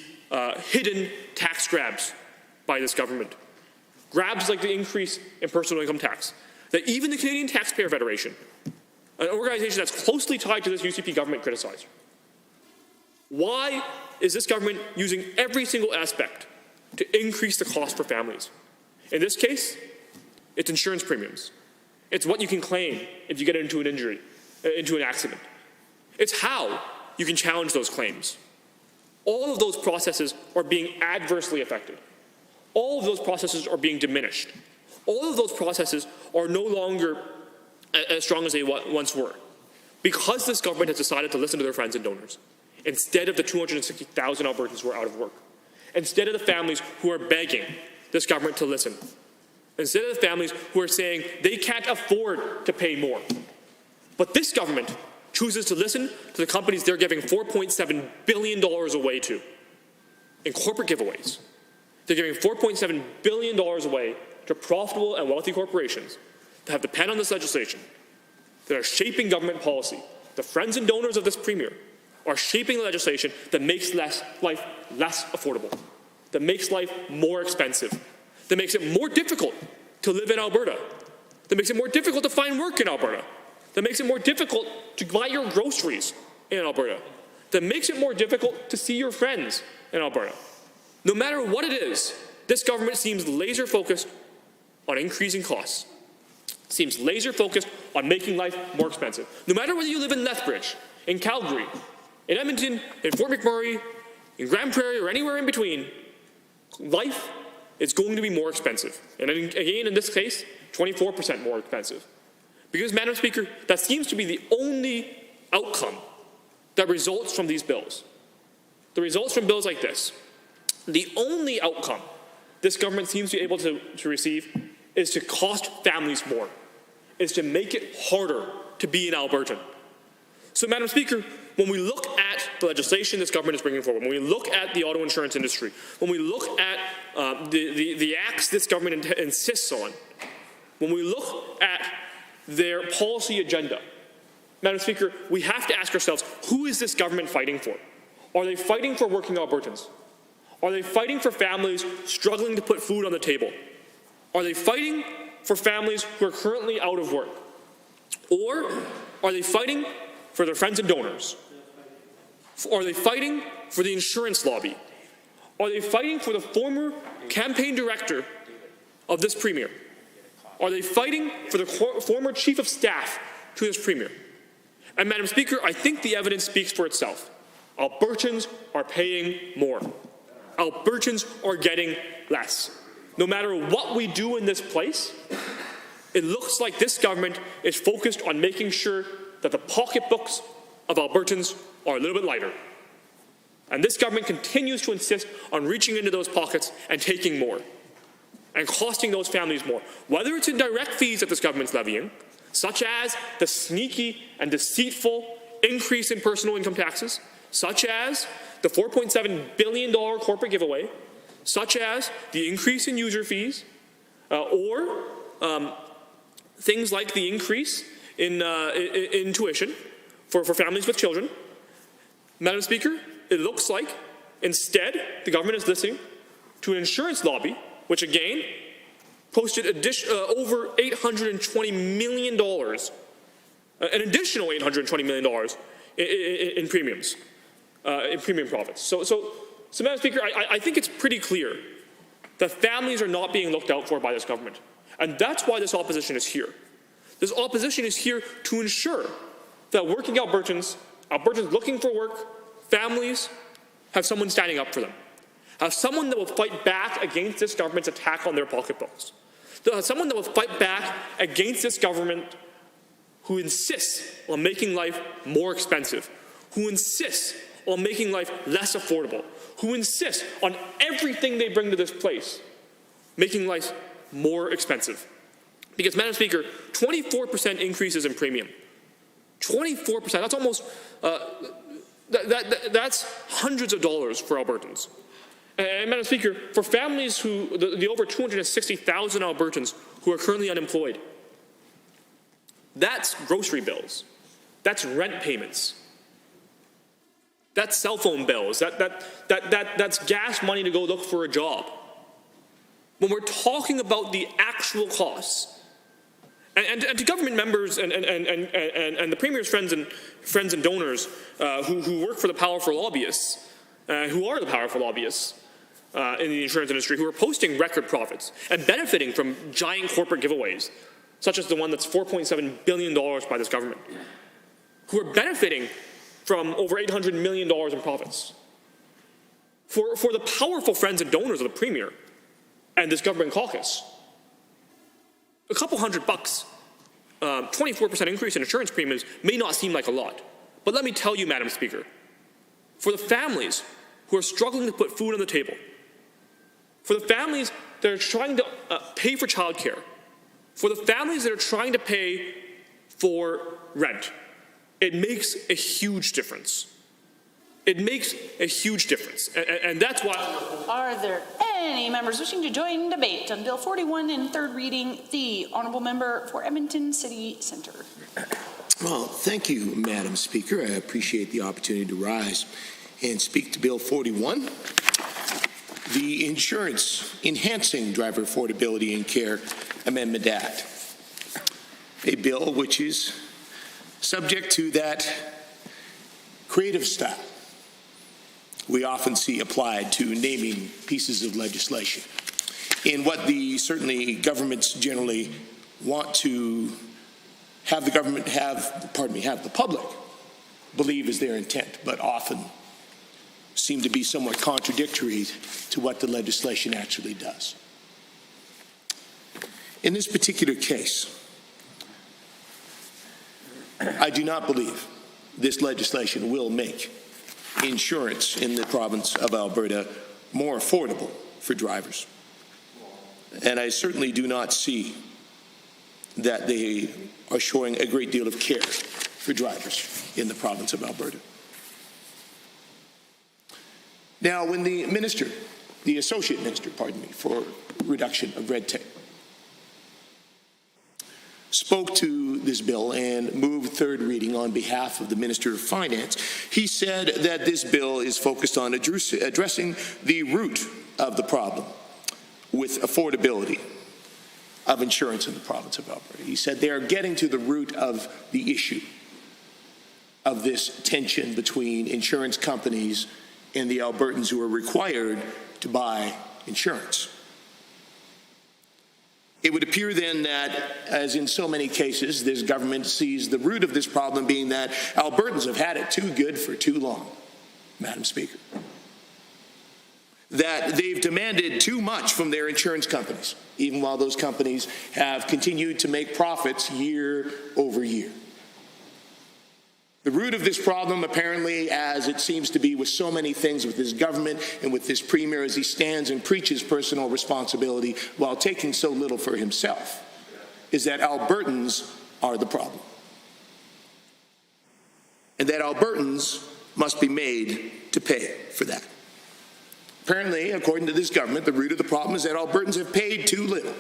hidden tax grabs by this government. Grabs like the increase in personal income tax that even the Canadian Taxpayer Federation, an organization that's closely tied to this UCP government, criticized. Why is this government using every single aspect to increase the cost for families? In this case, it's insurance premiums. It's what you can claim if you get into an injury, into an accident. It's how you can challenge those claims. All of those processes are being adversely affected. All of those processes are being diminished. All of those processes are no longer as strong as they once were, because this government has decided to listen to their friends and donors, instead of the 260,000 Albertans who are out of work, instead of the families who are begging this government to listen, instead of the families who are saying they can't afford to pay more. But this government chooses to listen to the companies they're giving $4.7 billion away to in corporate giveaways. They're giving $4.7 billion away to profitable and wealthy corporations that have depended on this legislation, that are shaping government policy. The friends and donors of this premier are shaping the legislation that makes life less affordable, that makes life more expensive, that makes it more difficult to live in Alberta, that makes it more difficult to find work in Alberta, that makes it more difficult to buy your groceries in Alberta, that makes it more difficult to see your friends in Alberta. No matter what it is, this government seems laser focused on increasing costs, seems laser focused on making life more expensive. No matter whether you live in Lethbridge, in Calgary, in Edmonton, in Fort McMurray, in Grand Prairie, or anywhere in between, life is going to be more expensive. And again, in this case, 24% more expensive. Because, Madam Speaker, that seems to be the only outcome that results from these bills. The results from bills like this, the only outcome this government seems to be able to receive is to cost families more, is to make it harder to be an Albertan. So, Madam Speaker, when we look at the legislation this government is bringing forward, when we look at the auto insurance industry, when we look at the acts this government insists on, when we look at their policy agenda, Madam Speaker, we have to ask ourselves, who is this government fighting for? Are they fighting for working Albertans? Are they fighting for families struggling to put food on the table? Are they fighting for families who are currently out of work? Or are they fighting for their friends and donors? Are they fighting for the insurance lobby? Are they fighting for the former campaign director of this premier? Are they fighting for the former chief of staff to this premier? And, Madam Speaker, I think the evidence speaks for itself. Albertans are paying more. Albertans are getting less. No matter what we do in this place, it looks like this government is focused on making sure that the pocketbooks of Albertans are a little bit lighter. And this government continues to insist on reaching into those pockets and taking more, and costing those families more, whether it's in direct fees that this government's levying, such as the sneaky and deceitful increase in personal income taxes, such as the $4.7 billion corporate giveaway, such as the increase in user fees, or things like the increase in tuition for families with children. Madam Speaker, it looks like instead the government is listening to an insurance lobby, which again posted over $820 million, an additional $820 million in premiums, in premium profits. So Madam Speaker, I think it's pretty clear that families are not being looked out for by this government. And that's why this opposition is here. This opposition is here to ensure that working Albertans looking for work, families, have someone standing up for them. Have someone that will fight back against this government's attack on their pocketbooks. Someone that will fight back against this government who insists on making life more expensive, who insists on making life less affordable, who insists on everything they bring to this place making life more expensive. Because, Madam Speaker, 24% increases in premium. 24%, that's almost, that's hundreds of dollars for Albertans. And Madam Speaker, for families who, the over 260,000 Albertans who are currently unemployed, that's grocery bills, that's rent payments, that's cell phone bills, that's gas money to go look for a job. When we're talking about the actual costs, and to government members and the Premier's friends and donors who work for the powerful lobbyists, who are the powerful lobbyists in the insurance industry, who are posting record profits and benefiting from giant corporate giveaways, such as the one that's $4.7 billion by this government, who are benefiting from over $800 million in profits. For the powerful friends and donors of the Premier and this government caucus, a couple $100, 24% increase in insurance premiums may not seem like a lot. But let me tell you, Madam Speaker, for the families who are struggling to put food on the table, for the families that are trying to pay for childcare, for the families that are trying to pay for rent, it makes a huge difference. It makes a huge difference, and that's why. Are there any members wishing to join debate on Bill 41 in third reading? The Honourable Member for Edmonton City Centre. Well, thank you, Madam Speaker. I appreciate the opportunity to rise and speak to Bill 41, the Insurance Enhancing Driver Affordability and Care Amendment Act, a bill which is subject to that creative style we often see applied to naming pieces of legislation in what certainly governments generally want to have the government have the public believe is their intent, but often seem to be somewhat contradictory to what the legislation actually does. In this particular case, I do not believe this legislation will make insurance in the province of Alberta more affordable for drivers. And I certainly do not see that they are showing a great deal of care for drivers in the province of Alberta. Now, when the associate minister, for reduction of red tape, spoke to this bill and moved third reading on behalf of the Minister of Finance, he said that this bill is focused on addressing the root of the problem with affordability of insurance in the province of Alberta. He said they are getting to the root of the issue of this tension between insurance companies and the Albertans who are required to buy insurance. It would appear then that, as in so many cases, this government sees the root of this problem being that Albertans have had it too good for too long, Madam Speaker. That they've demanded too much from their insurance companies, even while those companies have continued to make profits year over year. The root of this problem, apparently, as it seems to be with so many things with this government and with this Premier, as he stands and preaches personal responsibility while taking so little for himself, is that Albertans are the problem. And that Albertans must be made to pay for that. Apparently, according to this government, the root of the problem is that Albertans have paid too little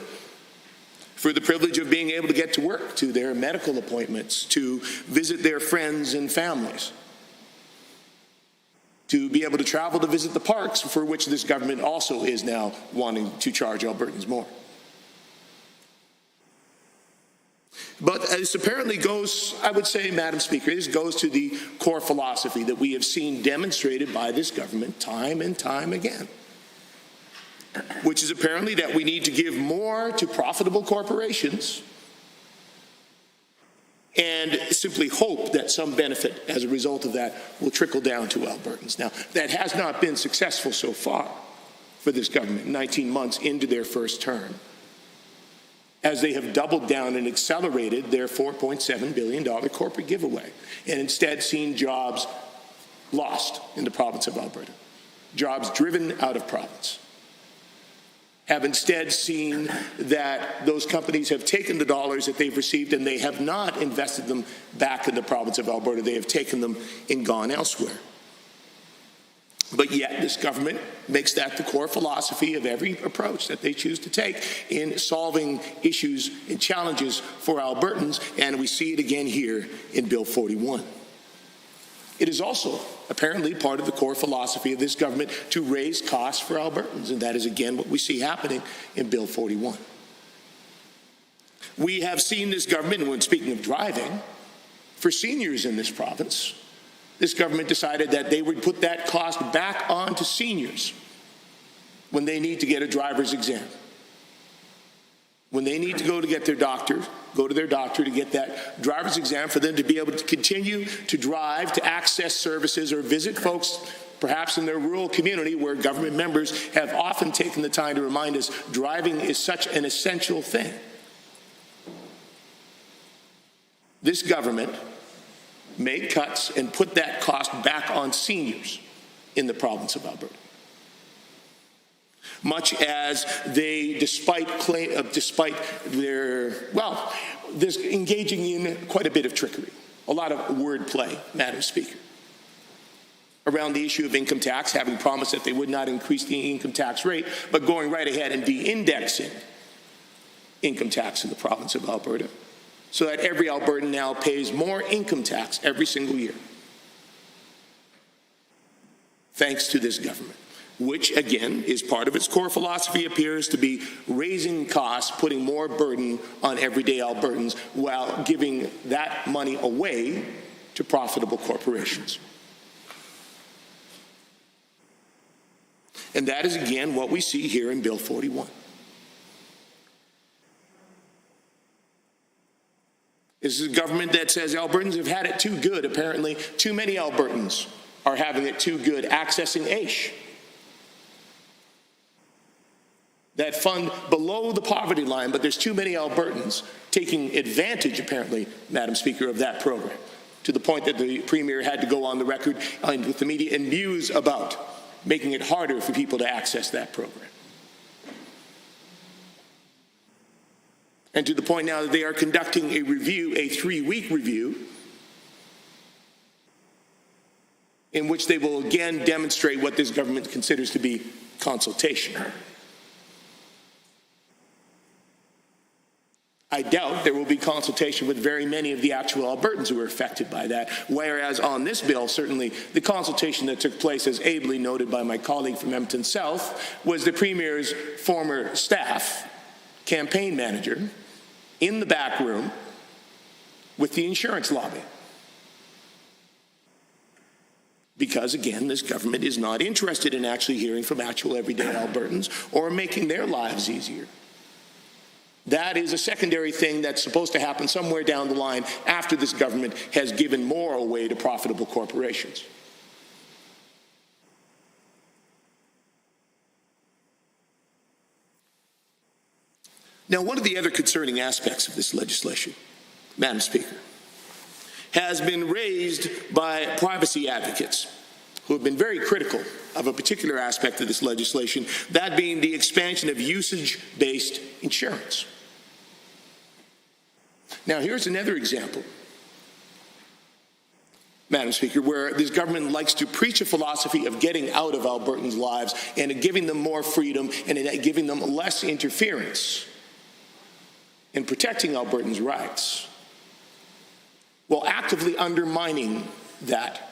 for the privilege of being able to get to work, to their medical appointments, to visit their friends and families, to be able to travel to visit the parks, for which this government also is now wanting to charge Albertans more. But this apparently goes, I would say, Madam Speaker, this goes to the core philosophy that we have seen demonstrated by this government time and time again, which is apparently that we need to give more to profitable corporations and simply hope that some benefit as a result of that will trickle down to Albertans. Now, that has not been successful so far for this government, 19 months into their first term. as they have doubled down and accelerated their $4.7 billion corporate giveaway, and instead seen jobs lost in the province of Alberta, jobs driven out of province. Have instead seen that those companies have taken the dollars that they've received and they have not invested them back in the province of Alberta. They have taken them and gone elsewhere. But yet this government makes that the core philosophy of every approach that they choose to take in solving issues and challenges for Albertans, and we see it again here in Bill 41. It is also apparently part of the core philosophy of this government to raise costs for Albertans, and that is again what we see happening in Bill 41. We have seen this government, when speaking of driving, for seniors in this province, this government decided that they would put that cost back on to seniors when they need to get a driver's exam. When they need to go to get their doctor, go to their doctor to get that driver's exam for them to be able to continue to drive, to access services or visit folks perhaps in their rural community where government members have often taken the time to remind us driving is such an essential thing. This government made cuts and put that cost back on seniors in the province of Alberta. Much as they, despite their, well, there's engaging in quite a bit of trickery, a lot of wordplay, Madam Speaker, around the issue of income tax, having promised that they would not increase the income tax rate, but going right ahead and de-indexing income tax in the province of Alberta, so that every Albertan now pays more income tax every single year, thanks to this government, which, again, is part of its core philosophy, appears to be raising costs, putting more burden on everyday Albertans while giving that money away to profitable corporations. And that is, again, what we see here in Bill 41. This is a government that says Albertans have had it too good. Apparently, too many Albertans are having it too good, accessing AISH, that fund below the poverty line, but there's too many Albertans taking advantage, apparently, Madam Speaker, of that program, to the point that the Premier had to go on the record with the media and muse about making it harder for people to access that program. And to the point now that they are conducting a review, a 3-week review, in which they will again demonstrate what this government considers to be consultation. I doubt there will be consultation with very many of the actual Albertans who are affected by that, whereas on this bill, certainly the consultation that took place, as ably noted by my colleague from Edmonton South, was the Premier's former staff, campaign manager, in the back room with the insurance lobby. Because, again, this government is not interested in actually hearing from actual everyday Albertans or making their lives easier. That is a secondary thing that's supposed to happen somewhere down the line after this government has given more away to profitable corporations. Now, one of the other concerning aspects of this legislation, Madam Speaker, has been raised by privacy advocates who have been very critical of a particular aspect of this legislation, that being the expansion of usage-based insurance. Now, here's another example, Madam Speaker, where this government likes to preach a philosophy of getting out of Albertans' lives and giving them more freedom and giving them less interference in protecting Albertans' rights, while actively undermining that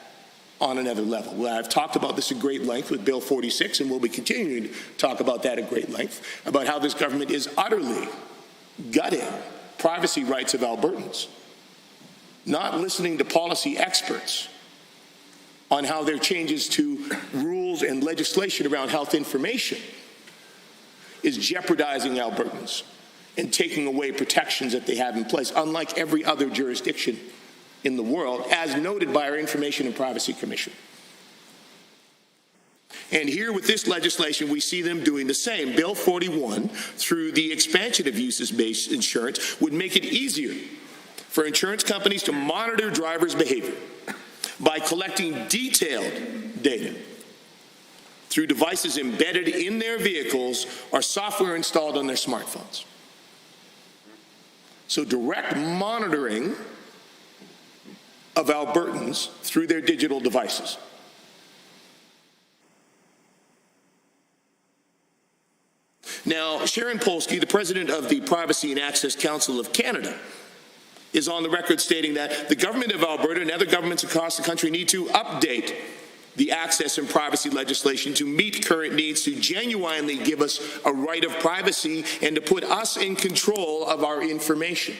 on another level. Well, I've talked about this at great length with Bill 46, and we'll be continuing to talk about that at great length, about how this government is utterly gutting privacy rights of Albertans, not listening to policy experts on how their changes to rules and legislation around health information is jeopardizing Albertans and taking away protections that they have in place, unlike every other jurisdiction in the world, as noted by our Information and Privacy Commission. And here with this legislation, we see them doing the same. Bill 41, through the expansion of uses-based insurance, would make it easier for insurance companies to monitor drivers' behavior by collecting detailed data through devices embedded in their vehicles or software installed on their smartphones. So direct monitoring of Albertans through their digital devices. Now, Sharon Polsky, the president of the Privacy and Access Council of Canada, is on the record stating that the government of Alberta and other governments across the country need to update the access and privacy legislation to meet current needs, to genuinely give us a right of privacy and to put us in control of our information.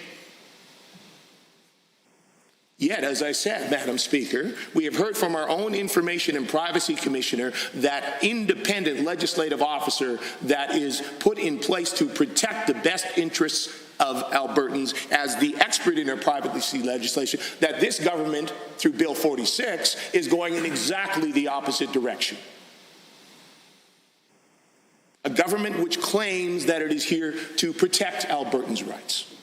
Yet, as I said, Madam Speaker, we have heard from our own Information and Privacy Commissioner, that independent legislative officer that is put in place to protect the best interests of Albertans as the expert in our privacy legislation, that this government, through Bill 46, is going in exactly the opposite direction. A government which claims that it is here to protect Albertans' rights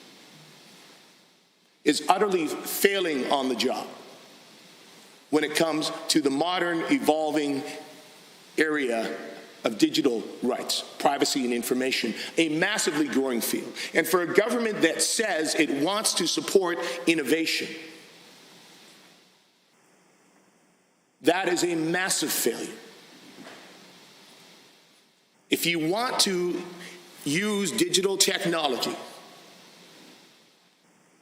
is utterly failing on the job when it comes to the modern, evolving area of digital rights, privacy and information, a massively growing field. And for a government that says it wants to support innovation, that is a massive failure. If you want to use digital technology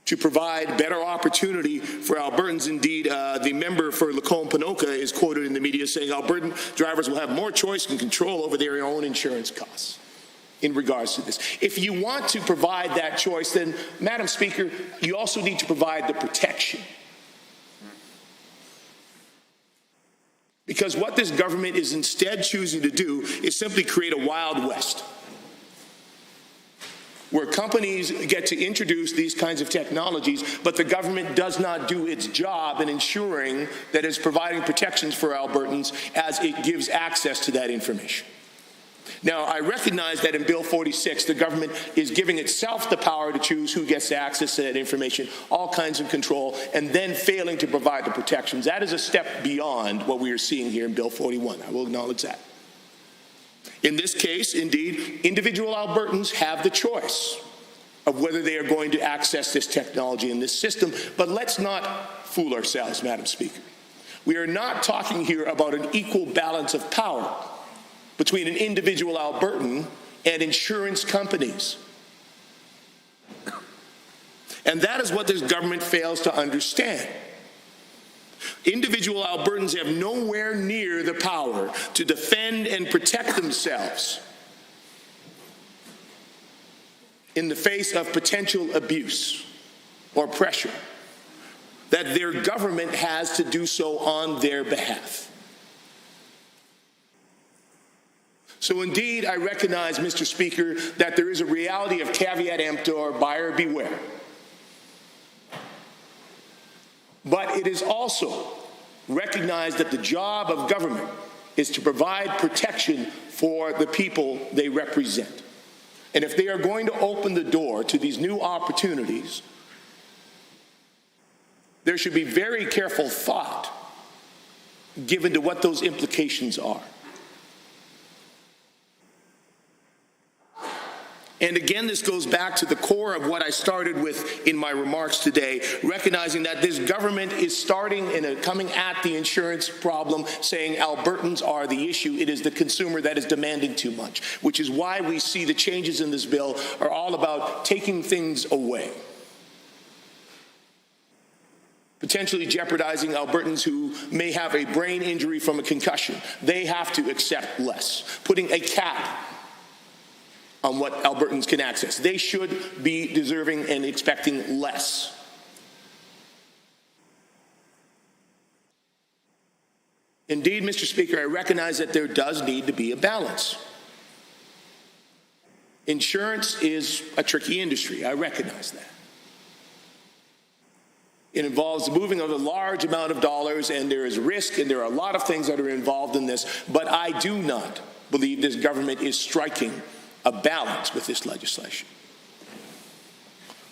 to provide better opportunity for Albertans. Indeed, the member for Lacombe-Panoka is quoted in the media saying Albertan drivers will have more choice and control over their own insurance costs in regards to this. If you want to provide that choice, then, Madam Speaker, you also need to provide the protection. Because what this government is instead choosing to do is simply create a Wild West, where companies get to introduce these kinds of technologies, but the government does not do its job in ensuring that it's providing protections for Albertans as it gives access to that information. Now, I recognize that in Bill 46, the government is giving itself the power to choose who gets access to that information, all kinds of control, and then failing to provide the protections. That is a step beyond what we are seeing here in Bill 41. I will acknowledge that. In this case, indeed, individual Albertans have the choice of whether they are going to access this technology in this system. But let's not fool ourselves, Madam Speaker. We are not talking here about an equal balance of power between an individual Albertan and insurance companies. And that is what this government fails to understand. Individual Albertans have nowhere near the power to defend and protect themselves in the face of potential abuse or pressure, that their government has to do so on their behalf. So indeed, I recognize, Mr. Speaker, that there is a reality of caveat emptor, buyer beware. But it is also recognized that the job of government is to provide protection for the people they represent. And if they are going to open the door to these new opportunities, there should be very careful thought given to what those implications are. And again, this goes back to the core of what I started with in my remarks today, recognizing that this government is starting and coming at the insurance problem, saying Albertans are the issue. It is the consumer that is demanding too much, which is why we see the changes in this bill are all about taking things away, potentially jeopardizing Albertans who may have a brain injury from a concussion. They have to accept less, putting a cap on what Albertans can access. They should be deserving and expecting less. Indeed, Mr. Speaker, I recognize that there does need to be a balance. Insurance is a tricky industry. I recognize that. It involves the moving of a large amount of dollars, and there is risk, and there are a lot of things that are involved in this, but I do not believe this government is striking a balance with this legislation.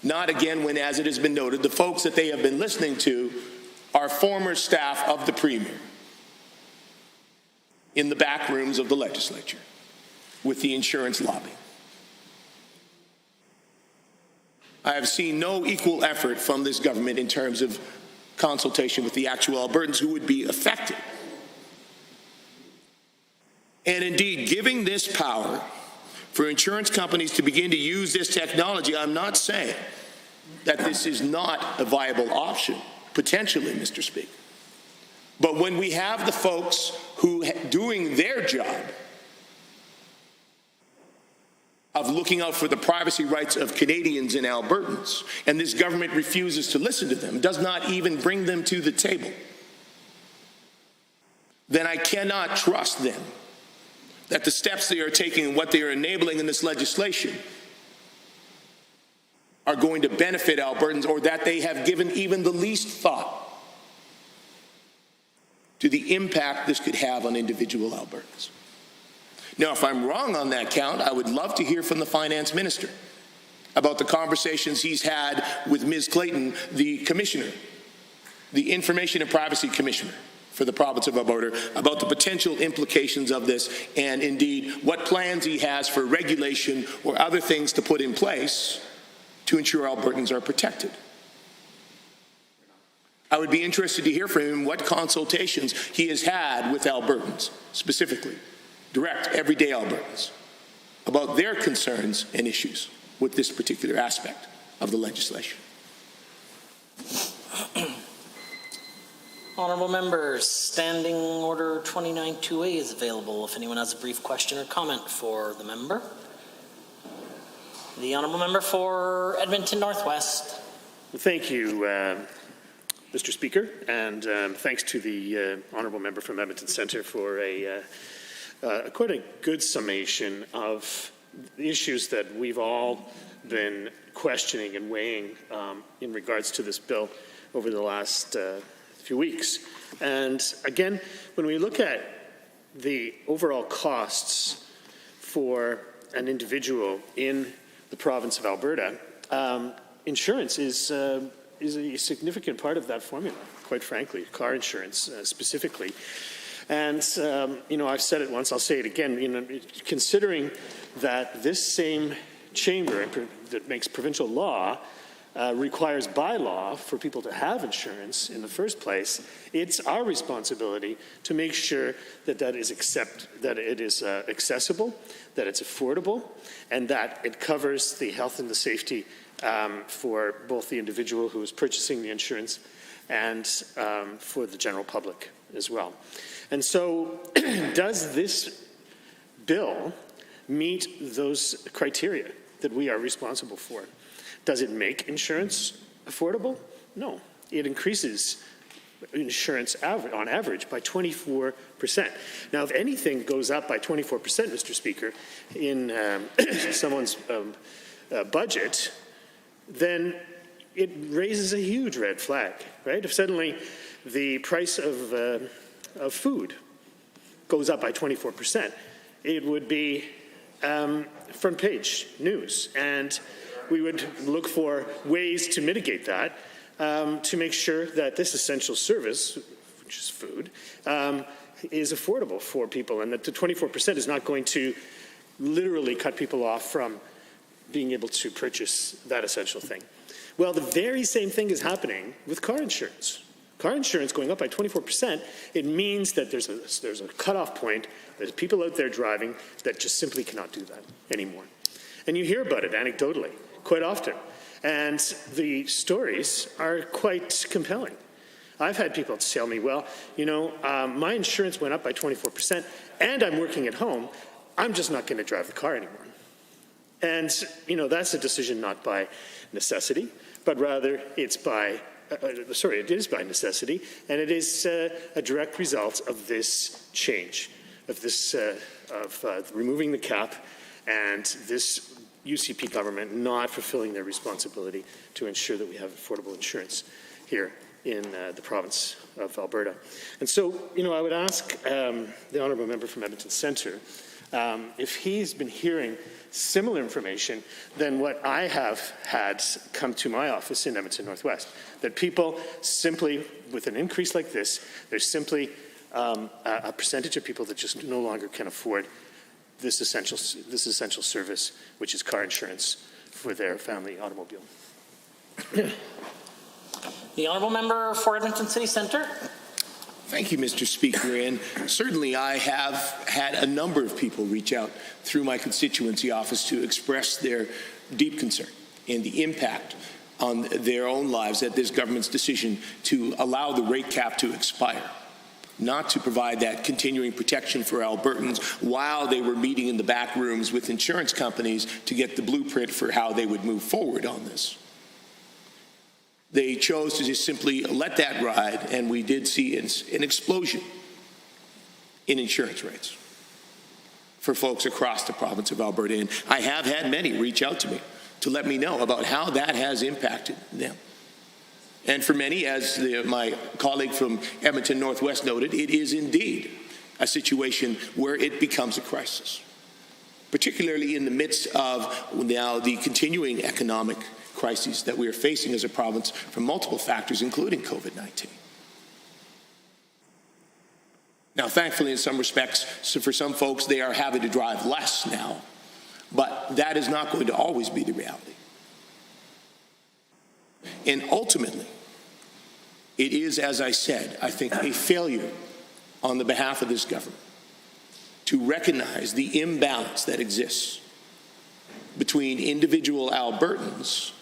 Not again when, as it has been noted, the folks that they have been listening to are former staff of the Premier in the back rooms of the legislature with the insurance lobby. I have seen no equal effort from this government in terms of consultation with the actual Albertans who would be affected. And indeed, giving this power for insurance companies to begin to use this technology, I'm not saying that this is not a viable option, potentially, Mr. Speaker. But when we have the folks who doing their job of looking out for the privacy rights of Canadians and Albertans, and this government refuses to listen to them, does not even bring them to the table, then I cannot trust them that the steps they are taking and what they are enabling in this legislation are going to benefit Albertans, or that they have given even the least thought to the impact this could have on individual Albertans. Now, if I'm wrong on that count, I would love to hear from the finance minister about the conversations he's had with Ms. Clayton, the commissioner, the Information and Privacy Commissioner for the province of Alberta, about the potential implications of this, and indeed what plans he has for regulation or other things to put in place to ensure Albertans are protected. I would be interested to hear from him what consultations he has had with Albertans, specifically, direct, everyday Albertans, about their concerns and issues with this particular aspect of the legislation. Honourable members, Standing Order 29-2A is available if anyone has a brief question or comment for the member. The Honourable Member for Edmonton Northwest. Thank you, Mr. Speaker, and thanks to the Honourable Member from Edmonton Centre for quite a good summation of the issues that we've all been questioning and weighing in regards to this bill over the last few weeks. And again, when we look at the overall costs for an individual in the province of Alberta, insurance is a significant part of that formula, quite frankly, car insurance specifically. And, I've said it once, I'll say it again, considering that this same chamber that makes provincial law requires by law for people to have insurance in the first place, it's our responsibility to make sure that it is accessible, that it's affordable, and that it covers the health and the safety for both the individual who is purchasing the insurance and for the general public as well. And so, does this bill meet those criteria that we are responsible for? Does it make insurance affordable? No. It increases insurance on average by 24%. Now, if anything goes up by 24%, Mr. Speaker, in someone's budget, then it raises a huge red flag, right? If suddenly the price of food goes up by 24%, it would be front page news, and we would look for ways to mitigate that to make sure that this essential service, which is food, is affordable for people, and that the 24% is not going to literally cut people off from being able to purchase that essential thing. Well, the very same thing is happening with car insurance. Car insurance going up by 24%, it means that there's a cutoff point. There's people out there driving that just simply cannot do that anymore. And you hear about it anecdotally quite often. And the stories are quite compelling. I've had people tell me, well, my insurance went up by 24% and I'm working at home. I'm just not going to drive the car anymore. And, that's a decision not by necessity, but rather it's by it is by necessity, and it is a direct result of this change, of this, removing the cap, and this UCP government not fulfilling their responsibility to ensure that we have affordable insurance here in the province of Alberta. And so, I would ask the honourable member from Edmonton Centre if he's been hearing similar information than what I have had come to my office in Edmonton Northwest, that people simply, with an increase like this, there's simply a percentage of people that just no longer can afford this essential service, which is car insurance for their family automobile. The honourable member for Edmonton City Centre. Thank you, Mr. Speaker. And certainly I have had a number of people reach out through my constituency office to express their deep concern and the impact on their own lives at this government's decision to allow the rate cap to expire, not to provide that continuing protection for Albertans while they were meeting in the back rooms with insurance companies to get the blueprint for how they would move forward on this. They chose to just simply let that ride, and we did see an explosion in insurance rates for folks across the province of Alberta. And I have had many reach out to me to let me know about how that has impacted them. And for many, as my colleague from Edmonton Northwest noted, it is indeed a situation where it becomes a crisis, particularly in the midst of now the continuing economic crises that we are facing as a province from multiple factors, including COVID-19. Now, thankfully, in some respects, so for some folks, they are having to drive less now, but that is not going to always be the reality. And ultimately, it is, as I said, I think, a failure on the behalf of this government to recognize the imbalance that exists between individual Albertans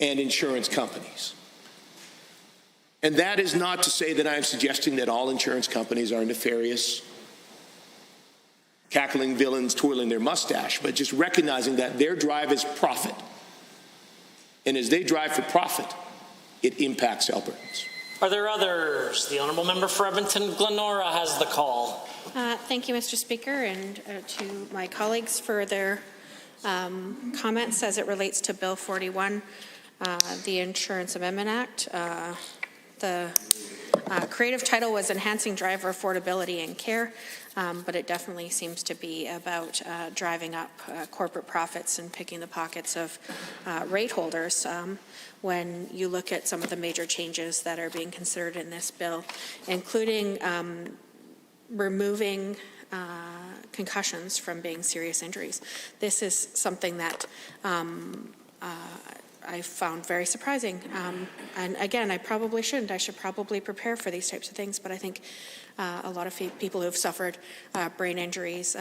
and insurance companies. And that is not to say that I'm suggesting that all insurance companies are nefarious, cackling villains twirling their mustache, but just recognizing that their drive is profit. And as they drive for profit, it impacts Albertans. Are there others? The honourable member for Edmonton Glenora has the call. Thank you, Mr. Speaker, and to my colleagues for their comments as it relates to Bill 41, the Insurance Amendment Act. The creative title was Enhancing Driver Affordability and Care, but it definitely seems to be about driving up corporate profits and picking the pockets of rate holders. When you look at some of the major changes that are being considered in this bill, including removing concussions from being serious injuries. This is something that I found very surprising. And again, I probably shouldn't. I should probably prepare for these types of things, but I think a lot of people who have suffered brain injuries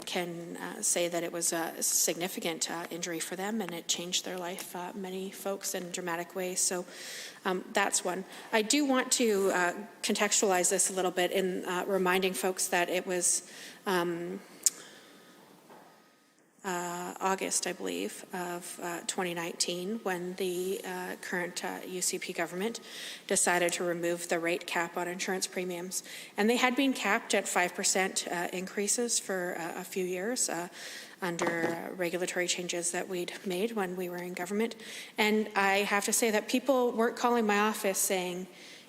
can say that it was a significant injury for them and it changed their life, many folks, in dramatic ways. So that's one. I do want to contextualize this a little bit in reminding folks that it was August, I believe, of 2019 when the current UCP government decided to remove the rate cap on insurance premiums. And they had been capped at 5% increases for a few years under regulatory changes that we'd made when we were in government. And I have to say that people weren't calling my office saying,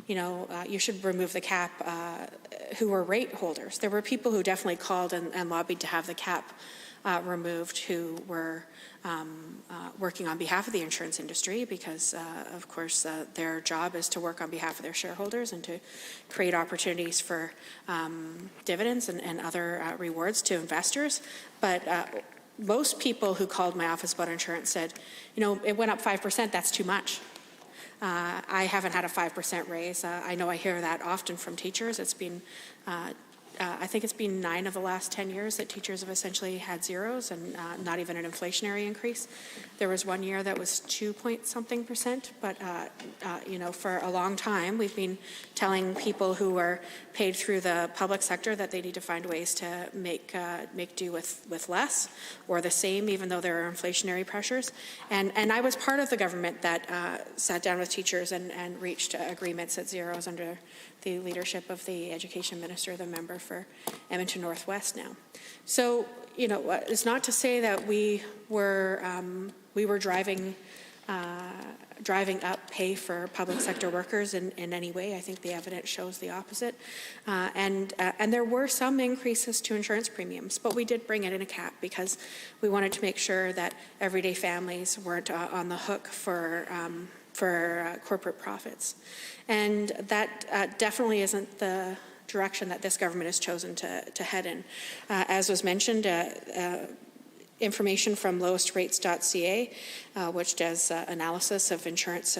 you should remove the cap, who were rate holders. There were people who definitely called and lobbied to have the cap removed who were working on behalf of the insurance industry because, of course, their job is to work on behalf of their shareholders and to create opportunities for dividends and other rewards to investors. But most people who called my office about insurance said, it went up 5%, that's too much. I haven't had a 5% raise. I know I hear that often from teachers. It's been I think it's been 9 of the last 10 years that teachers have essentially had zeros and not even an inflationary increase. There was one year that was 2-point-something%, but for a long time we've been telling people who are paid through the public sector that they need to find ways to make do with less or the same, even though there are inflationary pressures. And I was part of the government that sat down with teachers and reached agreements at zeros under the leadership of the education minister, the member for Edmonton Northwest now. So, it's not to say that we were driving driving up pay for public sector workers in any way. I think the evidence shows the opposite. And there were some increases to insurance premiums, but we did bring it in a cap because we wanted to make sure that everyday families weren't on the hook for corporate profits. And that definitely isn't the direction that this government has chosen to head in. As was mentioned, information from lowestrates.ca, which does analysis of insurance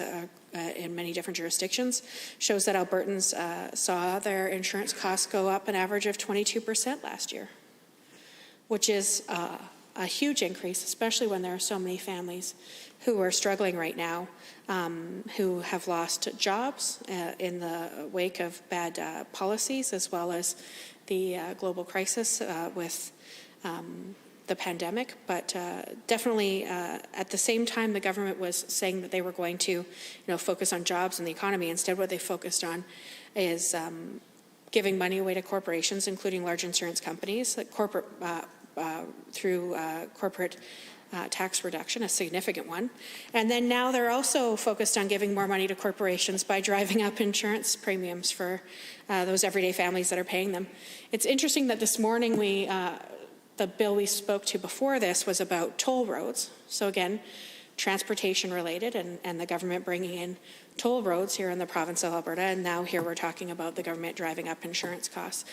in many different jurisdictions, shows that Albertans saw their insurance costs go up an average of 22% last year, which is a huge increase, especially when there are so many families who are struggling right now, who have lost jobs in the wake of bad policies, as well as the global crisis with the pandemic. But definitely at the same time the government was saying that they were going to focus on jobs and the economy, instead what they focused on is giving money away to corporations, including large insurance companies, like through corporate tax reduction, a significant one. And then now they're also focused on giving more money to corporations by driving up insurance premiums for those everyday families that are paying them. It's interesting that this morning the bill we spoke to before this was about toll roads. So again, transportation related, and the government bringing in toll roads here in the province of Alberta, and now here we're talking about the government driving up insurance costs.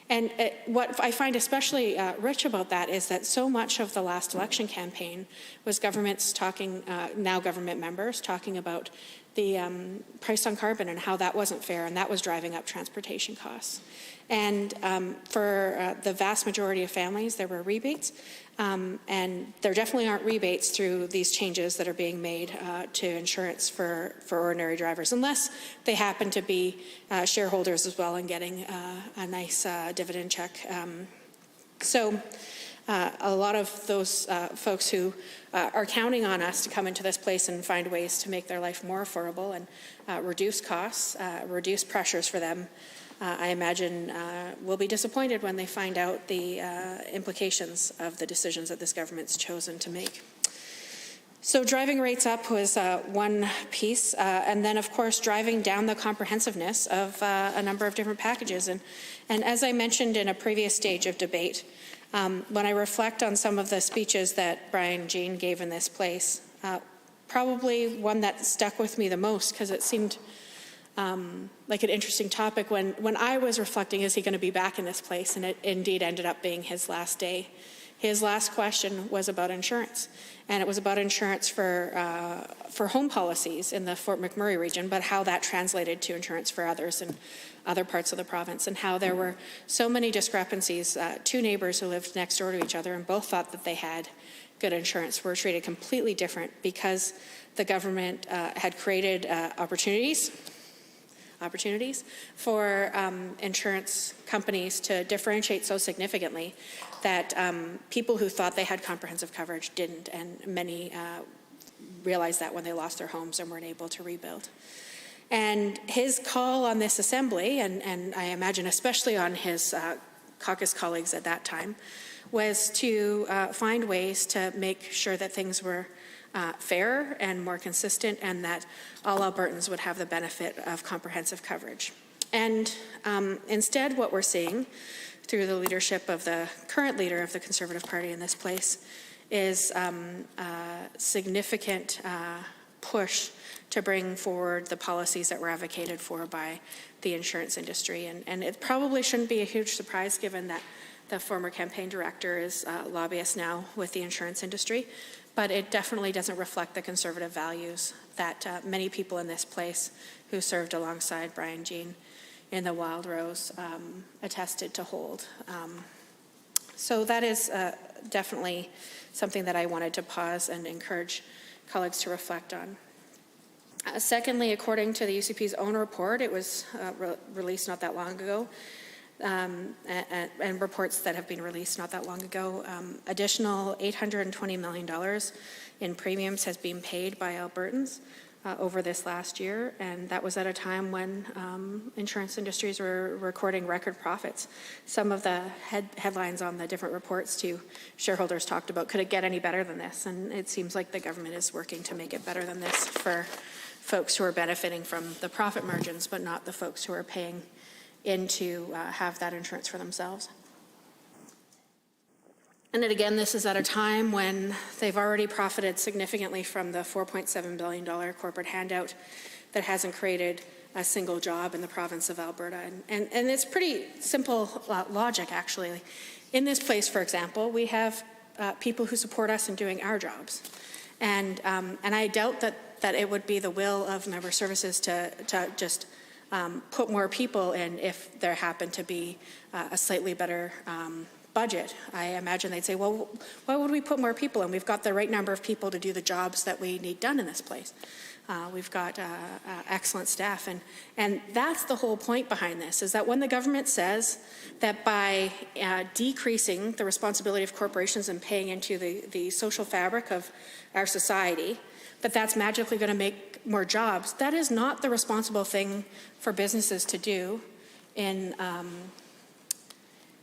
And what I find especially rich about that is that so much of the last election campaign was governments talking, now government members, talking about the price on carbon and how that wasn't fair, and that was driving up transportation costs. And for the vast majority of families, there were rebates, and there definitely aren't rebates through these changes that are being made to insurance for ordinary drivers, unless they happen to be shareholders as well and getting a nice dividend check. So a lot of those folks who are counting on us to come into this place and find ways to make their life more affordable and reduce costs, reduce pressures for them, I imagine will be disappointed when they find out the implications of the decisions that this government's chosen to make. So driving rates up was one piece, and then of course driving down the comprehensiveness of a number of different packages. And as I mentioned in a previous stage of debate, when I reflect on some of the speeches that Brian Jean gave in this place, probably one that stuck with me the most, because it seemed like an interesting topic when I was reflecting, is he going to be back in this place? And it indeed ended up being his last day. His last question was about insurance, and it was about insurance for home policies in the Fort McMurray region, but how that translated to insurance for others in other parts of the province, and how there were so many discrepancies. Two neighbors who lived next door to each other and both thought that they had good insurance were treated completely different because the government had created opportunities for insurance companies to differentiate so significantly that people who thought they had comprehensive coverage didn't, and many realized that when they lost their homes and weren't able to rebuild. And his call on this assembly, and I imagine especially on his caucus colleagues at that time, was to find ways to make sure that things were fair and more consistent, and that all Albertans would have the benefit of comprehensive coverage. And instead, what we're seeing through the leadership of the current leader of the Conservative Party in this place is a significant push to bring forward the policies that were advocated for by the insurance industry. And it probably shouldn't be a huge surprise, given that the former campaign director is a lobbyist now with the insurance industry. But it definitely doesn't reflect the Conservative values that many people in this place who served alongside Brian Jean in the Wild Rose attested to hold. So that is definitely something that I wanted to pause and encourage colleagues to reflect on. Secondly, according to the UCP's own report, it was released not that long ago, and reports that have been released not that long ago, additional $820 million in premiums has been paid by Albertans over this last year, and that was at a time when insurance industries were recording record profits. Some of the headlines on the different reports to shareholders talked about, could it get any better than this? And it seems like the government is working to make it better than this for folks who are benefiting from the profit margins, but not the folks who are paying in to have that insurance for themselves. And then again, this is at a time when they've already profited significantly from the $4.7 billion corporate handout that hasn't created a single job in the province of Alberta. And it's pretty simple logic, actually. In this place, for example, we have people who support us in doing our jobs. And I doubt that it would be the will of member services to just put more people in if there happened to be a slightly better budget. I imagine they'd say, well, why would we put more people in? We've got the right number of people to do the jobs that we need done in this place. We've got excellent staff. And that's the whole point behind this, is that when the government says that by decreasing the responsibility of corporations and paying into the social fabric of our society, that's magically going to make more jobs, that is not the responsible thing for businesses to do in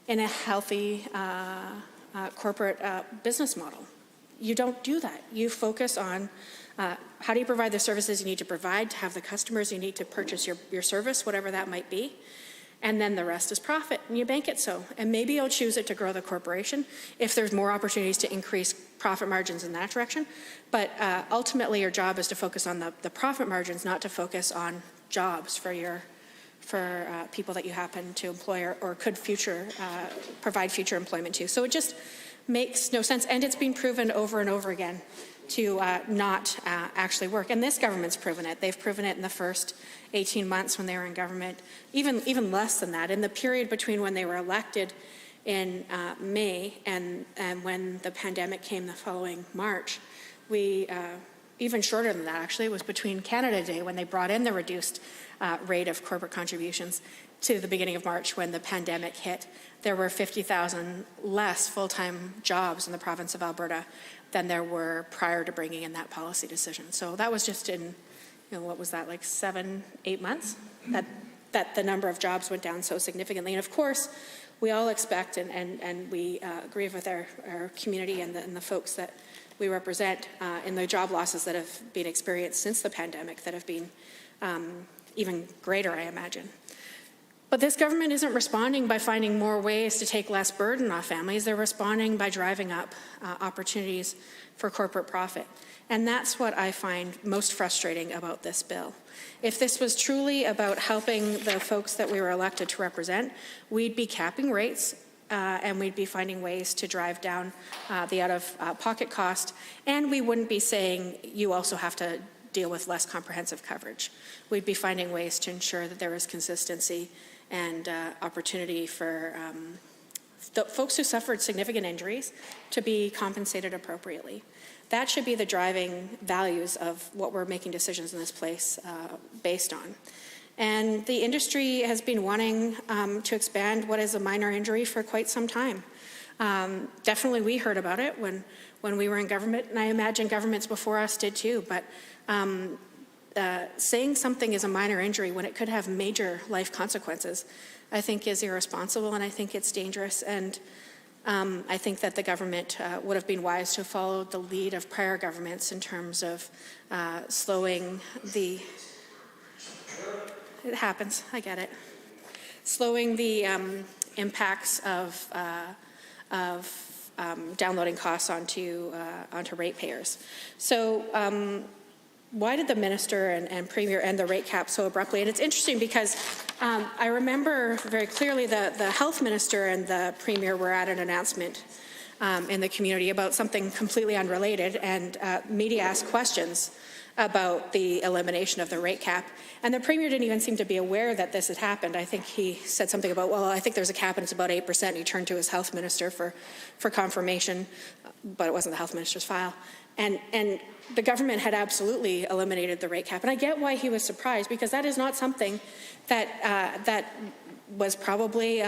a healthy corporate business model. You don't do that. You focus on how do you provide the services you need to provide to have the customers you need to purchase your service, whatever that might be, and then the rest is profit, and you bank it so. And maybe you'll choose it to grow the corporation if there's more opportunities to increase profit margins in that direction. But ultimately, your job is to focus on the profit margins, not to focus on jobs for people that you happen to employ or could provide future employment to. So it just makes no sense. And it's been proven over and over again to not actually work. And this government's proven it. They've proven it in the first 18 months when they were in government, even less than that. In the period between when they were elected in May and when the pandemic came the following March, we, even shorter than that actually, it was between Canada Day when they brought in the reduced rate of corporate contributions to the beginning of March when the pandemic hit. There were 50,000 less full-time jobs in the province of Alberta than there were prior to bringing in that policy decision. So that was just in, what was that, like 7-8 months? That the number of jobs went down so significantly. And of course, we all expect and we agree with our community and the folks that we represent in the job losses that have been experienced since the pandemic that have been even greater, I imagine. But this government isn't responding by finding more ways to take less burden off families. They're responding by driving up opportunities for corporate profit. And that's what I find most frustrating about this bill. If this was truly about helping the folks that we were elected to represent, we'd be capping rates and we'd be finding ways to drive down the out-of-pocket cost, and we wouldn't be saying you also have to deal with less comprehensive coverage. We'd be finding ways to ensure that there is consistency and opportunity for the folks who suffered significant injuries to be compensated appropriately. That should be the driving values of what we're making decisions in this place based on. And the industry has been wanting to expand what is a minor injury for quite some time. Definitely we heard about it when we were in government, and I imagine governments before us did too, but saying something is a minor injury when it could have major life consequences, I think is irresponsible, and I think it's dangerous. And I think that the government would have been wise to follow the lead of prior governments in terms of slowing the, it happens, I get it, slowing the impacts of downloading costs onto ratepayers. So why did the minister and premier end the rate cap so abruptly? And it's interesting because I remember very clearly the health minister and the premier were at an announcement in the community about something completely unrelated, and media asked questions about the elimination of the rate cap. And the premier didn't even seem to be aware that this had happened. I think he said something about, well, I think there's a cap and it's about 8%. And he turned to his health minister for confirmation, but it wasn't the health minister's file. And the government had absolutely eliminated the rate cap. And I get why he was surprised, because that is not something that was probably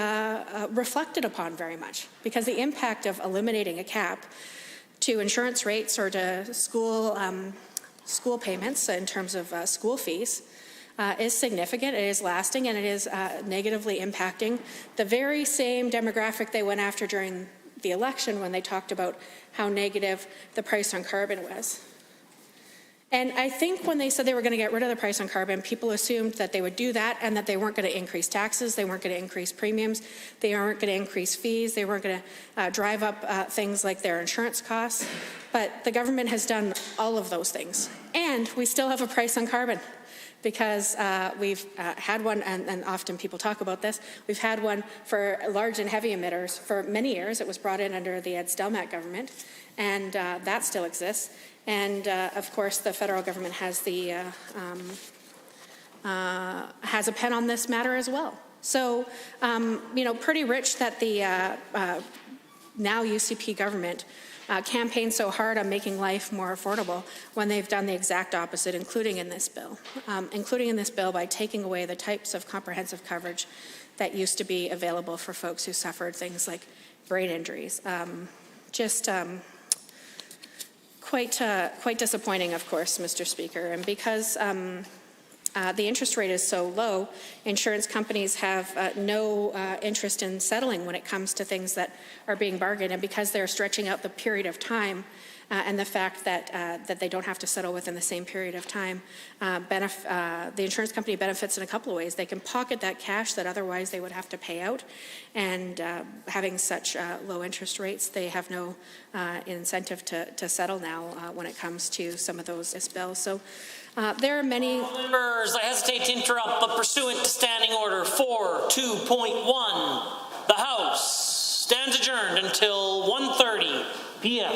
reflected upon very much, because the impact of eliminating a cap to insurance rates or to school school payments in terms of school fees is significant, it is lasting, and it is negatively impacting the very same demographic they went after during the election when they talked about how negative the price on carbon was. And I think when they said they were going to get rid of the price on carbon, people assumed that they would do that and that they weren't going to increase taxes, they weren't going to increase premiums, they aren't going to increase fees, they weren't going to drive up things like their insurance costs. But the government has done all of those things. And we still have a price on carbon because we've had one, and often people talk about this, we've had one for large and heavy emitters for many years. It was brought in under the Ed Stelmach government, and that still exists. And of course, the federal government has has a pen on this matter as well. So, pretty rich that the now UCP government campaigned so hard on making life more affordable when they've done the exact opposite, including in this bill. By taking away the types of comprehensive coverage that used to be available for folks who suffered things like brain injuries. Quite disappointing, of course, Mr. Speaker. And because the interest rate is so low, insurance companies have no interest in settling when it comes to things that are being bargained. And because they're stretching out the period of time and the fact that they don't have to settle within the same period of time, the insurance company benefits in a couple of ways. They can pocket that cash that otherwise they would have to pay out, and having such low interest rates, they have no incentive to settle now when it comes to some of those bills. So there are many members. I hesitate to interrupt, but pursuant to Standing Order 4.2.1, the House stands adjourned until 1:30 p.m.